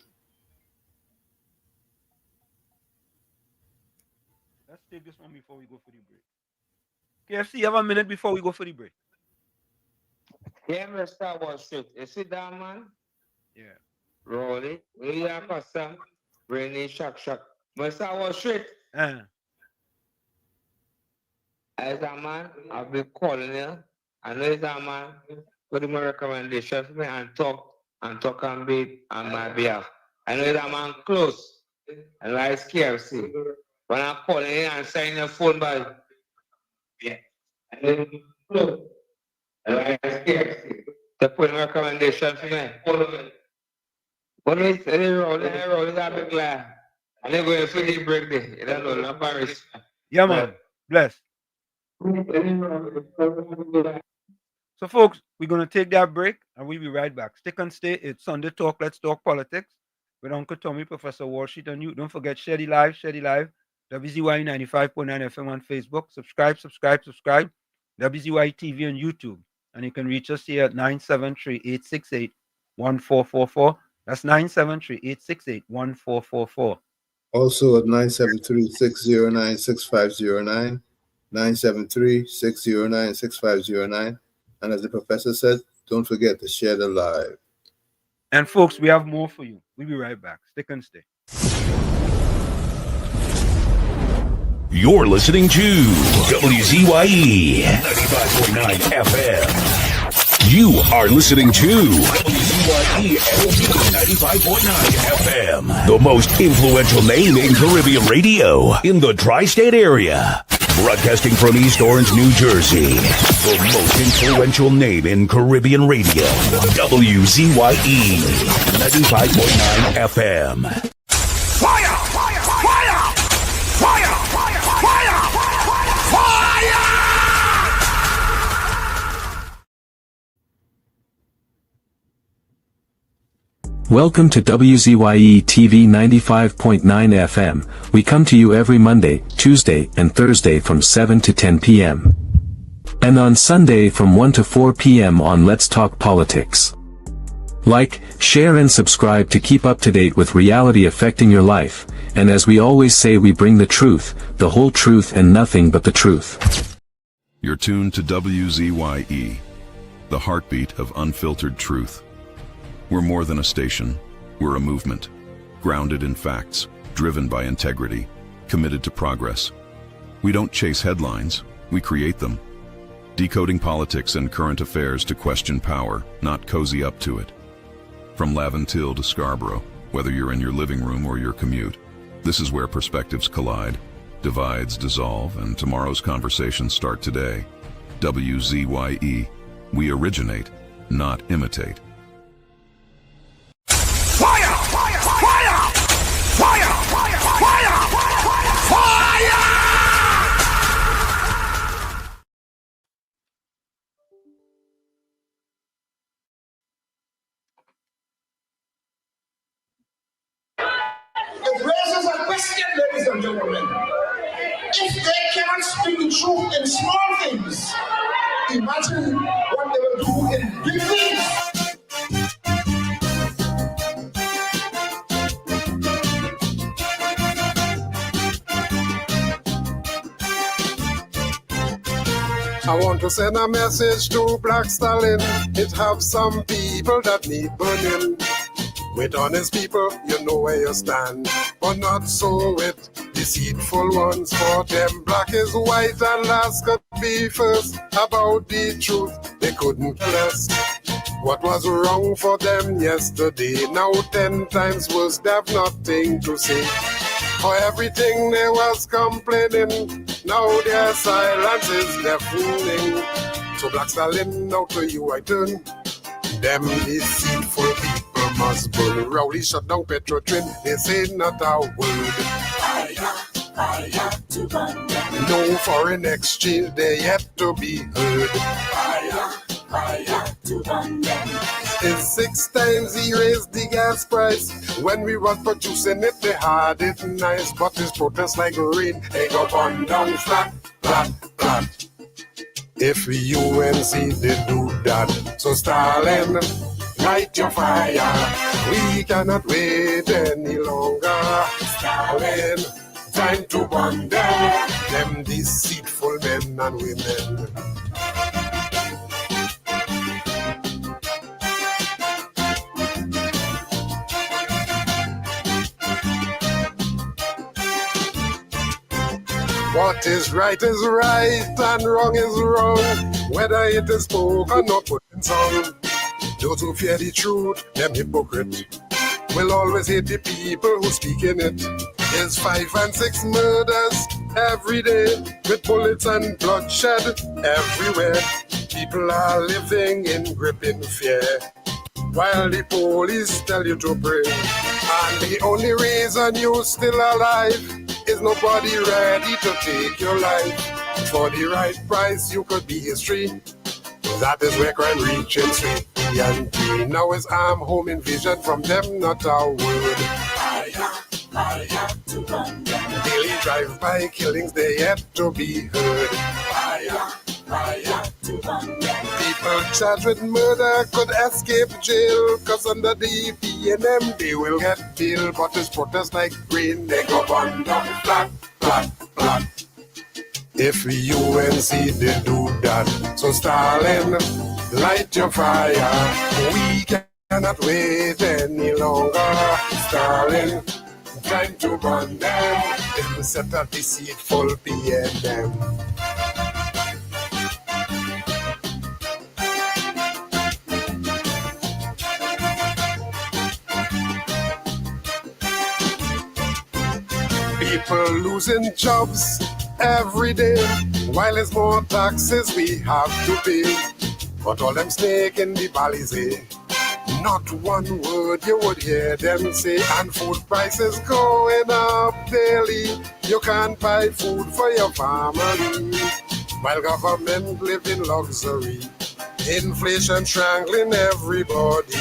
Let's take this one before we go for the break. KFC, you have a minute before we go for the break. Yeah, Mr. Wall Street. You see that, man? Yeah. Rowley, where you are custom, Brainy Shock. Mr. Wall Street. As a man, I've been calling you. I know it's a man, put my recommendation for me and talk and be on my behalf. I know it's a man close, and I KFC. When I'm calling you and signing your phone by, yeah, I know it's close, and I KFC. To put my recommendation for me. What is it? Rolling a big lie. And they're going for the break there. You don't know, no Paris. Yeah, man. Bless. So, folks, we're going to take that break and we'll be right back. Stick and stay. It's Sunday Talk. Let's talk politics with Uncle Tommy, Professor Wall Street, and you. Don't forget, share the live. WZYE 95.9 FM on Facebook. Subscribe. WZYE TV on YouTube. And you can reach us here at 973-868-1444. That's 973-868-1444. Also at 973-609-6509, 973-609-6509. And as the professor said, don't forget to share the live. And folks, we have more for you. We'll be right back. Stick and stay. You're listening to WZYE 95.9 FM. You are listening to WZYE 95.9 FM, the most influential name in Caribbean radio in the tri-state area. Broadcasting from East Orange, New Jersey, the most influential name in Caribbean radio, WZYE 95.9 FM. Fire! Fire! Fire! Fire! Fire! Fire! Fire! Welcome to WZYE TV 95.9 FM. We come to you every Monday, Tuesday, and Thursday from 7 to 10 p.m. And on Sunday from 1 to 4 p.m. on Let's Talk Politics. Like, share and subscribe to keep up to date with reality affecting your life, and as we always say, we bring the truth, the whole truth and nothing but the truth. You're tuned to WZYE, the heartbeat of unfiltered truth. We're more than a station, we're a movement, grounded in facts, driven driven by integrity, committed to progress. We don't chase headlines, we create them. Decoding politics and current affairs to question power, not cozy up to it. From Laventille to Scarborough, whether you're in your living room or your commute, this is where perspectives collide, divides dissolve, and tomorrow's conversations start today. WZYE. We originate, not imitate. Fire! Fire! Fire! Fire! Fire! Fire! Fire! It raises a question, ladies and gentlemen. If they cannot speak the truth in small things, imagine what they will do in big things. I want to send a message to Black Stalin. It have some people that need burning. With honest people, you know where you stand. But not so with deceitful ones. For them, black is white and last could be first. About the truth, they couldn't tell us. What was wrong for them yesterday, now 10 times worse, they have nothing to say. For everything they was complaining, now their silence is deafening. So Black Stalin, now to you I turn. Them deceitful people must burn. Rowley shut down Petrotrin, they say not a word. Fire, fire to burn them. No foreign exchange, they yet to be heard. Fire, fire to burn them. It's 6 times he raised the gas price. When we was producing it, they had it nice. But this protest like rain, they go burn down flat, flat, flat. If UNC did do that, so Stalin, light your fire. We cannot wait any longer. Stalin, time to burn them deceitful men and women. What is right and wrong is wrong, whether it is spoken or put in song. Those who fear the truth, them hypocrite, will always hate the people who speak in it. There's 5 and 6 murders every day, with bullets and bloodshed everywhere. People are living in gripping fear, while the police tell you to pray. And the only reason you're still alive is nobody ready to take your life. For the right price, you could be history. That is where crime reaching sweet and clean. Now is arm home invasion from them, not a word. Fire, fire to burn them. Daily drive-by killings, they yet to be heard. Fire, fire to burn them. People charged with murder could escape jail, cause under the PNM they will get bail. But this protest like rain, they go burn down flat, flat, flat. If UNC did do that, so Stalin, light your fire. We cannot wait any longer. Stalin, time to burn them. Then set a deceitful PNM. People losing jobs every day, while there's more taxes we have to pay. But all them snake in the valley say, not one word you would hear them say. And food prices going up daily, you can't buy food for your family, while government live in luxury. Inflation strangling everybody.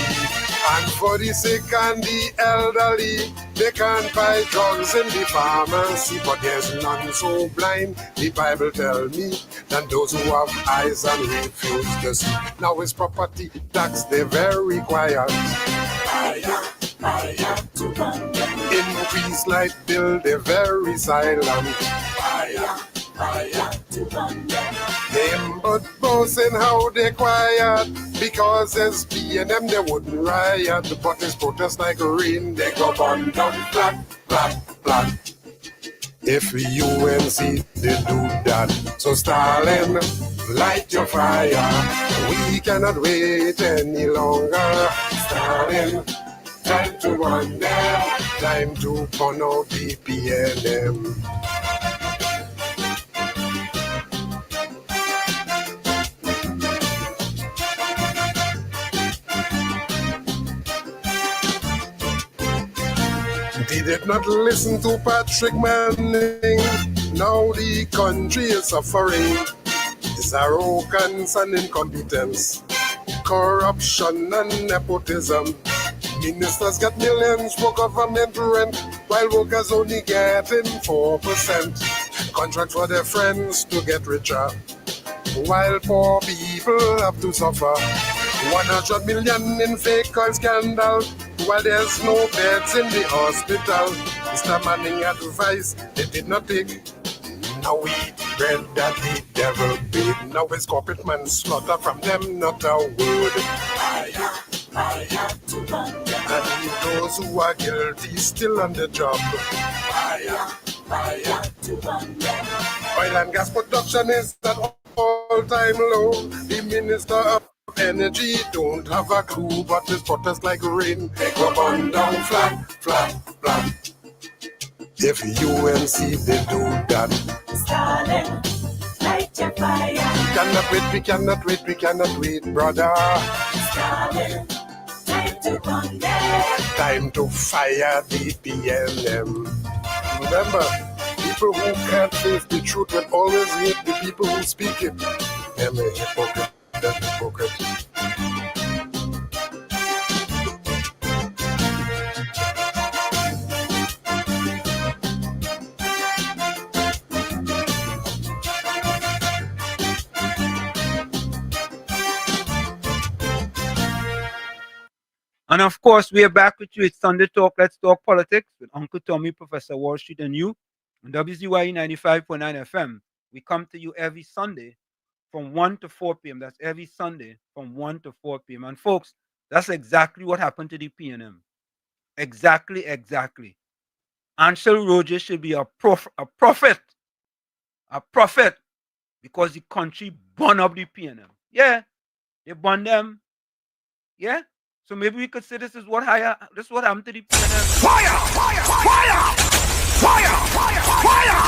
And for the sick and the elderly, they can't buy drugs in the pharmacy. But there's none so blind, the Bible tell me, than those who have eyes and refuse to see. Now it's property tax, they're very quiet. Fire, fire to burn them. Increase light bill, they're very silent. Fire, fire to burn them. Them but boasting how they quiet, because as B&M they wouldn't riot. But it's protest like rain, they go burn down flat, flat, flat. If UNC they do that, so Stalin, light your fire. We cannot wait any longer. Stalin, time to wonder, time to burn out the PNM. They did not listen to Patrick Manning. Now the country is suffering. It's arrogance and incompetence, corruption and nepotism. Ministers get millions for government rent, while workers only getting 4%. Contract for their friends to get richer, while poor people have to suffer. 100 million in fake oil scandal, while there's no beds in the hospital. Mr. Manning advice they did not take. Now we eat bread that the devil made. Now it's corporate manslaughter from them, not a word. Fire, fire to burn them. And those who are guilty still on the job. Fire, fire to burn them. Oil and gas production is at all-time low. The Minister of Energy don't have a clue, but this protest like rain. They go burn down flat, flat, flat. If UNC they do that, Stalin, light your fire. We cannot wait, we cannot wait, we cannot wait, brother. Stalin, time to burn them. Time to fire the PNM. Remember, people who can't face the truth will always hate the people who speak it. They're a hypocrite. That hypocrite. And of course, we are back with you. It's Sunday Talk. Let's talk politics with Uncle Tommy, Professor Wall Street, and you on WZYE 95.9 FM. We come to you every Sunday from 1 to 4 p.m. That's every Sunday from 1 to 4 p.m. And folks, that's exactly what happened to the PNM. Exactly, exactly. Ansel Rogers should be a prophet, because the country burned up the PNM. Yeah, they burned them. Yeah, so maybe we could say this is what happened to the PNM. Fire! Fire! Fire! Fire! Fire! Fire!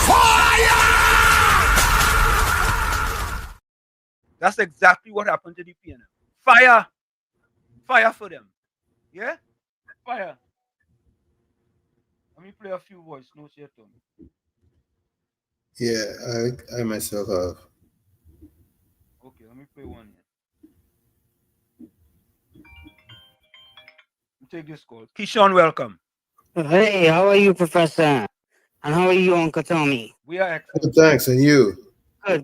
Fire! That's exactly what happened to the PNM. Fire! Fire for them. Yeah? Fire. Let me play a few voice notes here, Tommy. Yeah, I myself have. Okay, let me play one here. Take this call. Keyshawn, welcome. Hey, how are you, Professor? And how are you, Uncle Tommy? We are excellent. Thanks, and you?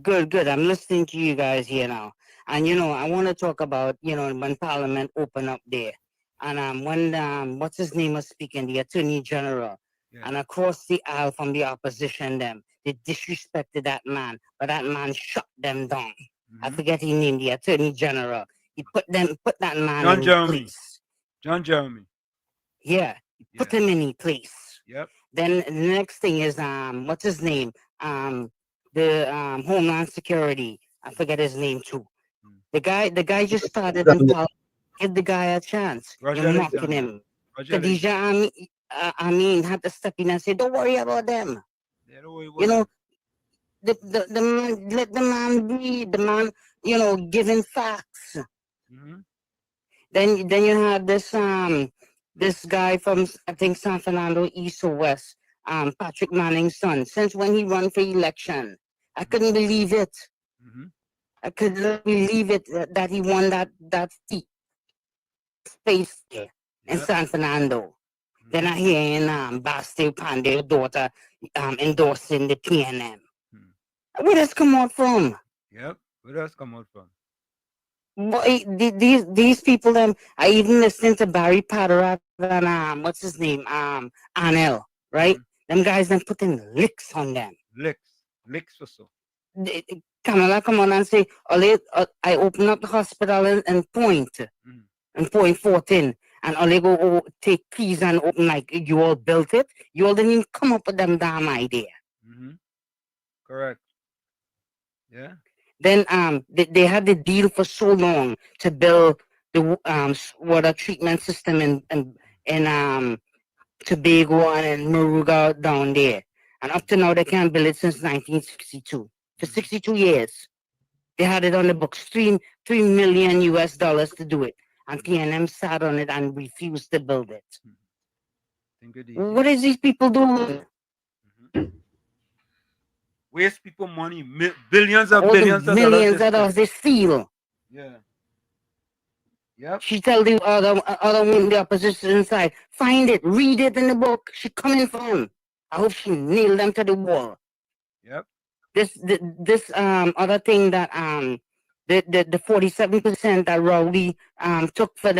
Good. I'm listening to you guys here now. And, I want to talk about, when Parliament opened up there. And when, what's his name was speaking, the Attorney General. Yeah. And across the aisle from the opposition, they disrespected that man. But that man shut them down. Mm-hmm. I forget his name, the Attorney General. He put that man in place. John Jeremy. Yeah. Put him in his place. Yep. Then the next thing is what's his name? The Homeland Security. I forget his name too. The guy just started in politics. Give the guy a chance. You're mocking him. Khadija Amin had to step in and say, "Don't worry about them." Yeah, don't worry about the man, let the man be. The man, giving facts. Mm-hmm. Then you have this guy from, I think, San Fernando East or West, Patrick Manning's son. Since when he ran for election, I couldn't believe it. Mm-hmm. I couldn't believe it that he won that seat space there in San Fernando. Mm-hmm. Then I hear in Bastille Pandey's daughter endorsing the PNM. Mm-hmm. Where does come out from? Yep, where does come out from? Boy, these people, I even listened to Barry Paderat and what's his name, Anel, right? Mm-hmm. Them guys putting licks on them. Licks for so. Kamala come on and say, I open up the hospital in Point, in Point 14, and all they go take keys and open like you all built it. You all didn't even come up with them damn idea. Correct. Yeah. Then they had the deal for so long to build the water treatment system in Tobago and Moruga down there, and up to now they can't build it since 1962. For 62 years, they had it on the books, $3 million US to do it, and PNM sat on it and refused to build it. What is these people doing? Waste people money, billions of All billions the of millions dollars. of dollars they steal. Yeah. Yep. She tell the other one, the opposition side, find it, read it in the book. She coming for him. I hope she nailed them to the wall. Yep. This other thing that the 47% that Rowley took for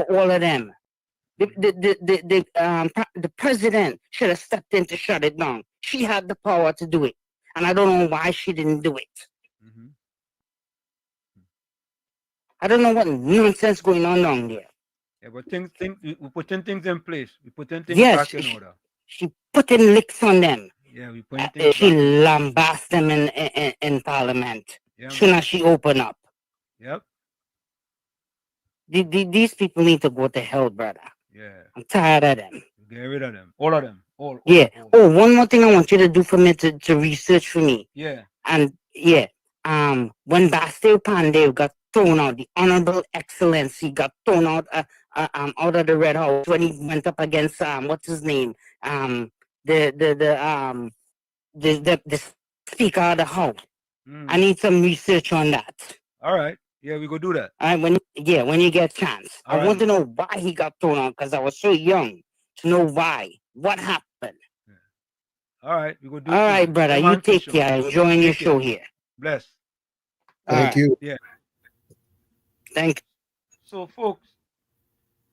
all of them. The president should have stepped in to shut it down. She had the power to do it, and I don't know why she didn't do it. I don't know what nonsense going on down there. Yeah, but we putting things in place. We putting things Yes, back in order. she putting licks on them. Yeah, we putting things She back in. lambast them in Parliament. Yeah, Soon man. as she open up. Yep. These people need to go to hell, brother. Yeah. I'm tired of them. Get rid of them. All of them. All. Yeah. Oh, one more thing I want you to do for me to research for me. Yeah. And yeah, when Bastille Pandey got thrown out, the Honorable Excellency got thrown out out of the Red House when he went up against what's his name? The Speaker of the House. I need some research on that. All right. Yeah, we go do that. When you get a chance. I want to know why he got thrown out because I was so young to know why. What happened? All right, we go do. All right, brother. You take care. Enjoying your show here. Bless. Thank you. Yeah. Thank you. So, folks,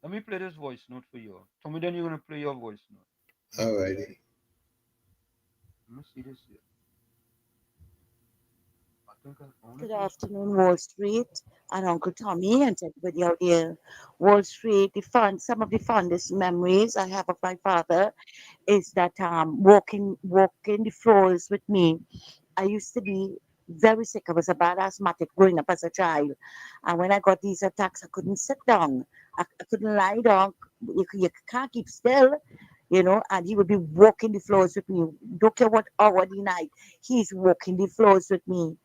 let me play this voice note for you. Tell me then you're gonna play your voice note. All righty. Let me see this here. Good afternoon, Wall Street, and Uncle Tommy, and everybody out there. Wall Street, some of the fondest memories I have of my father is that walking the floors with me. I used to be very sick. I was a bad asthmatic growing up as a child, and when I got these attacks, I couldn't sit down. I couldn't lie down. You can't keep still. And he would be walking the floors with me. Don't care what hour of the night, he's walking the floors with me.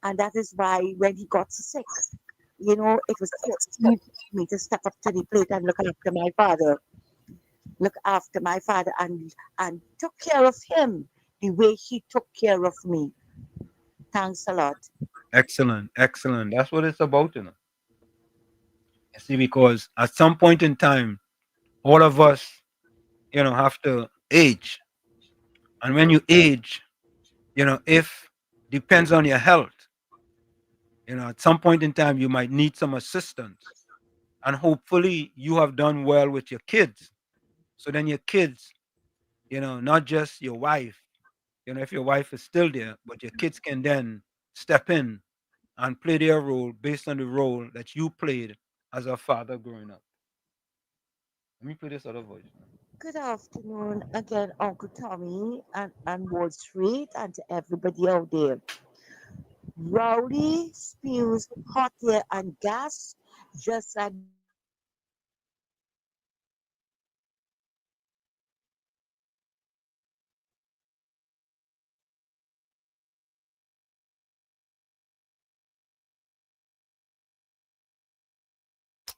And that is why when he got sick, it was easy for me to step up to the plate and look after my father and took care of him the way he took care of me. Thanks a lot. Excellent. That's what it's about, You see, because at some point in time, all of us, have to age. And when you age, if depends on your health, at some point in time, you might need some assistance. And hopefully you have done well with your kids. So then your kids, not just your wife, if your wife is still there, but your kids can then step in and play their role based on the role that you played as a father growing up. Let me play this other voice. Good afternoon again, Uncle Tommy and Wall Street, and to everybody out there. Rowley spews hot air and gas just like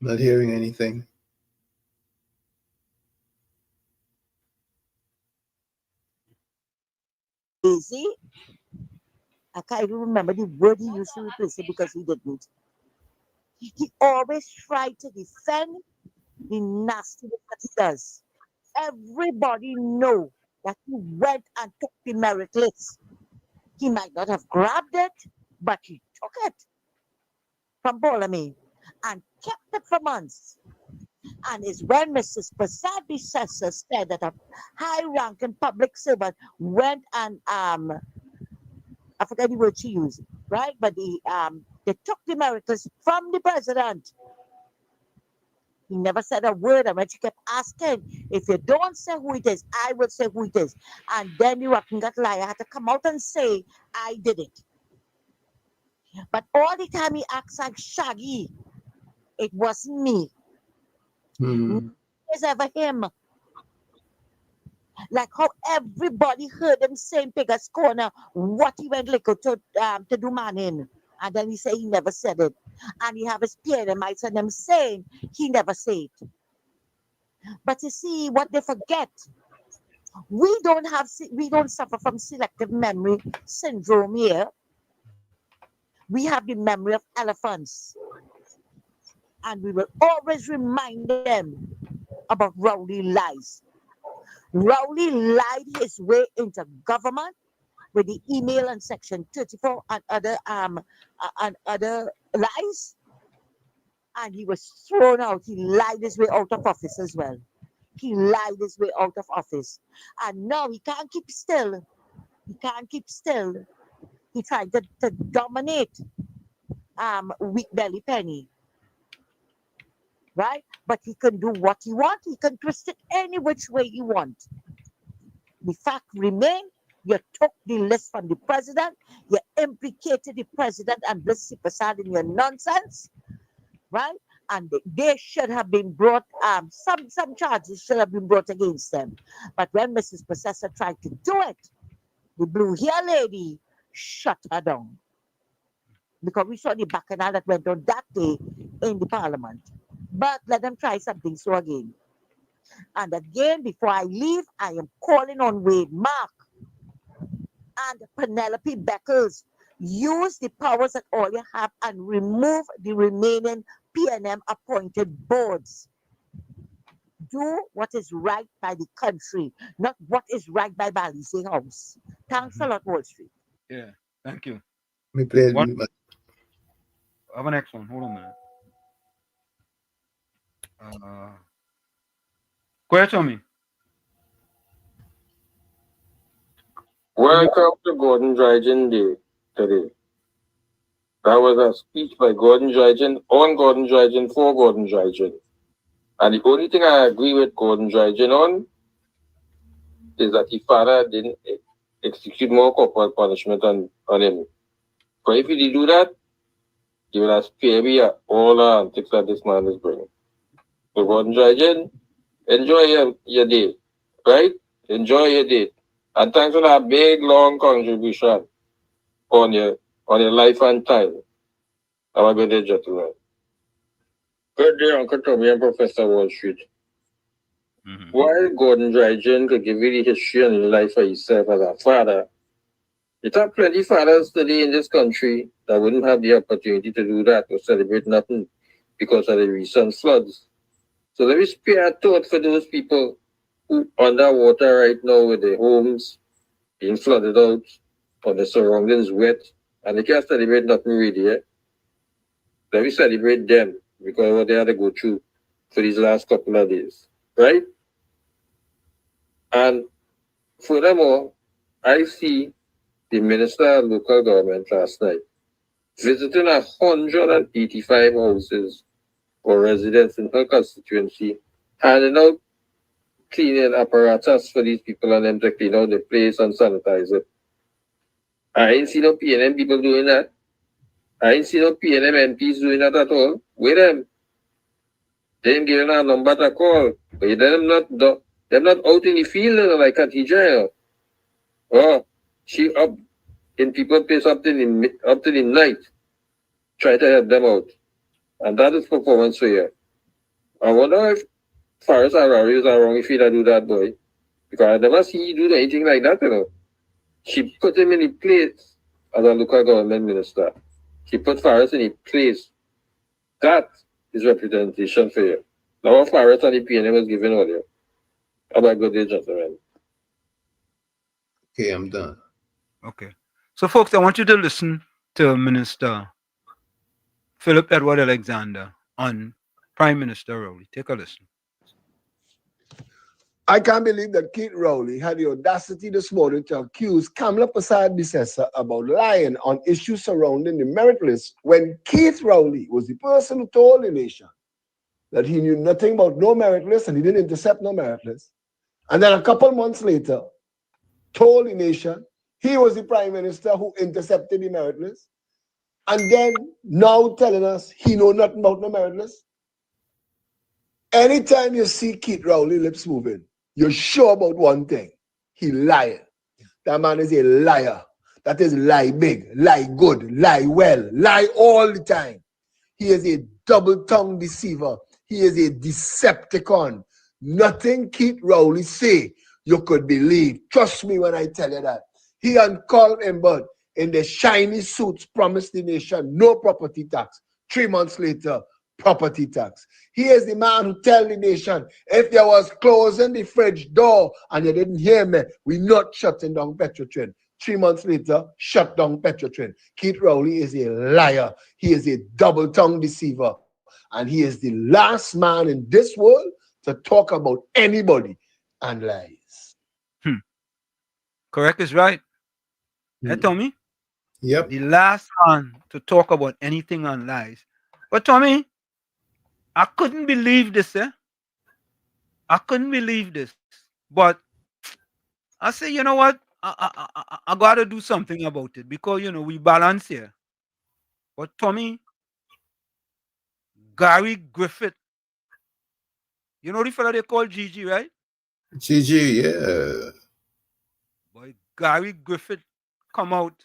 Not hearing anything. easy. I can't even remember the word he used to replace it because he didn't. He always tried to defend the nastiness that he does. Everybody know that he went and took the merit list. He might not have grabbed it, but he took it from Bolame and kept it for months. And it's when Mrs. Prasad Bissessa said that a high-ranking public servant went and I forget the word she used, right? But they took the merit list from the president. He never said a word. And when she kept asking, if you don't say who it is, I will say who it is. And then the Rockingat liar had to come out and say, I did it. But all the time he acts like Shaggy, it wasn't me. It was ever him. Like how everybody heard him saying Pigger's Corner, what he went like to do man in. And then he said he never said it. And he have his PNMites and them saying he never said it. But you see, what they forget, we don't suffer from selective memory syndrome here. We have the memory of elephants. And we will always remind them about Rowley lies. Rowley lied his way into government with the email and Section 34 and other lies. And he was thrown out. He lied his way out of office as well. He lied his way out of office. And now he can't keep still. He can't keep still. He tried to dominate Weak Belly Penny. Right? But he can do what he wants. He can twist it any which way he wants. The fact remains, you took the list from the president, you implicated the president and Bliss Prasad in your nonsense, right? And they should have been brought, some charges should have been brought against them. But when Mrs. Processor tried to do it, the blue hair lady shut her down. Because we saw the bacchanal that went on that day in the parliament. But let them try something so again. And again, before I leave, I am calling on Wade Mark and Penelope Beckles. Use the powers that all you have and remove the remaining PNM appointed boards. Do what is right by the country, not what is right by Balize House. Thanks a lot, Wall Street. Yeah, thank you. Me play I have an next one. Hold on a minute. Go ahead, Tommy. Welcome to Gordon Dryden Day today. That was a speech by Gordon Dryden on Gordon Dryden for Gordon Dryden. And the only thing I agree with Gordon Dryden on is that his father didn't execute more corporal punishment on him. But if he did do that, he would have spared me all the antics that this man is bringing. So Gordon Dryden, enjoy your day, right? Enjoy your day. And thanks for that big, long contribution on your life and time. Have a good day, gentlemen. Good day, Uncle Tommy and Professor Wall Street. While Gordon Dryden could give you the history and the life of himself as a father, it are plenty fathers today in this country that wouldn't have the opportunity to do that or celebrate nothing because of the recent floods. So let me spare a thought for those people who are underwater right now with their homes being flooded out or the surroundings wet and they can't celebrate nothing really. Let me celebrate them because of what they had to go through for these last couple of days, right? And furthermore, I see the Minister of Local Government last night visiting 185 houses for residents in her constituency, handing out cleaning apparatus for these people and them to clean out the place and sanitize it. I ain't see no PNM people doing that. I ain't see no PNM MPs doing that at all. With them. They ain't giving a number to call. But they're not out in the field like a teacher. Oh, she up in people's place up to the night. Try to help them out. And that is performance for you. I wonder if Faris Araris are wrong if he don't do that, boy. Because I never see you do anything like that, you know. She put him in the place as a local government minister. She put Faris in the place. That is representation for you. Now what Faris and the PNM was given earlier. Have a good day, gentlemen. Okay, I'm done. Okay. So, folks, I want you to listen to Minister Philip Edward Alexander on Prime Minister Rowley. Take a listen. I can't believe that Keith Rowley had the audacity this morning to accuse Kamala Prasad-Bissessar about lying on issues surrounding the merit list when Keith Rowley was the person who told the nation that he knew nothing about no merit list and he didn't intercept no merit list. And then a couple months later, told the nation he was the prime minister who intercepted the merit list. And then now telling us he know nothing about no merit list. Anytime you see Keith Rowley lips moving, you're sure about one thing. He lying. That man is a liar. That is lie big, lie good, lie well, lie all the time. He is a double-tongued deceiver. He is a Decepticon. Nothing Keith Rowley say you could believe. Trust me when I tell you that. He and Carl Imbert in the shiny suits promised the nation no property tax. 3 months later, property tax. He is the man who tell the nation, if there was closing the fridge door and you didn't hear me, we not shutting down Petrotrin. 3 months later, shut down Petrotrin. Keith Rowley is a liar. He is a double-tongued deceiver. And he is the last man in this world to talk about anybody and lies. Correct is right. Hey, Tommy? Yep. The last man to talk about anything on lies. But Tommy, I couldn't believe this, I couldn't believe this. But I say, you know what? I got to do something about it because, you know, we balance here. But Tommy, Gary Griffith, you know the fella they call Gigi, right? Gigi, yeah. Boy, Gary Griffith come out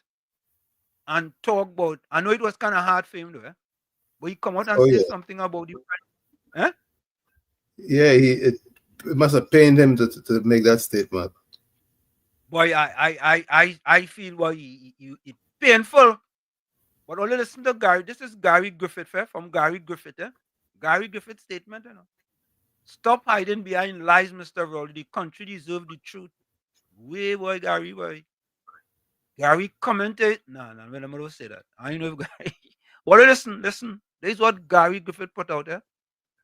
and talk about, I know it was kind of hard for him though, but he come out and say something about you. Yeah, it must have pained him to make that statement. Boy, I feel it's painful. But only listen to Gary. This is Gary Griffith from Gary Griffith. Gary Griffith's statement, you know. Stop hiding behind lies, Mr. Rowley. The country deserves the truth. Way, boy, Gary, boy. Gary commented. No, I'm not going to say that. I know Gary. Well, listen. This is what Gary Griffith put out there.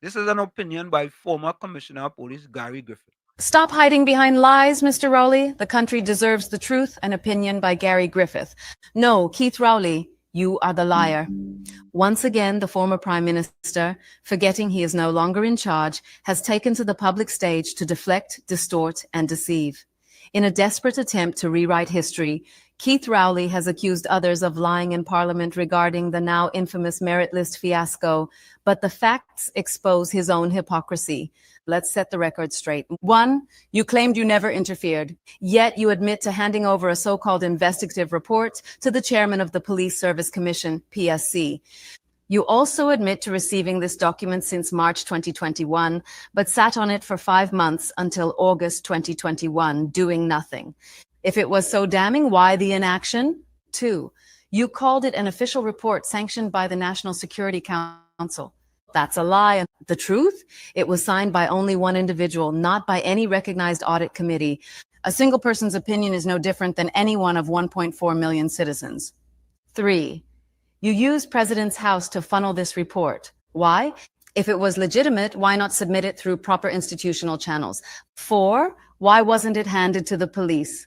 This is an opinion by former Commissioner of Police, Gary Griffith. Stop hiding behind lies, Mr. Rowley. The country deserves the truth. An opinion by Gary Griffith. No, Keith Rowley, you are the liar. Once again, the former Prime Minister, forgetting he is no longer in charge, has taken to the public stage to deflect, distort, and deceive. In a desperate attempt to rewrite history, Keith Rowley has accused others of lying in Parliament regarding the now infamous merit list fiasco, but the facts expose his own hypocrisy. Let's set the record straight. 1, you claimed you never interfered, yet you admit to handing over a so-called investigative report to the chairman of the Police Service Commission, PSC. You also admit to receiving this document since March 2021, but sat on it for 5 months until August 2021, doing nothing. If it was so damning, why the inaction? 2, you called it an official report sanctioned by the National Security Council. That's a lie. The truth? It was signed by only one individual, not by any recognized audit committee. A single person's opinion is no different than any one of 1.4 million citizens. 3, you used President's House to funnel this report. Why? If it was legitimate, why not submit it through proper institutional channels? 4, why wasn't it handed to the police?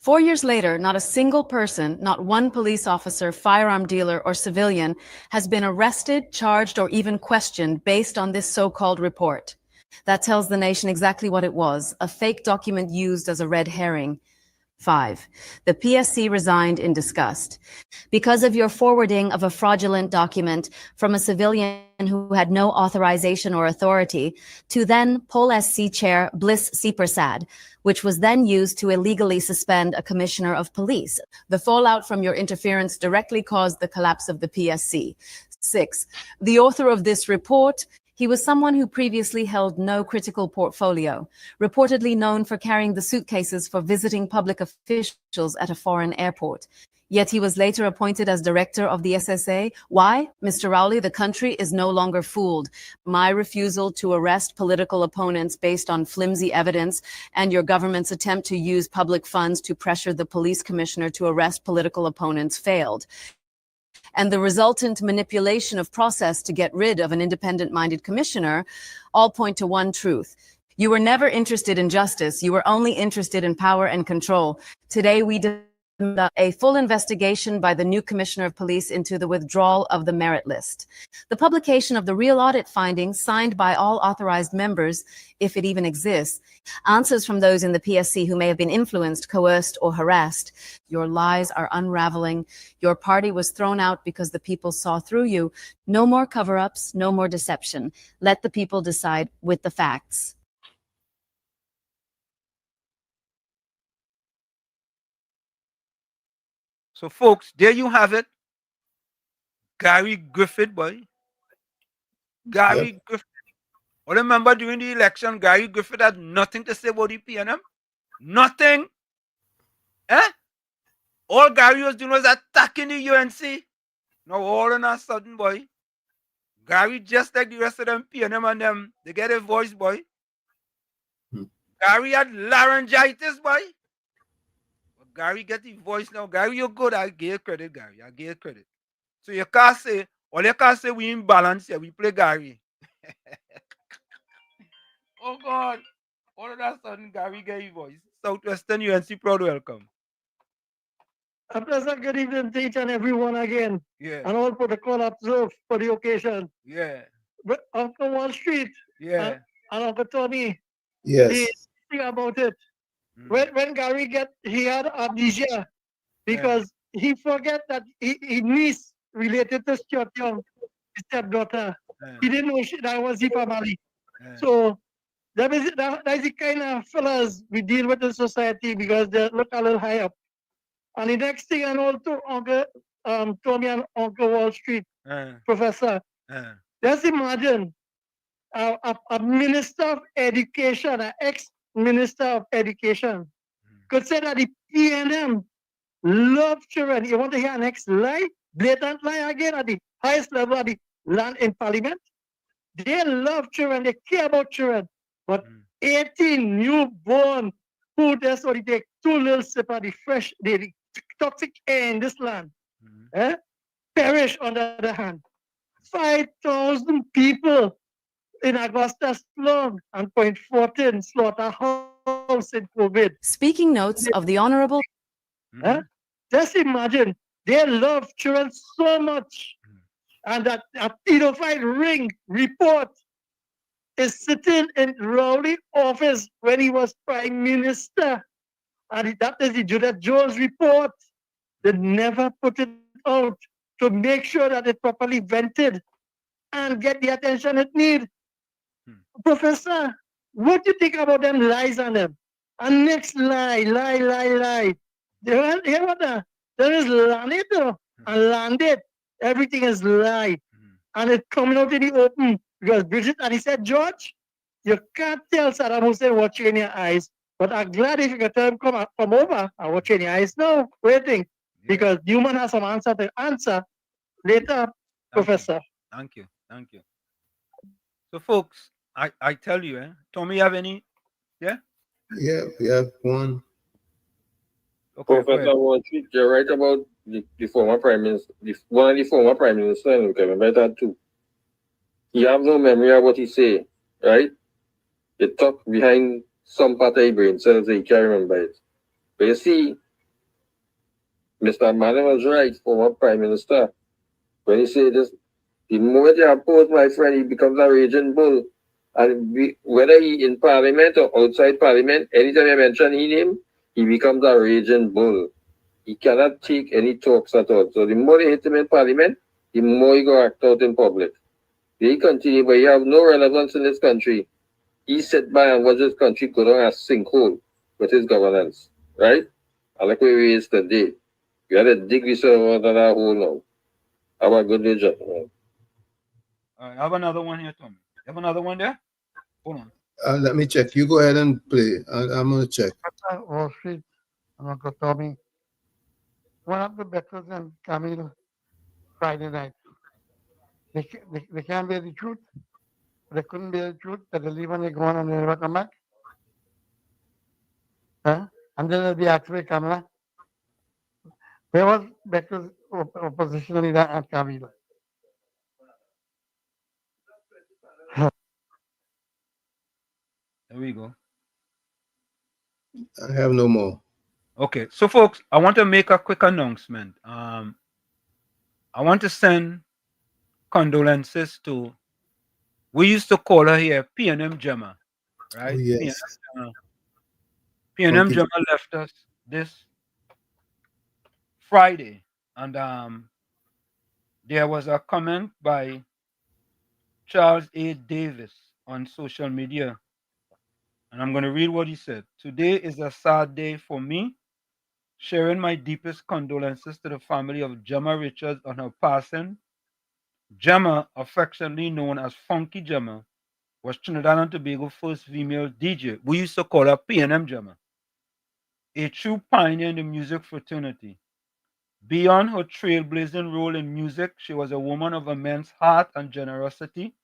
4 years later, not a single person, not one police officer, firearm dealer, or civilian has been arrested, charged, or even questioned based on this so-called report. That tells the nation exactly what it was, a fake document used as a red herring. 5, the PSC resigned in disgust because of your forwarding of a fraudulent document from a civilian who had no authorization or authority to then Pol SC Chair Bliss C. Prasad, which was then used to illegally suspend a commissioner of police. The fallout from your interference directly caused the collapse of the PSC. 6, the author of this report, he was someone who previously held no critical portfolio, reportedly known for carrying the suitcases for visiting public officials at a foreign airport. Yet he was later appointed as director of the SSA. Why? Mr. Rowley, the country is no longer fooled. My refusal to arrest political opponents based on flimsy evidence and your government's attempt to use public funds to pressure the police commissioner to arrest political opponents failed. And the resultant manipulation of process to get rid of an independent-minded commissioner all point to one truth. You were never interested in justice. You were only interested in power and control. Today, we a full investigation by the new Commissioner of Police into the withdrawal of the merit list. The publication of the real audit findings, signed by all authorized members, if it even exists, answers from those in the PSC who may have been influenced, coerced, or harassed. Your lies are unraveling. Your party was thrown out because the people saw through you. No more cover-ups, no more deception. Let the people decide with the facts. So, folks, there you have it. Gary Griffith, boy. Gary Griffith. I remember during the election, Gary Griffith had nothing to say about the PNM. Nothing. Eh? All Gary was doing was attacking the UNC. Now, all of a sudden, boy, Gary, just like the rest of them PNM and them, they get a voice, boy. Gary had laryngitis, boy. But Gary get the voice now. Gary, you're good. I give you credit, Gary. I give you credit. So you can't say, all you can't say we in balance here. We play Gary. Oh, God. All of a sudden, Gary get his voice. Southwestern UNC proud welcome. A pleasant good evening to each and everyone again. Yeah. And all protocol observed for the occasion. Yeah. But Uncle Wall Street Yeah. and Uncle Tommy, Yes. they think about it. When Gary he had amnesia because he forget that his niece related to Stuart Young, his stepdaughter. He didn't know that was the family. So that is the kind of fellas we deal with in society because they look a little high up. And the next thing I know to Uncle Tommy and Uncle Wall Street, Professor, just imagine a minister of education, an ex-minister of education, could say that the PNM love children. You want to hear an lie? Blatant lie again at the highest level of the land in parliament? They love children, they care about children. But 18 newborn who just only take 2 little sips of the fresh, the toxic air in this land, perish on the other hand. 5,000 people in Augusta slum and Point 14 slaughterhouse in COVID. Speaking notes of the Honorable. Just imagine, they love children so much. And that a pedophile ring report is sitting in Rowley office when he was Prime Minister. And that is the Judith Jones report. They never put it out to make sure that it's properly vented and get the attention it needs. Professor, what do you think about them lies on them? And next lie. There is landed and landed. Everything is lie. And it's coming out in the open. Because Bridget, and he said, George, you can't tell Saddam Hussein what you in your eyes. But I'm glad if you can tell him come over and watch you in your eyes now. Waiting. Because Newman has some answer to answer later, Professor. Thank you. So, folks, I tell you, Tommy, you have any? Yeah? Yeah, we have one. Okay, Professor Wall Street, you're right about the former Prime Minister, one of the former Prime Minister, and we remember that too. He have no memory of what he say, right? He talk behind some part of his brain cells, so he can't remember it. But you see, Mr. Madden was right, former Prime Minister, when he said this, the moment you oppose my friend, he becomes a raging bull. And whether he in Parliament or outside Parliament, anytime you mention his name, he becomes a raging bull. He cannot take any talks at all. So the more they hit him in Parliament, the more he go act out in public. They continue, but he have no relevance in this country. He sat by and watch this country go down a sinkhole with his governance, right? I like where he is today. We had a dig reserve under that hole now. Have a good day, gentlemen. I have another one here, Tommy. You have another one there? Hold on. Let me check. You go ahead and play. I'm going to check. Wall Street, and Uncle Tommy. One of the Bettles and Camille Friday night. They can't bear the truth. They couldn't bear the truth that they leave and they go on and they never come back. And then there'll be actually Kamala. Where was Bettles opposition leader and Camille? There we go. I have no more. Okay, so folks, I want to make a quick announcement. I want to send condolences to, we used to call her here PNM Gemma, right? Oh, yes. PNM Funky. Gemma left us this Friday, and there was a comment by Charles A. Davis on social media, and I'm going to read what he said. Today is a sad day for me, sharing my deepest condolences to the family of Gemma Richards on her passing. Gemma, affectionately known as Funky Gemma, was Trinidad and Tobago's first female DJ. We used to call her PNM Gemma. A true pioneer in the music fraternity. Beyond her trailblazing role in music, she was a woman of immense heart and generosity.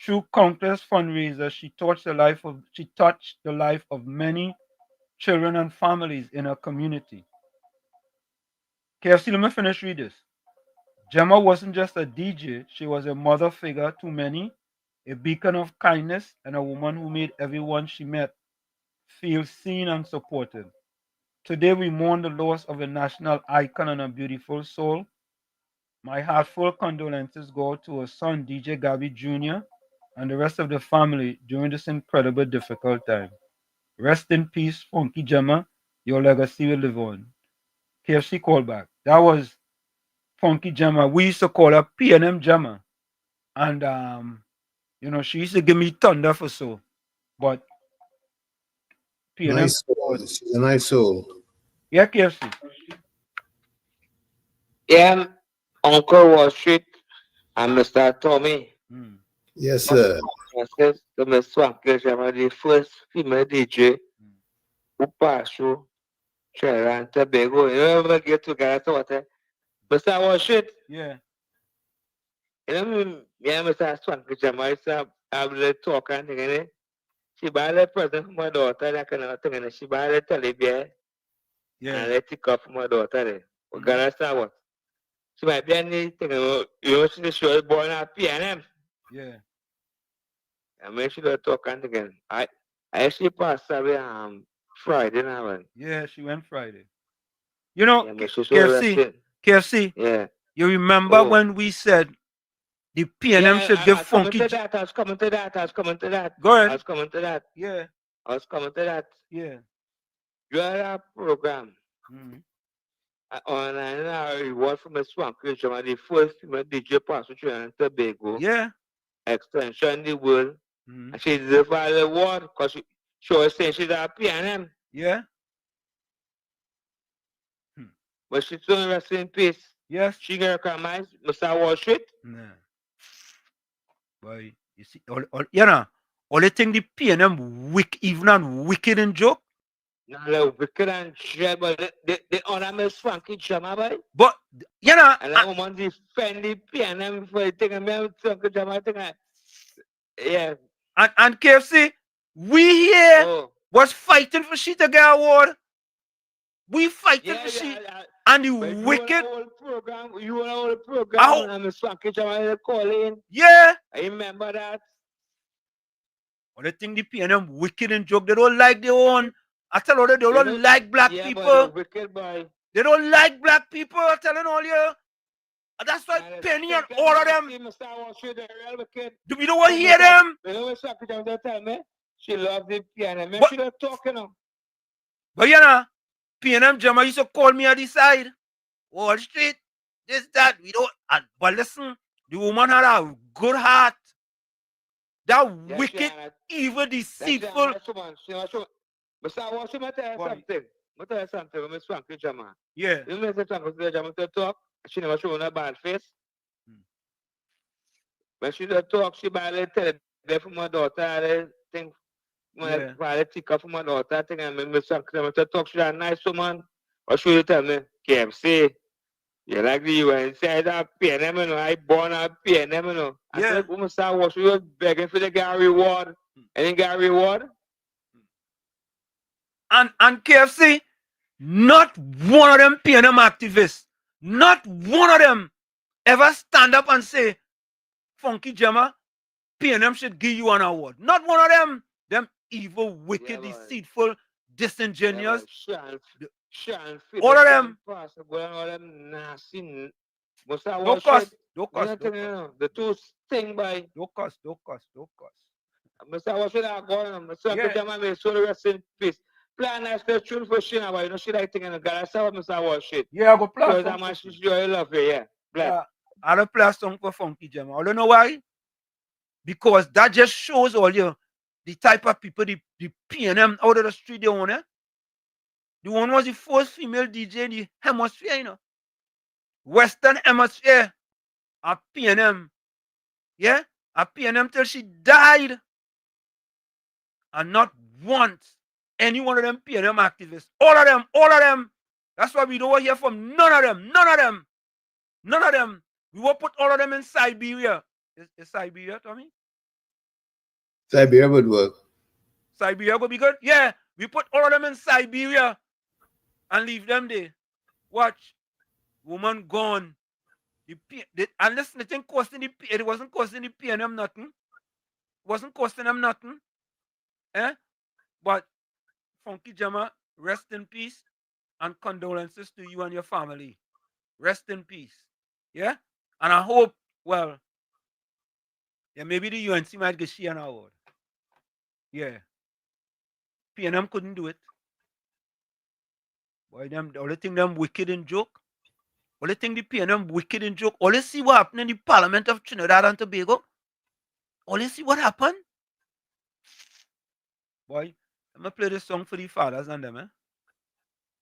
Through countless fundraisers, she touched the life of many children and families in her community. KFC, let me finish read this. Gemma wasn't just a DJ, she was a mother figure to many, a beacon of kindness, and a woman who made everyone she met feel seen and supported. Today we mourn the loss of a national icon and a beautiful soul. My heartfelt condolences go to her son DJ Gabby Jr. and the rest of the family during this incredibly difficult time. Rest in peace, Funky Gemma. Your legacy will live on. KFC callback. That was Funky Gemma. We used to call her PNM Gemma. And she used to give me thunder for so. But PNM Nice soul. She's a nice soul. Yeah, KFC. Yeah, Uncle Wall Street and Mr. Tommy. Yes, sir. The Miss Swanky Gemma, the first female DJ who passed through Trinidad and Tobago. You ever get together to what? Mr. Wall Street? Yeah. You know, yeah, Mr. Swanky Gemma, I was talking and she buy the present for my daughter, that kind of thing, and she buy the television. Yeah. And let it up for my daughter. We're gonna start what? She might be anything, she was born at PNM. Yeah. I make sure to talk again. I actually passed away Friday now. Yeah, she went Friday. You know, Yeah, KFC. Yeah. You remember when we said the PNM should give Funky? I was coming to that. Go ahead. I was coming to that. Yeah. I was coming to that. Yeah. You had a program. On an reward from a Swanky Gemma, the first female DJ pass to Trinidad and Tobago. Yeah. Extension in the world. And she deserves the award because she was saying she's a PNM. Yeah. But she's doing rest in peace. Yes. She can recognize Mr. Wall Street. Nah. Boy, you see, only thing the PNM even and wicked and joke. No, the wicked and dread, but they honor Miss Funky Gemma, boy. But, and that woman defend the PNM for taking me Funky Gemma thing. Yeah. And KFC, we here was fighting for she to get award. We fighting for she. And the wicked. You were on the program. And Miss Funky Gemma calling. Yeah. I remember that. But they think the PNM wicked and joke. They don't like their own. I tell you, they don't like black people. Wicked boy. They don't like black people. I'm telling all you. And that's why Penny and all of them. Do we don't want to hear them? You know what Funky Gemma tell me? She loves the PNM. She don't talk, you know. But PNM Gemma used to call me at the side. Wall Street, this, that. We don't. But listen, the woman had a good heart. That wicked, evil, deceitful. Mr. Wall Street, I tell you something. I tell you something, Miss Funky Gemma. Yeah. You know, Miss Funky Gemma to talk. She never show a bad face. When she don't talk, she buy a television for my daughter. Thing. My father take up for my daughter, thing, and Miss Funky Gemma to talk. She's a nice woman. Or should you tell me, KFC, you like the you inside that PNM, you know, I born a PNM, you know. I said, Mr. Wall Street was begging for the guy reward. Any guy reward? And KFC, not one of them PNM activists, not one of them ever stand up and say, Funky Gemma, PNM should give you an award. Not one of them. Them evil, wicked, deceitful, disingenuous. Yeah, All of them. Don't cuss. The two sting by. Don't cuss. Mr. Washington, I'm going. Mr. Uncle Gemma, may soul rest in peace. Plan nice to tune for Shina, but you know she like thing in the God. I saw Mr. Washington. Yeah, I go play. So that much joy love you, yeah. Yeah, I don't play a song for Funky Gemma. I don't know why. Because that just shows all you the type of people the PNM out of the street they own. The one was the first female DJ in the hemisphere, you know. Western hemisphere. A PNM. Yeah? A PNM till she died. And not once any one of them PNM activists. All of them. That's why we don't hear from none of them. We will put all of them in Siberia. Is Siberia, Tommy? Siberia would work. Siberia would be good? Yeah. We put all of them in Siberia and leave them there. Watch. Woman gone. And listen, it wasn't costing the PNM nothing. It wasn't costing them nothing. But Funky Gemma, rest in peace and condolences to you and your family. Rest in peace. Yeah? And I hope, well, yeah, maybe the UNC might get she an award. Yeah. PNM couldn't do it. Boy, the only thing them wicked and joke. Only thing the PNM wicked and joke. Only see what happened in the Parliament of Trinidad and Tobago. Only see what happened. Boy, let me play this song for the fathers and them, eh?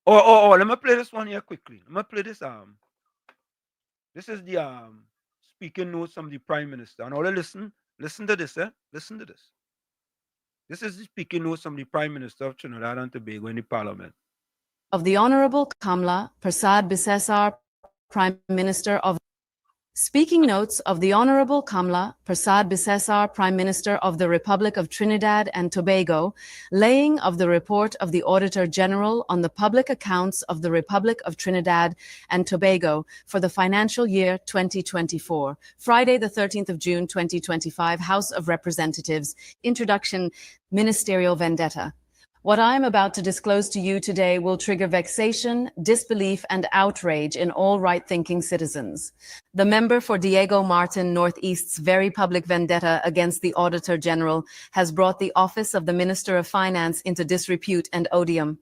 Oh, let me play this one here quickly. Let me play this. This is the speaking notes from the Prime Minister. And all listen to this, eh? Listen to this. This is the speaking notes from the Prime Minister of Trinidad and Tobago in the Parliament. Of the Honorable Kamla Prasad Bisesar, Prime Minister of Speaking notes of the Honorable Kamla Prasad Bisesar, Prime Minister of the Republic of Trinidad and Tobago, laying of the report of the Auditor General on the public accounts of the Republic of Trinidad and Tobago for the financial year 2024. Friday, the 13th of June, 2025, House of Representatives. Introduction, Ministerial Vendetta. What I am about to disclose to you today will trigger vexation, disbelief, and outrage in all right-thinking citizens. The member for Diego Martin Northeast's very public vendetta against the Auditor General has brought the office of the Minister of Finance into disrepute and odium.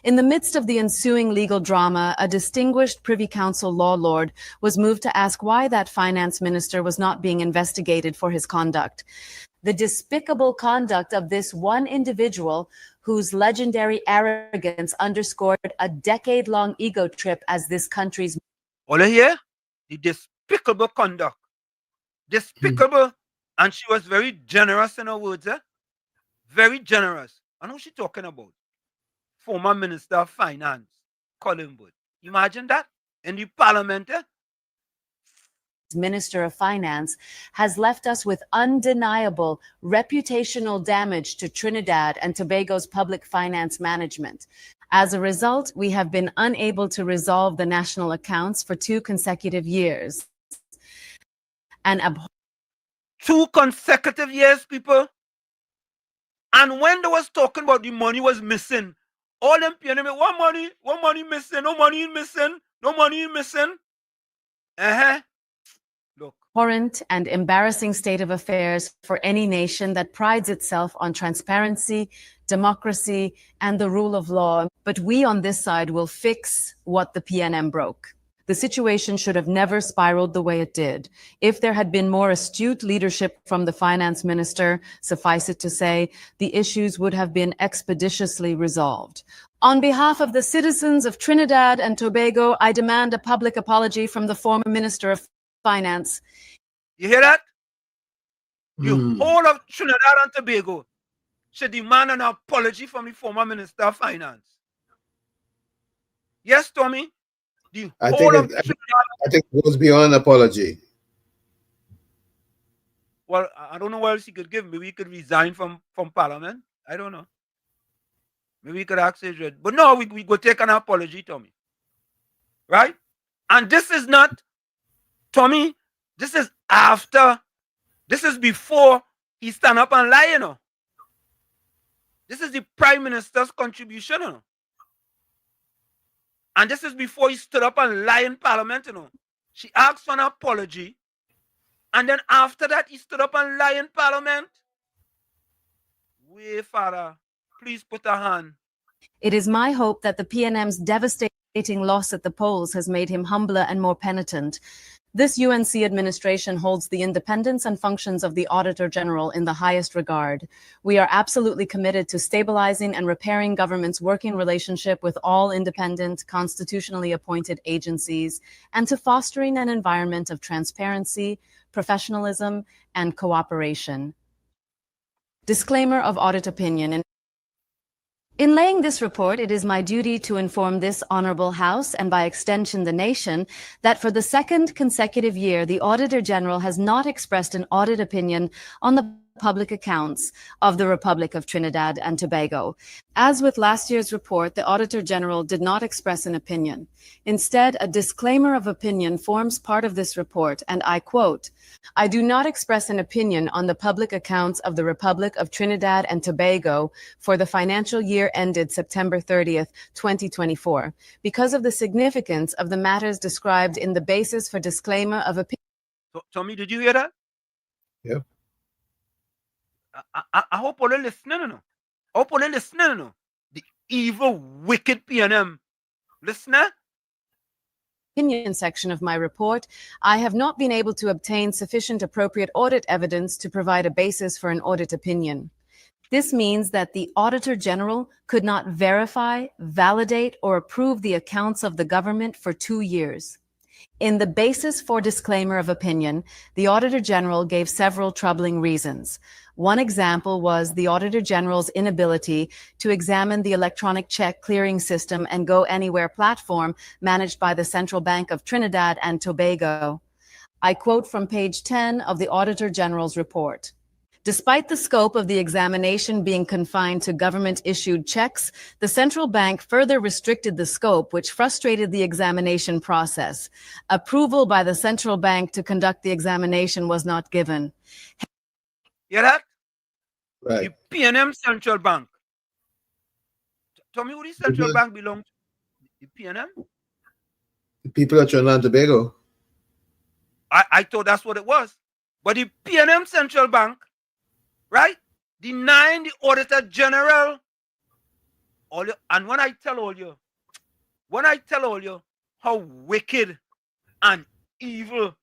In the midst of the ensuing legal drama, a distinguished Privy Council law lord was moved to ask why that finance minister was not being investigated for his conduct. The despicable conduct of this one individual whose legendary arrogance underscored a decade-long ego trip as this country's... All here, the despicable conduct. Despicable. And she was very generous in her words, eh? Very generous. I know what she's talking about. Former Minister of Finance, Colin Wood. Imagine that in the Parliament, eh? Minister of Finance has left us with undeniable reputational damage to Trinidad and Tobago's public finance management. As a result, we have been unable to resolve the national accounts for 2 consecutive years. And 2 consecutive years, people. And when they was talking about the money was missing, all them PNM, what money missing, no money missing. Abhorrent and embarrassing state of affairs for any nation that prides itself on transparency, democracy, and the rule of law. But we on this side will fix what the PNM broke. The situation should have never spiraled the way it did. If there had been more astute leadership from the finance minister, suffice it to say, the issues would have been expeditiously resolved. On behalf of the citizens of Trinidad and Tobago, I demand a public apology from the former Minister of Finance. You hear that? The whole of Trinidad and Tobago should demand an apology from the former Minister of Finance. Yes, Tommy? I think it goes beyond apology. Well, I don't know what else he could give. Maybe he could resign from Parliament. I don't know. Maybe he could ask his red. But no, we go take an apology, Tommy. Right? And this is not, Tommy, this is after, this is before he stand up and lie, you know. This is the Prime Minister's contribution, you know. And this is before he stood up and lied in Parliament, you know. She asked for an apology. And then after that, he stood up and lied in Parliament. Wait, Father, please put a hand. It is my hope that the PNM's devastating loss at the polls has made him humbler and more penitent. This UNC administration holds the independence and functions of the Auditor General in the highest regard. We are absolutely committed to stabilizing and repairing government's working relationship with all independent, constitutionally appointed agencies, and to fostering an environment of transparency, professionalism, and cooperation. Disclaimer of audit opinion. In laying this report, it is my duty to inform this honorable House, and by extension the nation, that for the second consecutive year, the Auditor General has not expressed an audit opinion on the public accounts of the Republic of Trinidad and Tobago. As with last year's report, the Auditor General did not express an opinion. Instead, a disclaimer of opinion forms part of this report, and I quote, "I do not express an opinion on the public accounts of the Republic of Trinidad and Tobago for the financial year ended September 30th, 2024, because of the significance of the matters described in the basis for disclaimer of opinion." So, Tommy, did you hear that? Yeah. I hope all are listening, no? I hope all are listening, no? The evil, wicked PNM. Listener? Opinion section of my report, I have not been able to obtain sufficient appropriate audit evidence to provide a basis for an audit opinion. This means that the Auditor General could not verify, validate, or approve the accounts of the government for 2 years. In the basis for disclaimer of opinion, the Auditor General gave several troubling reasons. One example was the Auditor General's inability to examine the electronic check clearing system and Go Anywhere platform managed by the Central Bank of Trinidad and Tobago. I quote from page 10 of the Auditor General's report. Despite the scope of the examination being confined to government-issued checks, the central bank further restricted the scope, which frustrated the examination process. Approval by the central bank to conduct the examination was not given. Hear that? Right. The PNM Central Bank. Tell me who the Central Bank belongs to? The PNM? The people of Trinidad and Tobago. I thought that's what it was. But the PNM Central Bank, right, denying the Auditor General. And when I tell all you how wicked and evil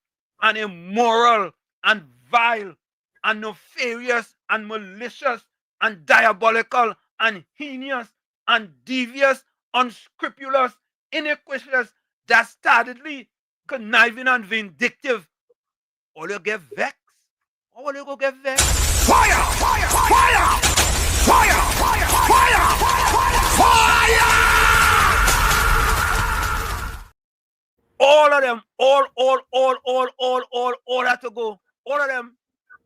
and immoral and vile and nefarious and malicious and diabolical and heinous and devious, unscrupulous, iniquitous, dastardly, conniving and vindictive, all you get vexed. All you go get vexed. Fire! Fire! Fire! Fire! Fire! Fire! Fire! All of them, all had to go. All of them.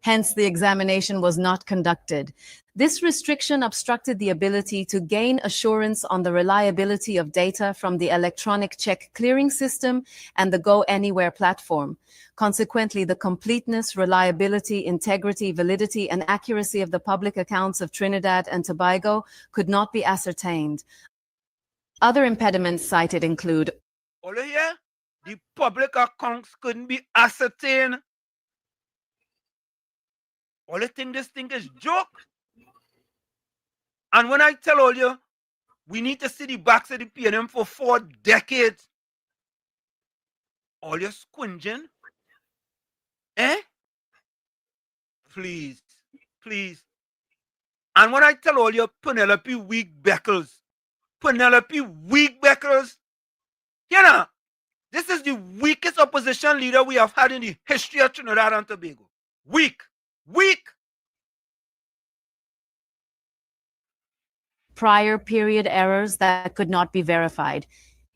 Hence, the examination was not conducted. This restriction obstructed the ability to gain assurance on the reliability of data from the electronic check clearing system and the Go Anywhere platform. Consequently, the completeness, reliability, integrity, validity, and accuracy of the public accounts of Trinidad and Tobago could not be ascertained. Other impediments cited include: all of here, the public accounts couldn't be ascertained. All you think this thing is joke. And when I tell all you, we need to see the backs of the PNM for 4 decades. All you squinging? Please, please. And when I tell all you, Penelope Weak-Beckles, you know, this is the weakest opposition leader we have had in the history of Trinidad and Tobago. Weak. Prior period errors that could not be verified,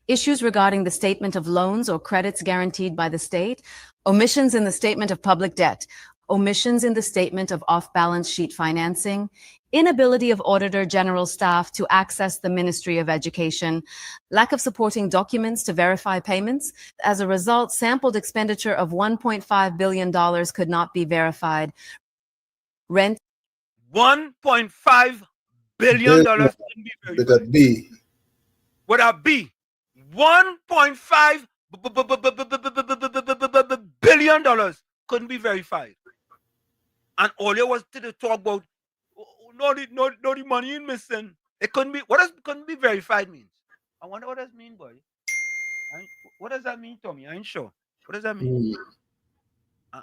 issues regarding the statement of loans or credits guaranteed by the state, omissions in the statement of public debt, omissions in the statement of off-balance sheet financing, inability of Auditor General staff to access the Ministry of Education, lack of supporting documents to verify payments. As a result, sampled expenditure of $1.5 billion could not be verified. Rent $1.5 billion couldn't be verified. With a B. With a B. $1.5 billion couldn't be verified. And all there was to talk about, no, the money in missing. It couldn't be, what does couldn't be verified means? I wonder what does that mean, boy. What does that mean, Tommy? I ain't sure. What does that mean?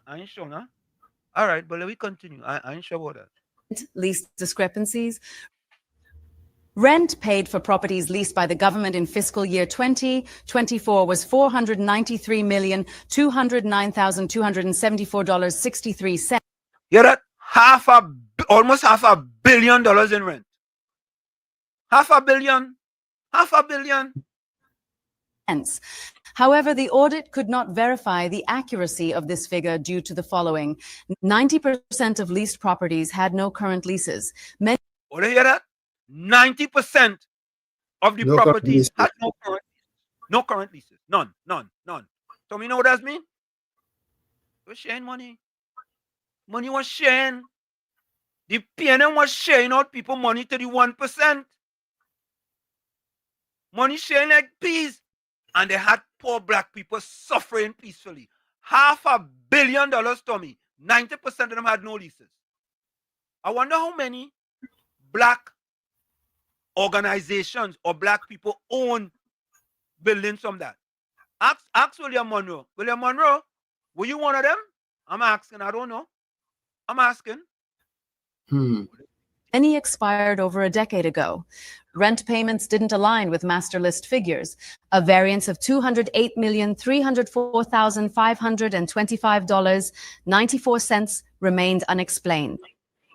I ain't sure, no? All right, but let me continue. I ain't sure about that. Lease discrepancies. Rent paid for properties leased by the government in fiscal year 2024 was $493,209,274.63. Hear that? Almost $500 million in rent. $500 million. $500 million. However, the audit could not verify the accuracy of this figure due to the following. 90% of leased properties had no current leases. Oh, you hear that? 90% of the properties had no current leases. None. So you know what that mean? We're sharing money. Money was sharing. The PNM was sharing out people money to the 1%. Money sharing like peas. And they had poor black people suffering peacefully. $500 million, Tommy. 90% of them had no leases. I wonder how many black organizations or black people own buildings from that. Ask William Monroe. William Monroe, were you one of them? I'm asking. I don't know. I'm asking. Many expired over a decade ago. Rent payments didn't align with master list figures. A variance of $208,304,525.94 remained unexplained.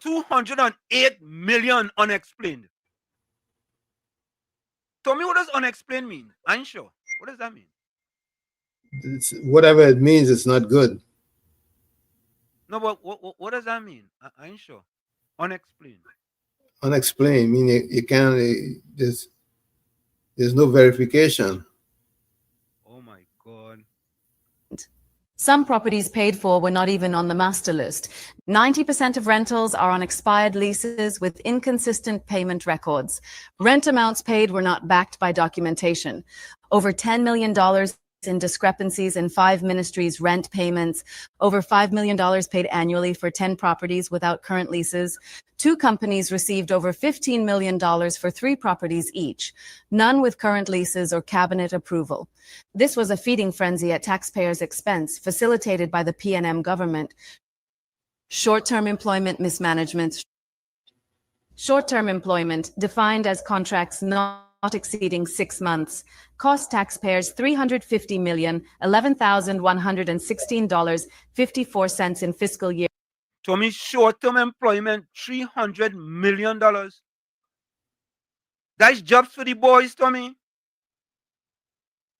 $208 million unexplained. Tell me, what does unexplained mean? I'm sure. What does that mean? Whatever it means, it's not good. No, but what does that mean? I'm sure. Unexplained. Unexplained. I mean, you can't. There's no verification. Oh my God. Some properties paid for were not even on the master list. 90% of rentals are on expired leases with inconsistent payment records. Rent amounts paid were not backed by documentation. Over $10 million in discrepancies in 5 ministries' rent payments. Over $5 million paid annually for 10 properties without current leases. 2 companies received over $15 million for 3 properties each, none with current leases or cabinet approval. This was a feeding frenzy at taxpayers' expense, facilitated by the PNM government. Short-term employment mismanagement. Short-term employment, defined as contracts not exceeding 6 months, cost taxpayers $350,011,116.54 in fiscal year. Tommy, short-term employment, $300 million. That's jobs for the boys, Tommy.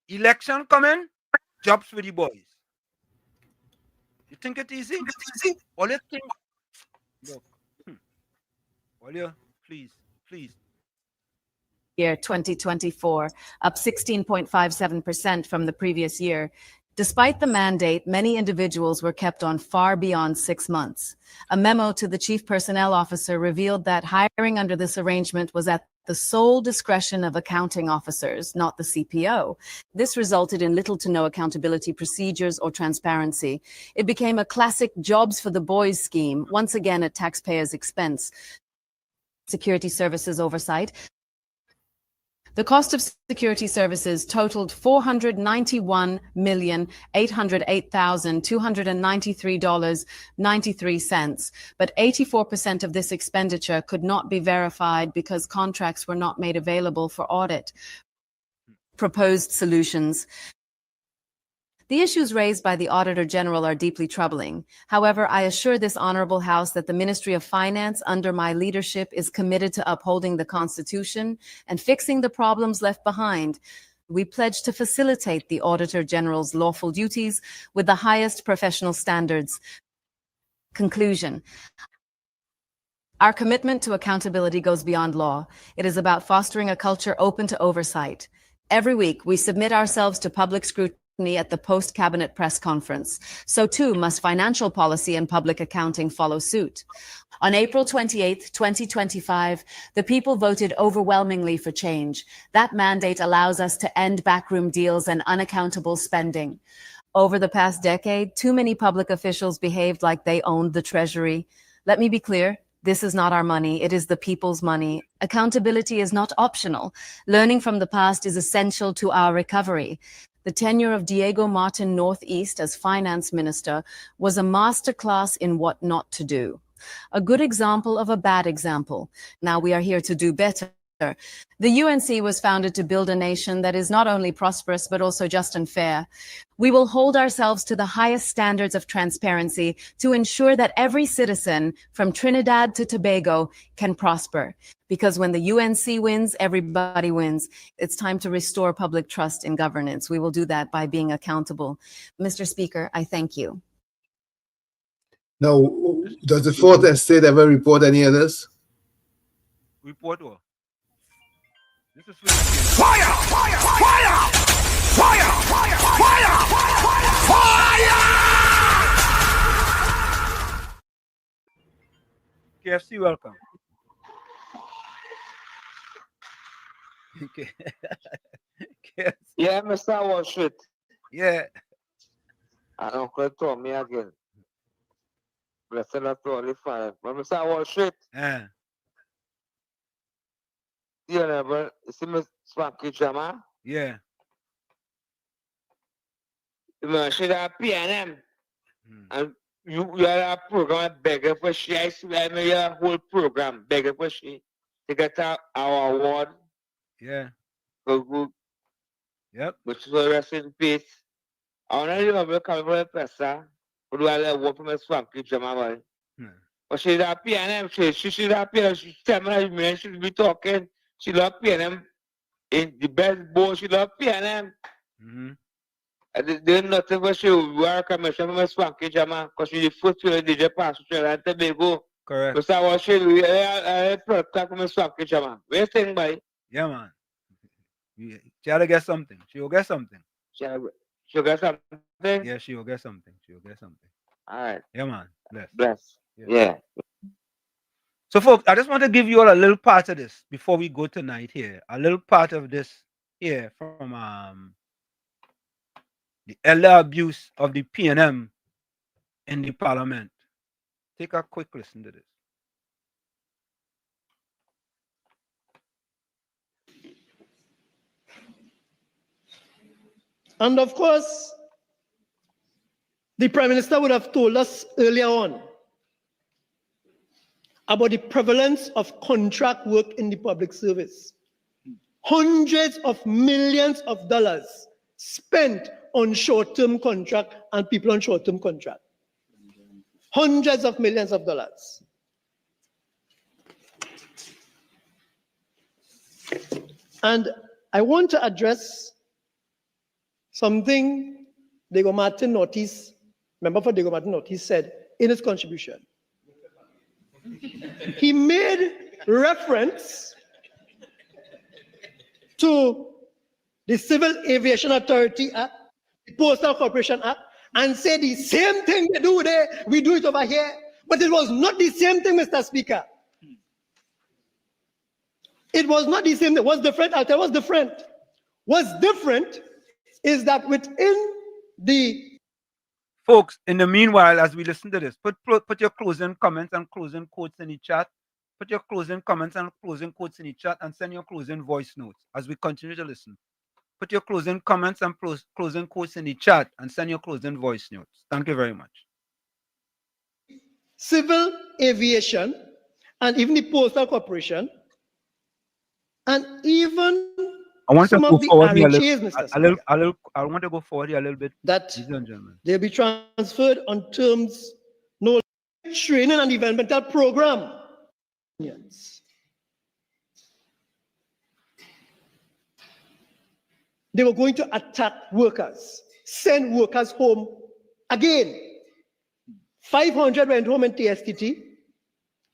Election coming, jobs for the boys. You think it's easy? All you think? Look. All you, please. Year 2024, up 16.57% from the previous year. Despite the mandate, many individuals were kept on far beyond 6 months. A memo to the Chief Personnel Officer revealed that hiring under this arrangement was at the sole discretion of accounting officers, not the CPO. This resulted in little to no accountability procedures or transparency. It became a classic jobs for the boys scheme, once again at taxpayers' expense. Security services oversight. The cost of security services totaled $491,808,293.93, but 84% of this expenditure could not be verified because contracts were not made available for audit. Proposed solutions. The issues raised by the Auditor General are deeply troubling. However, I assure this honorable House that the Ministry of Finance, under my leadership, is committed to upholding the Constitution and fixing the problems left behind. We pledge to facilitate the Auditor General's lawful duties with the highest professional standards. Conclusion. Our commitment to accountability goes beyond law. It is about fostering a culture open to oversight. Every week, we submit ourselves to public scrutiny at the post-cabinet press conference. So too must financial policy and public accounting follow suit. On April 28, 2025, the people voted overwhelmingly for change. That mandate allows us to end backroom deals and unaccountable spending. Over the past decade, too many public officials behaved like they owned the treasury. Let me be clear. This is not our money. It is the people's money. Accountability is not optional. Learning from the past is essential to our recovery. The tenure of Diego Martin Northeast as finance minister was a masterclass in what not to do. A good example of a bad example. Now we are here to do better. The UNC was founded to build a nation that is not only prosperous, but also just and fair. We will hold ourselves to the highest standards of transparency to ensure that every citizen from Trinidad to Tobago can prosper. Because when the UNC wins, everybody wins. It's time to restore public trust in governance. We will do that by being accountable. Mr. Speaker, I thank you. Now, does the Fourth Estate ever report any of this? Report what? This is fire! Fire! Fire! Fire! Fire! Fire! Fire! KFC, welcome. Okay. KFC. Yeah, Mr. Washit. Yeah. And Uncle Tommy again. Blessed not only fire. But Mr. Washit. Yeah. You never see Miss Swanky Gemma? Yeah. You see that PNM? And you had a program begging for she. I see that your whole program begging for she to get our award. Yeah. For good. Yep. Which is a rest in peace. I want to remember coming from the person who do I work for Miss Swanky Gemma. But she's a PNM. She's a PNM. She's 10 minutes. She should be talking. She love PNM in the best bowl. She love PNM. There's nothing for she work commission from Swanky Gemma because she's the first one DJ pass to Trinidad and Tobago. Correct. Because I was she protect from Swanky Gemma. What you think, boy? Yeah, man. She gotta get something. She will get something. She'll get something? Yeah, she will get something. She will get something. All right. Yeah, man. Bless. Bless. Yeah. So, folks, I just want to give you all a little part of this before we go tonight here. A little part of this here from the elder abuse of the PNM in the parliament. Take a quick listen to this. And of course, the Prime Minister would have told us earlier on about the prevalence of contract work in the public service. Hundreds of millions of dollars spent on short-term contract and people on short-term contract. Hundreds of millions of dollars. And I want to address something Diego Martin Northeast, member for Diego Martin Northeast, said in his contribution. He made reference to the Civil Aviation Authority Act, the Postal Corporation Act, and said the same thing they do there, we do it over here. But it was not the same thing, Mr. Speaker. It was not the same thing. What's different? I'll tell you what's different. What's different is that within the... Folks, in the meanwhile, as we listen to this, put your closing comments and closing quotes in the chat. Put your closing comments and closing quotes in the chat and send your closing voice notes as we continue to listen. Put your closing comments and closing quotes in the chat and send your closing voice notes. Thank you very much. Civil aviation and even the Postal Corporation and even I want to go forward here I want to go forward here a little bit. That ladies and gentlemen, they'll be transferred on terms no training and developmental program. Yes. They were going to attack workers, send workers home again. 500 went home in TSTT.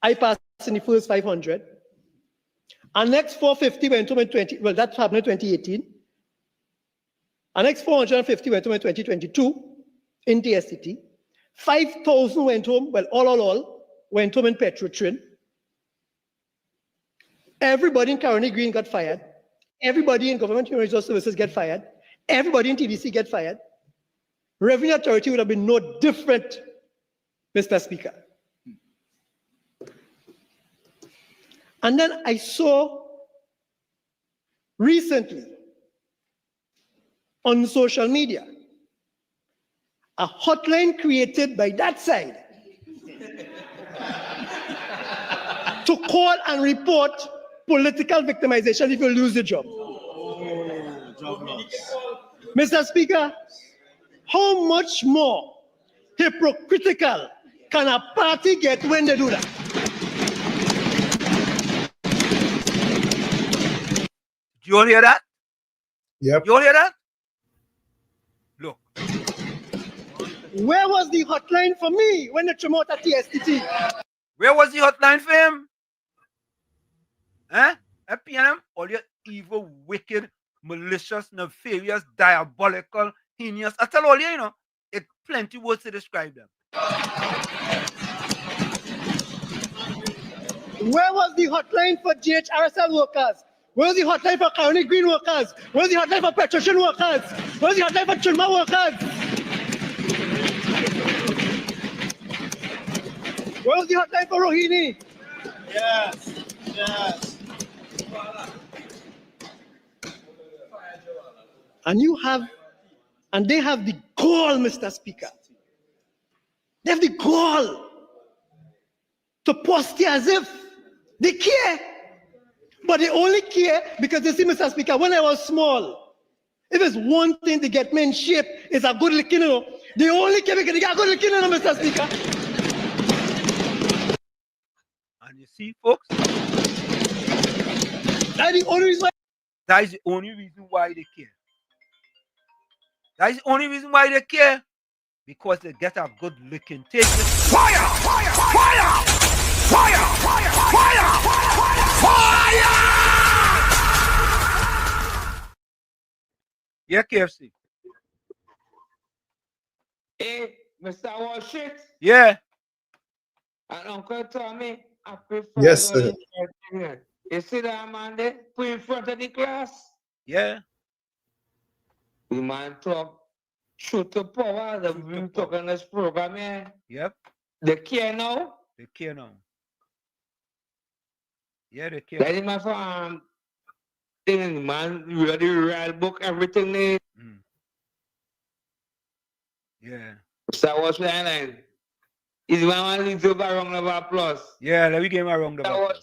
I passed in the first 500. And next 450 went home in 20. Well, that happened in 2018. Our next 450 went home in 2022 in TSTT. 5,000 went home, well, all went home in Petrotrin. Everybody in Caroni Green got fired. Everybody in Government Human Resource Services get fired. Everybody in TDC get fired. Revenue Authority would have been no different, Mr. Speaker. And then I saw recently on social media a hotline created by that side to call and report political victimization if you lose the job. Mr. Speaker, how much more hypocritical can a party get when they do that? You all hear that? Yep. You all hear that? Look. Where was the hotline for me when they came out at TSTT? Where was the hotline for him? Huh? At PNM, all your evil, wicked, malicious, nefarious, diabolical, heinous. I tell all you, it's plenty words to describe them. Where was the hotline for GHRSL workers? Where was the hotline for Caroni Green workers? Where was the hotline for Petrotrin workers? Where was the hotline for Trinidad workers? Where was the hotline for Rohini? Yes, yes. And they have the gall, Mr. Speaker. They have the gall to post it as if they care. But they only care because they see, Mr. Speaker, when I was small, if it's one thing to get me in shape, it's a good looking, They only care because they got good looking, Mr. Speaker. And you see, folks, that is the only reason why. That is the only reason why they care. That is the only reason why they care. Because they get a good looking. Take it. Fire! Fire! Fire! Fire! Fire! Fire! Fire! Yeah, KFC. Hey, Mr. Washit. Yeah. And Uncle Tommy, I prefer. Yes, sir. You see that man there? Put in front of the class. Yeah. The man talk truth to power. The we talk on this program here. Yep. They care now. They care now. Yeah, they care. That is my farm. Thing, man, read the real book, everything there. Yeah. Mr. Washit, is one of the round of applause. Yeah, let me give him a round of applause.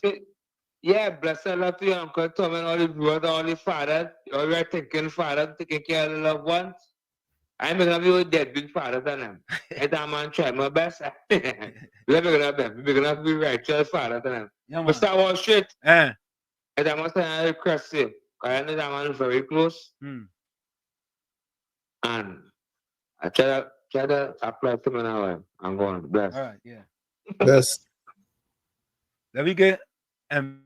Yeah, bless a lot to you, Uncle Tom, and all the brother, all the fathers. All your thinking fathers, taking care of the loved ones. I'm going to be a dead big father than them. And I'm going to try my best. We're going to be righteous father than them. Yeah, Mr. Washit. And I must have request you. Because I know that man is very close. And I try to apply to me now. I'm going to bless. All right, yeah. Bless. Let me get and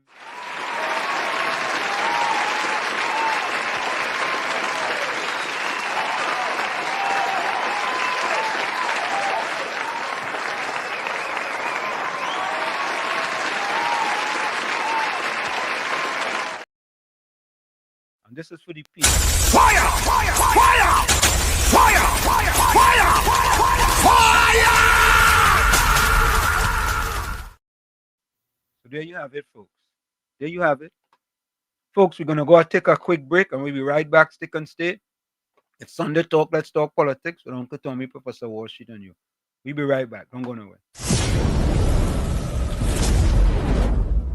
this is for the people. Fire! Fire! Fire! Fire! Fire! Fire! Fire! So there you have it, folks. There you have it. Folks, we're going to go take a quick break and we'll be right back. Stick and stay. It's Sunday Talk. Let's talk politics with Uncle Tommy, Professor Washit, and you. We'll be right back. Don't go nowhere.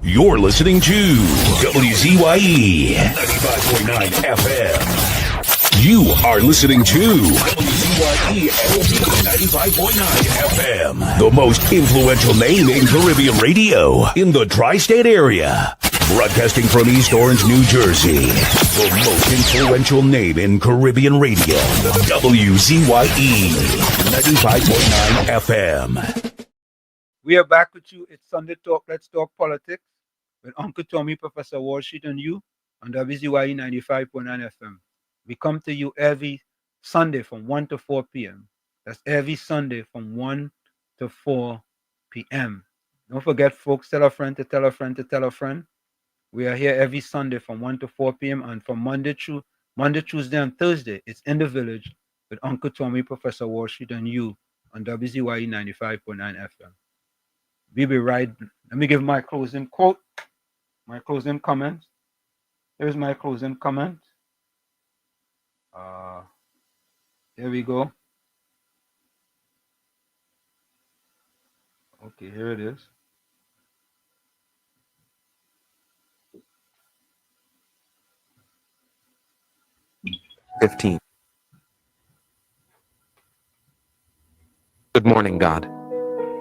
You're listening to WZYE 95.9 FM. You are listening to WZYE 95.9 FM, the most influential name in Caribbean radio in the tri-state area. Broadcasting from East Orange, New Jersey, the most influential name in Caribbean radio, WZYE 95.9 FM. We are back with you. It's Sunday Talk. Let's talk politics with Uncle Tommy, Professor Washit, and you on WZYE 95.9 FM. We come to you every Sunday from 1 to 4 p.m. That's every Sunday from 1 to 4 p.m. Don't forget, folks, tell a friend to tell a friend to tell a friend. We are here every Sunday from 1 to 4 p.m. and from Monday, Tuesday, and Thursday, it's In the Village with Uncle Tommy, Professor Wall Street, and you on WZYE 95.9 FM. We'll be right. Let me give my closing quote, my closing comment. Here's my closing comment. Here we go. Okay, here it is. Good morning, God.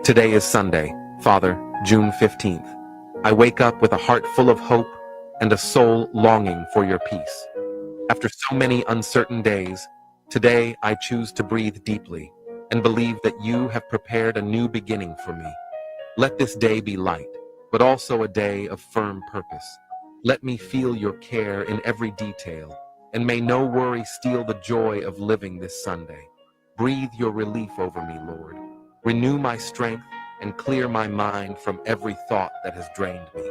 Today is Sunday, Father, June 15th. I wake up with a heart full of hope and a soul longing for your peace. After so many uncertain days, today I choose to breathe deeply and believe that you have prepared a new beginning for me. Let this day be light, but also a day of firm purpose. Let me feel your care in every detail, and may no worry steal the joy of living this Sunday. Breathe your relief over me, Lord. Renew my strength and clear my mind from every thought that has drained me.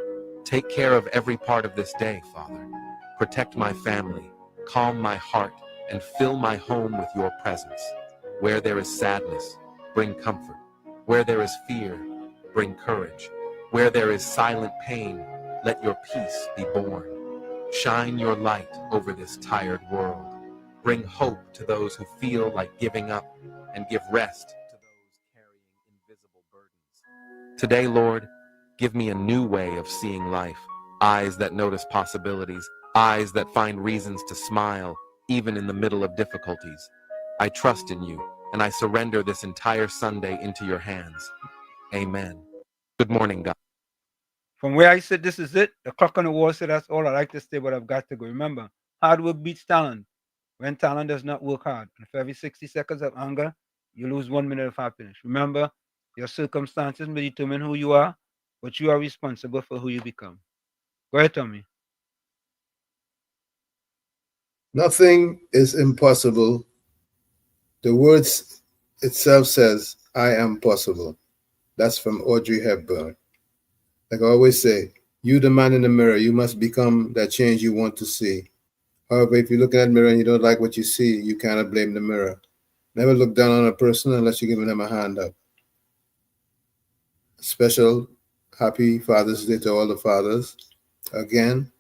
Take care of every part of this day, Father. Protect my family, calm my heart, and fill my home with your presence. Where there is sadness, bring comfort. Where there is fear, bring courage. Where there is silent pain, let your peace be born. Shine your light over this tired world. Bring hope to those who feel like giving up, and give rest to those carrying invisible burdens. Today, Lord, give me a new way of seeing life. Eyes that notice possibilities, eyes that find reasons to smile, even in the middle of difficulties. I trust in you, and I surrender this entire Sunday into your hands. Amen. Good morning, God. From where I sit, this is it. The clock on the wall said that's all I like to say, but I've got to go. Remember, hard work beats talent. When talent does not work hard, and for every 60 seconds of anger, you lose 1 minute of happiness. Remember, your circumstances may determine who you are, but you are responsible for who you become. Go ahead, Tommy. Nothing is impossible. The words itself says, I am possible. That's from Audrey Hepburn. Like I always say, you the man in the mirror, you must become that change you want to see. However, if you look in that mirror and you don't like what you see, you cannot blame the mirror. Never look down on a person unless you're giving them a hand up. Special happy Father's Day to all the fathers. Again,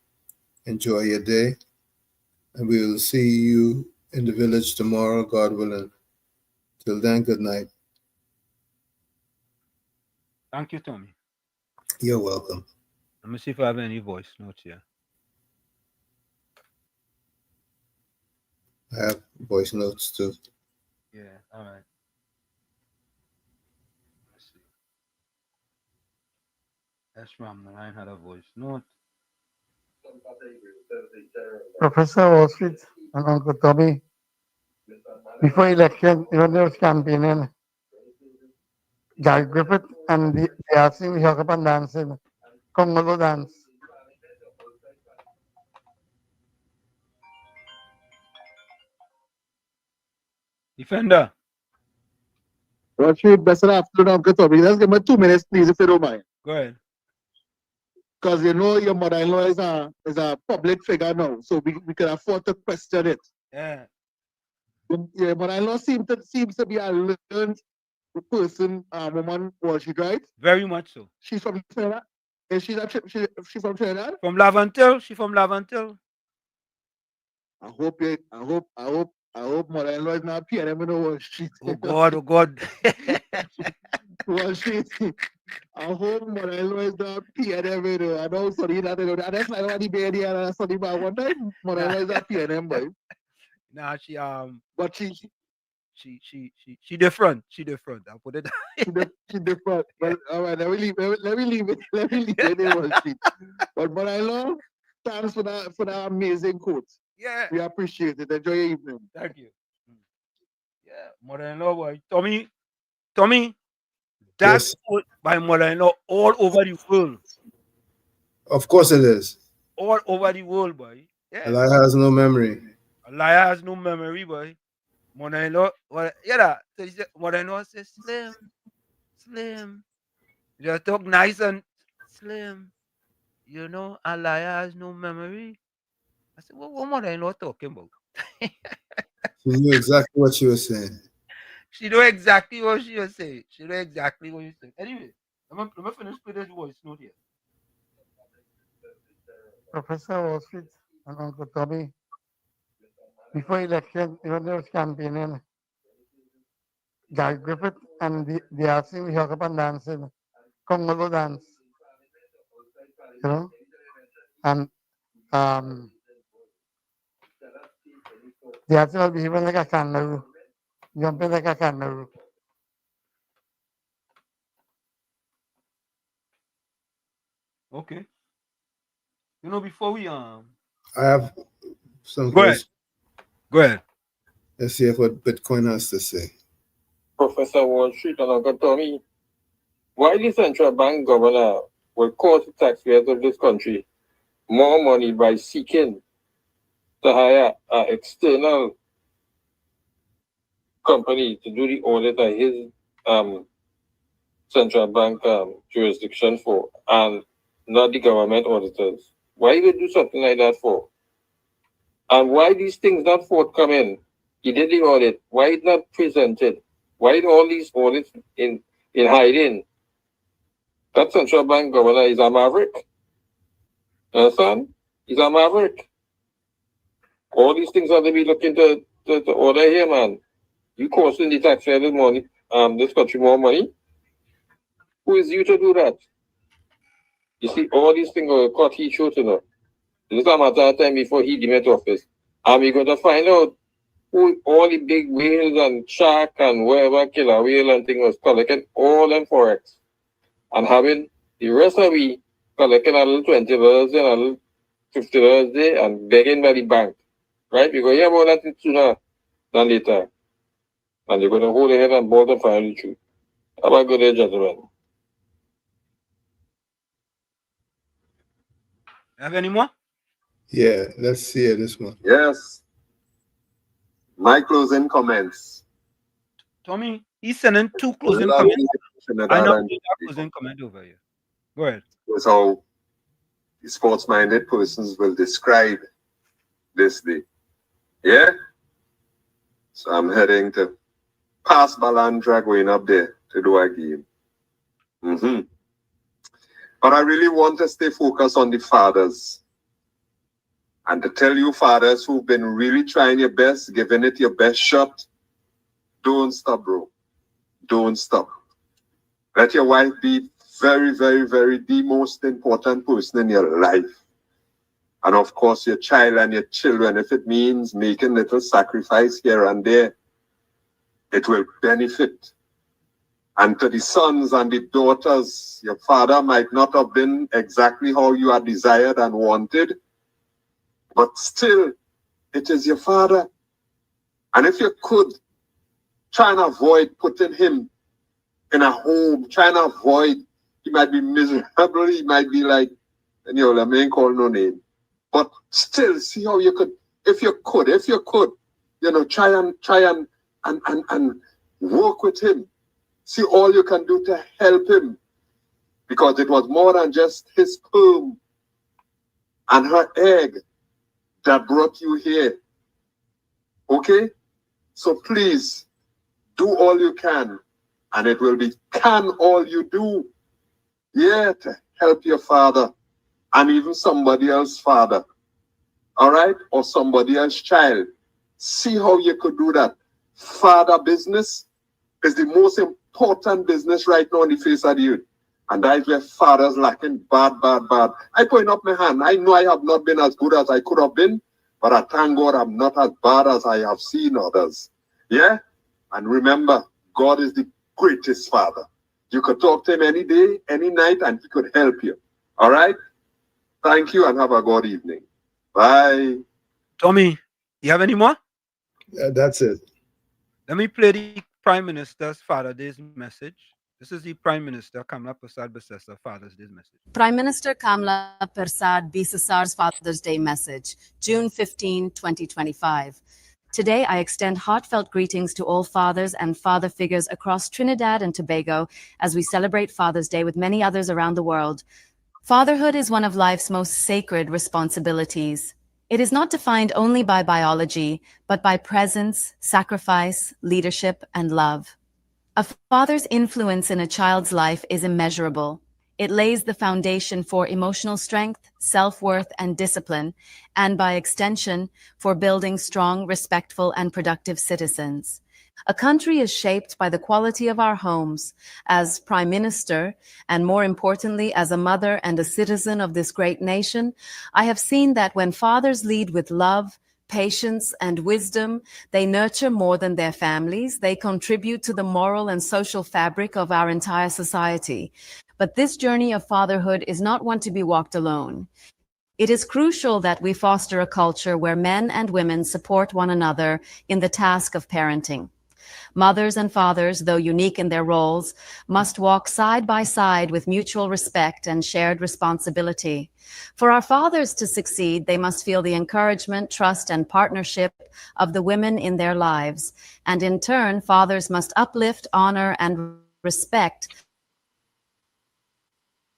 enjoy your day. And we will see you in the village tomorrow, God willing. Till then, good night. Thank you, Tommy. You're welcome. Let me see if I have any voice notes here. I have voice notes too. Yeah, all right. Let's see. That's from the line had a voice note. Professor Wall Street and Uncle Tommy, before election, when they was campaigning, Griffith and they asked him to hook up and dancing. Congo dance. Defender. Wall Street, best afternoon, Uncle Tommy. Let's give me 2 minutes, please, if you don't mind. Go ahead. Because you know your mother-in-law is a public figure now, so we can afford to question it. Yeah. Your mother-in-law seems to be a learned person, woman, Wall Street, right? Very much so. She's from Trinidad. Is she from Trinidad? From Lavantil. She from Lavantil. I hope mother-in-law is not PNM in Wall Street. Oh God, oh God. Wall Street. I hope mother-in-law is not PNM. I know sorry that that's like what the baby and sorry but one time mother-in-law is not PNM, boy. Nah, she but she different. She different. I'll put it. she different. Well, all right, let me leave it in Wall Street. But mother-in-law, thanks for that amazing quote. Yeah. We appreciate it. Enjoy your evening. Thank you. Yeah, mother-in-law boy. Tommy, that's quote by mother-in-law all over the world. Of course it is. All over the world, boy. Yeah. Allah has no memory. A liar has no memory, boy. Mother-in-law, well, yeah, so he said, mother-in-law says, Slim, Slim. Just talk nice and Slim. You know, a liar has no memory. I said, what mother-in-law talking about? She knew exactly what she was saying. She know exactly what she was saying. She know exactly what you said. Anyway, let me finish with this voice note here. Professor Wall Street and Uncle Tommy, before election, when they was campaigning, Guy Griffith and they asked him to hook up and dancing, Congo dance, you know, and they asked him to behave like a kangaroo, jumping like a kangaroo. Okay. You know, before we I have some go ahead. questions. Go ahead. Let's see what Bitcoin has to say. Professor Wall Street and Uncle Tommy, why the central bank governor will cost the taxpayers of this country more money by seeking to hire an external company to do the audit of his central bank jurisdiction for, and not the government auditors? Why you would do something like that for? And why these things not forthcoming? He did the audit. Why it not presented? Why all these audits in hiding? That central bank governor is a maverick. Understand? He's a maverick. All these things are to be looking to order here, man. You costing the taxpayers money, this country more money. Who is you to do that? You see, all these things are caught he should to know. This is a matter of time before he demit office. And we're going to find out who all the big whales and shark and whatever killer whale and thing was collecting all them forex. And having the rest of we collecting a little $20 and a little $50 there and begging by the bank. Right? We're going to hear about that sooner than later. And they're going to hold their head and bolt and find the truth. Have a good day, gentlemen. Have any more? Yeah, let's see this one. Yes. My closing comments. Tommy, he's sending two closing comments. I know closing comment over here. Go ahead. That's how the sports-minded persons will describe this day. Yeah? So I'm heading to past Balandra, going up there to do a game. But I really want to stay focused on the fathers. And to tell you fathers who've been really trying your best, giving it your best shot, don't stop, bro. Don't stop. Let your wife be very, very, very the most important person in your life. And of course, your child and your children, if it means making little sacrifice here and there, it will benefit. And to the sons and the daughters, your father might not have been exactly how you are desired and wanted, but still, it is your father. And if you could, try and avoid putting him in a home, try and avoid, he might be miserable, he might be like, let me call no name. But still, see how you could, if you could, try and work with him. See all you can do to help him. Because it was more than just his sperm and her egg that brought you here. Okay? So please, do all you can. And it will be can all you do. Yeah, to help your father. And even somebody else's father. All right? Or somebody else's child. See how you could do that. Father business is the most important business right now on the face of the earth. And that is where fathers lacking bad. I point up my hand. I know I have not been as good as I could have been, but I thank God I'm not as bad as I have seen others. Yeah? And remember, God is the greatest father. You could talk to him any day, any night, and he could help you. All right? Thank you and have a good evening. Bye. Tommy, you have any more? Yeah, that's it. Let me play the Prime Minister's Father Day's message. This is the Prime Minister, Kamla Prasad Bisesar, Father's Day message. Prime Minister Kamla Prasad Bisesar's Father's Day message, June 15, 2025. Today, I extend heartfelt greetings to all fathers and father figures across Trinidad and Tobago as we celebrate Father's Day with many others around the world. Fatherhood is one of life's most sacred responsibilities. It is not defined only by biology, but by presence, sacrifice, leadership, and love. A father's influence in a child's life is immeasurable. It lays the foundation for emotional strength, self-worth, and discipline, and by extension, for building strong, respectful, and productive citizens. A country is shaped by the quality of our homes. As Prime Minister, and more importantly, as a mother and a citizen of this great nation, I have seen that when fathers lead with love, patience, and wisdom, they nurture more than their families. They contribute to the moral and social fabric of our entire society. But this journey of fatherhood is not one to be walked alone. It is crucial that we foster a culture where men and women support one another in the task of parenting. Mothers and fathers, though unique in their roles, must walk side by side with mutual respect and shared responsibility. For our fathers to succeed, they must feel the encouragement, trust, and partnership of the women in their lives. And in turn, fathers must uplift, honor, and respect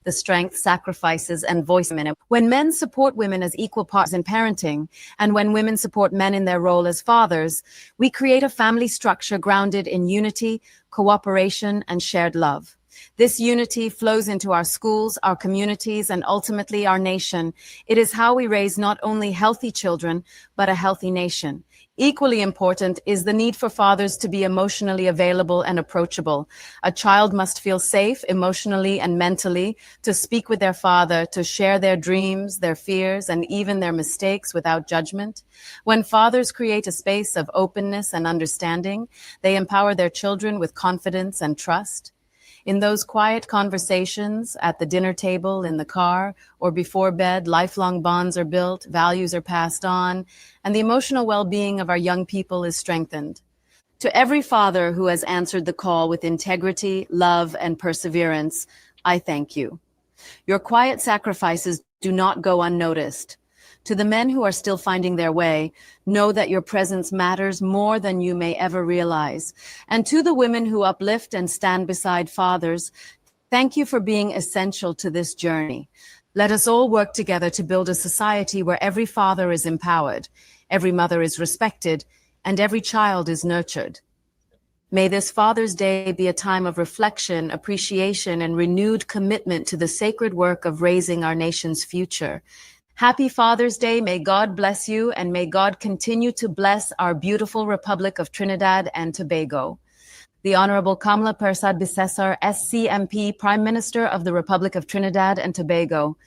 the strength, sacrifices, and voice of women. When men support women as equal parts in parenting, and when women support men in their role as fathers, we create a family structure grounded in unity, cooperation, and shared love. This unity flows into our schools, our communities, and ultimately our nation. It is how we raise not only healthy children, but a healthy nation. Equally important is the need for fathers to be emotionally available and approachable. A child must feel safe emotionally and mentally to speak with their father, to share their dreams, their fears, and even their mistakes without judgment. When fathers create a space of openness and understanding, they empower their children with confidence and trust. In those quiet conversations, at the dinner table, in the car, or before bed, lifelong bonds are built, values are passed on, and the emotional well-being of our young people is strengthened. To every father who has answered the call with integrity, love, and perseverance, I thank you. Your quiet sacrifices do not go unnoticed. To the men who are still finding their way, know that your presence matters more than you may ever realize. And to the women who uplift and stand beside fathers, thank you for being essential to this journey. Let us all work together to build a society where every father is empowered, every mother is respected, and every child is nurtured. May this Father's Day be a time of reflection, appreciation, and renewed commitment to the sacred work of raising our nation's future. Happy Father's Day. May God bless you, and may God continue to bless our beautiful Republic of Trinidad and Tobago. The Honorable Kamla Prasad Bisesar, SCMP, Prime Minister of the Republic of Trinidad and Tobago.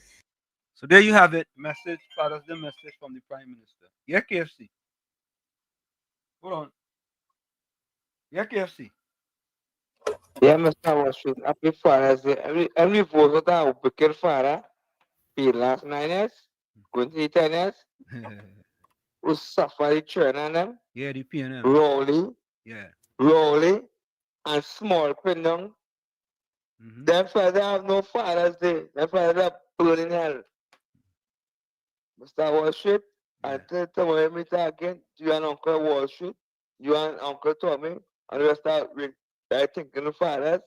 So there you have it. Message, Father's Day message from the Prime Minister. Yeah, KFC. Hold on. Yeah, KFC. Yeah, Mr. Washington, happy Father's Day. Every vote that I pick father, the last 9 years, going to 10 years, who suffer the children them, Yeah, the PNM. Rowley, Yeah. Rowley, and small Pindong. Them father have no Father's Day. Them father are burning hell. Mr. Wall Street, I tell you when we meet again, you and Uncle Wall Street, you and Uncle Tommy, and we start with I thinking the fathers,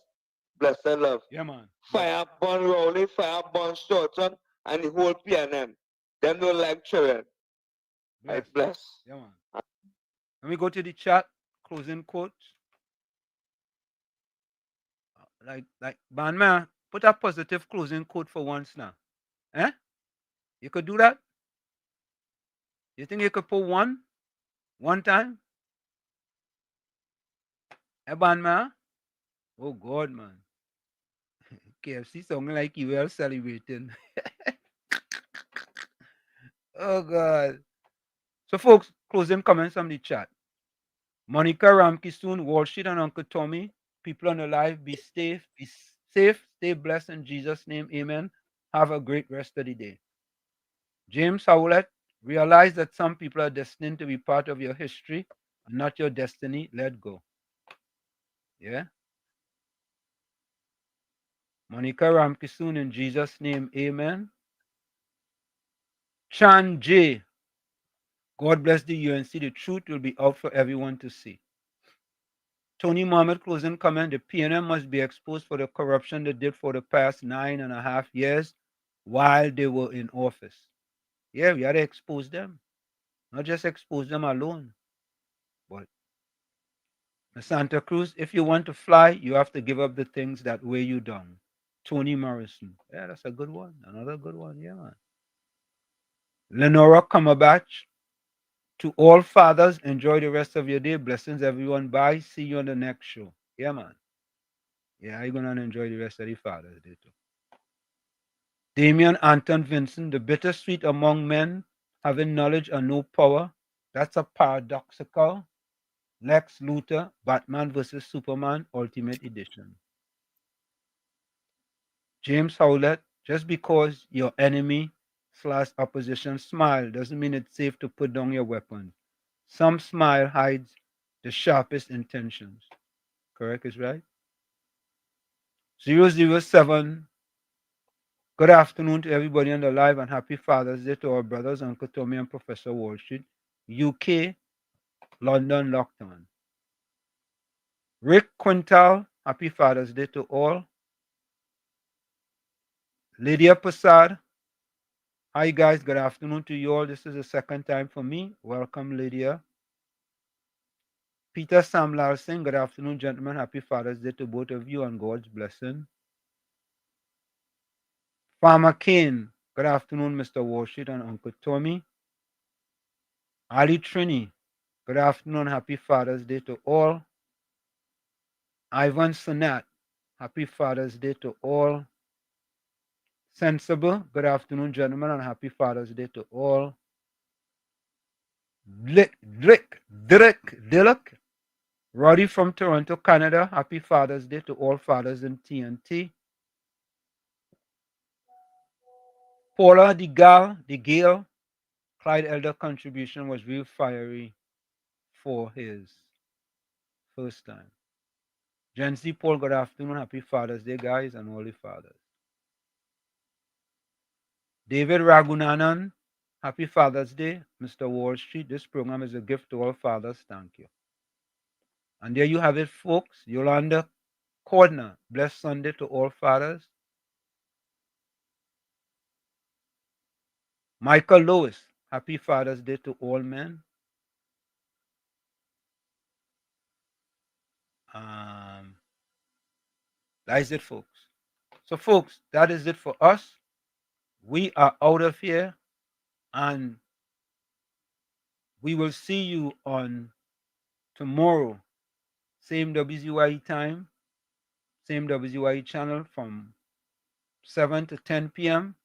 bless and love. Yeah, man. Fire burn Rowley, fire burn Shorten, and the whole PNM. Them don't like children. I bless. Yeah, man. Let me go to the chat, closing quotes. Like man, put a positive closing quote for once now. Eh? You could do that? You think you could put one time? Eh, man? Oh, God, man. KFC sounding like you were celebrating. Oh, God. So, folks, closing comments from the chat. Monica Ramke soon, Wall Street and Uncle Tommy. People on the live, be safe, stay blessed in Jesus' name. Amen. Have a great rest of the day. James Howlett, realize that some people are destined to be part of your history and not your destiny. Let go. Yeah. Monica Ramkisoon, in Jesus' name, amen. Chan J. God bless the UNC. The truth will be out for everyone to see. Tony Mohammed, closing comment. The PNM must be exposed for the corruption they did for the past 9.5 years while they were in office. Yeah, we had to expose them. Not just expose them alone. But Santa Cruz, if you want to fly, you have to give up the things that weigh you down. Toni Morrison. Yeah, that's a good one. Another good one. Yeah, man. Lenora Cumberbatch. To all fathers, enjoy the rest of your day. Blessings, everyone. Bye. See you on the next show. Yeah, man. Yeah, you're going to enjoy the rest of the Father's Day, too. Damian Anton Vincent. The bittersweet among men, having knowledge and no power. That's a paradoxical Lex Luthor, Batman vs. Superman, Ultimate Edition. James Howlett. Just because your enemy/opposition smile doesn't mean it's safe to put down your weapon. Some smile hides the sharpest intentions. Correct is right. 007. Good afternoon to everybody on the live and happy Father's Day to our brothers, Uncle Tommy and Professor Wall Street. UK, London lockdown. Rick Quintal, happy Father's Day to all. Lydia Passad. Hi guys, good afternoon to you all. This is the second time for me. Welcome, Lydia. Peter Sam Larson, good afternoon, gentlemen. Happy Father's Day to both of you and God's blessing. Farmer Kane, good afternoon, Mr. Wall Street and Uncle Tommy. Ali Trini, good afternoon, happy Father's Day to all. Ivan Sonat, happy Father's Day to all. Sensible, good afternoon, gentlemen, and happy Father's Day to all. Dillock, Roddy from Toronto, Canada, happy Father's Day to all fathers in TNT. Paula the Gale, Clyde Elder contribution was real fiery for his first time. Jen C. Paul, good afternoon, happy Father's Day, guys, and all the fathers. David Ragunanan, happy Father's Day, Mr. Wall Street. This program is a gift to all fathers. Thank you. And there you have it, folks. Yolanda Cordner, blessed Sunday to all fathers. Michael Lewis, happy Father's Day to all men. That is it, folks. So, folks, that is it for us. We are out of here, and we will see you on tomorrow. Same WZYE time, same WZYE channel from 7 to 10 p.m.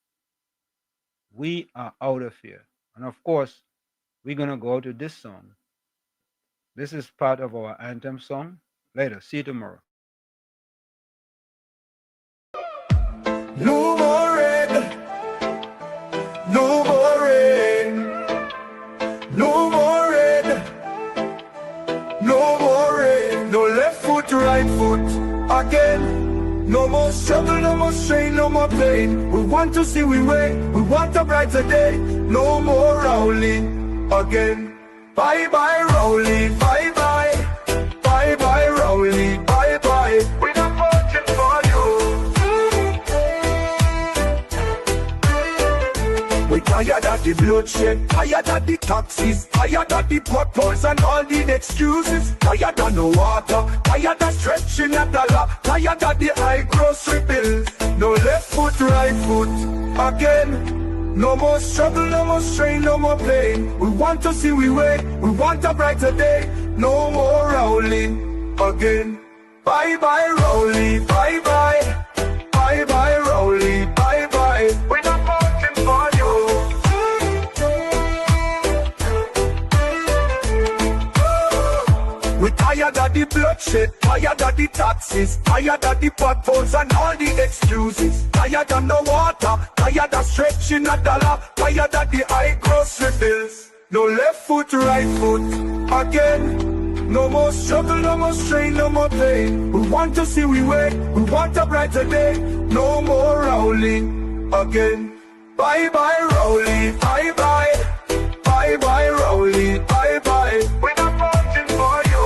We are out of here. And of course, we're going to go out with this song. This is part of our anthem song. Later. See you tomorrow. No more rain. No more rain. No more rain. No more rain. No left foot, right foot again. No more struggle, no more strain, no more pain. We want to see we way. We want a brighter day. No more Rowley again. Bye bye Rowley. Bye bye. Bye bye Rowley. Bye bye. We're not voting for you. We tired of the bloodshed, tired of the taxes, tired of the potholes and all the excuses. Tired of no water, tired of stretching at the law, tired of the high grocery bills. No left foot, right foot again. No more struggle, no more strain, no more pain. We want to see we way, we want a brighter day. No more Rowley again. Bye bye Rowley, bye bye. Bye bye Rowley, bye bye. We're not voting for you. We're tired of the bloodshed, tired of the taxes, tired of the potholes and all the excuses. Tired of no water, tired of stretching at the law, tired of the high grocery bills. No left foot, right foot again. No more struggle, no more strain, no more pain. We want to see we way, we want a brighter day. No more Rowley again. Bye bye Rowley, bye bye. Bye bye Rowley, bye bye. We're not voting for you.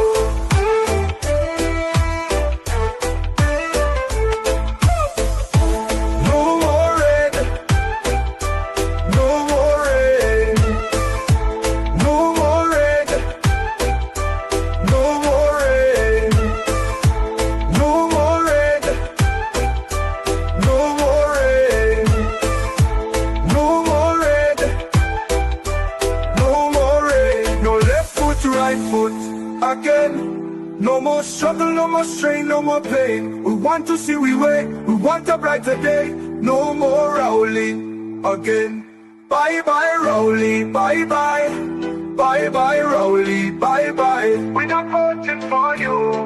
No more red, no more red, no more red, no more red, no more red, no more red, no more red, no more red. No left foot, right foot again. No more struggle, no more strain, no more pain. We want to see we way, we want a brighter day. No more Rowley again. Bye bye Rowley, bye bye. Bye bye Rowley, bye bye. We're not voting for you.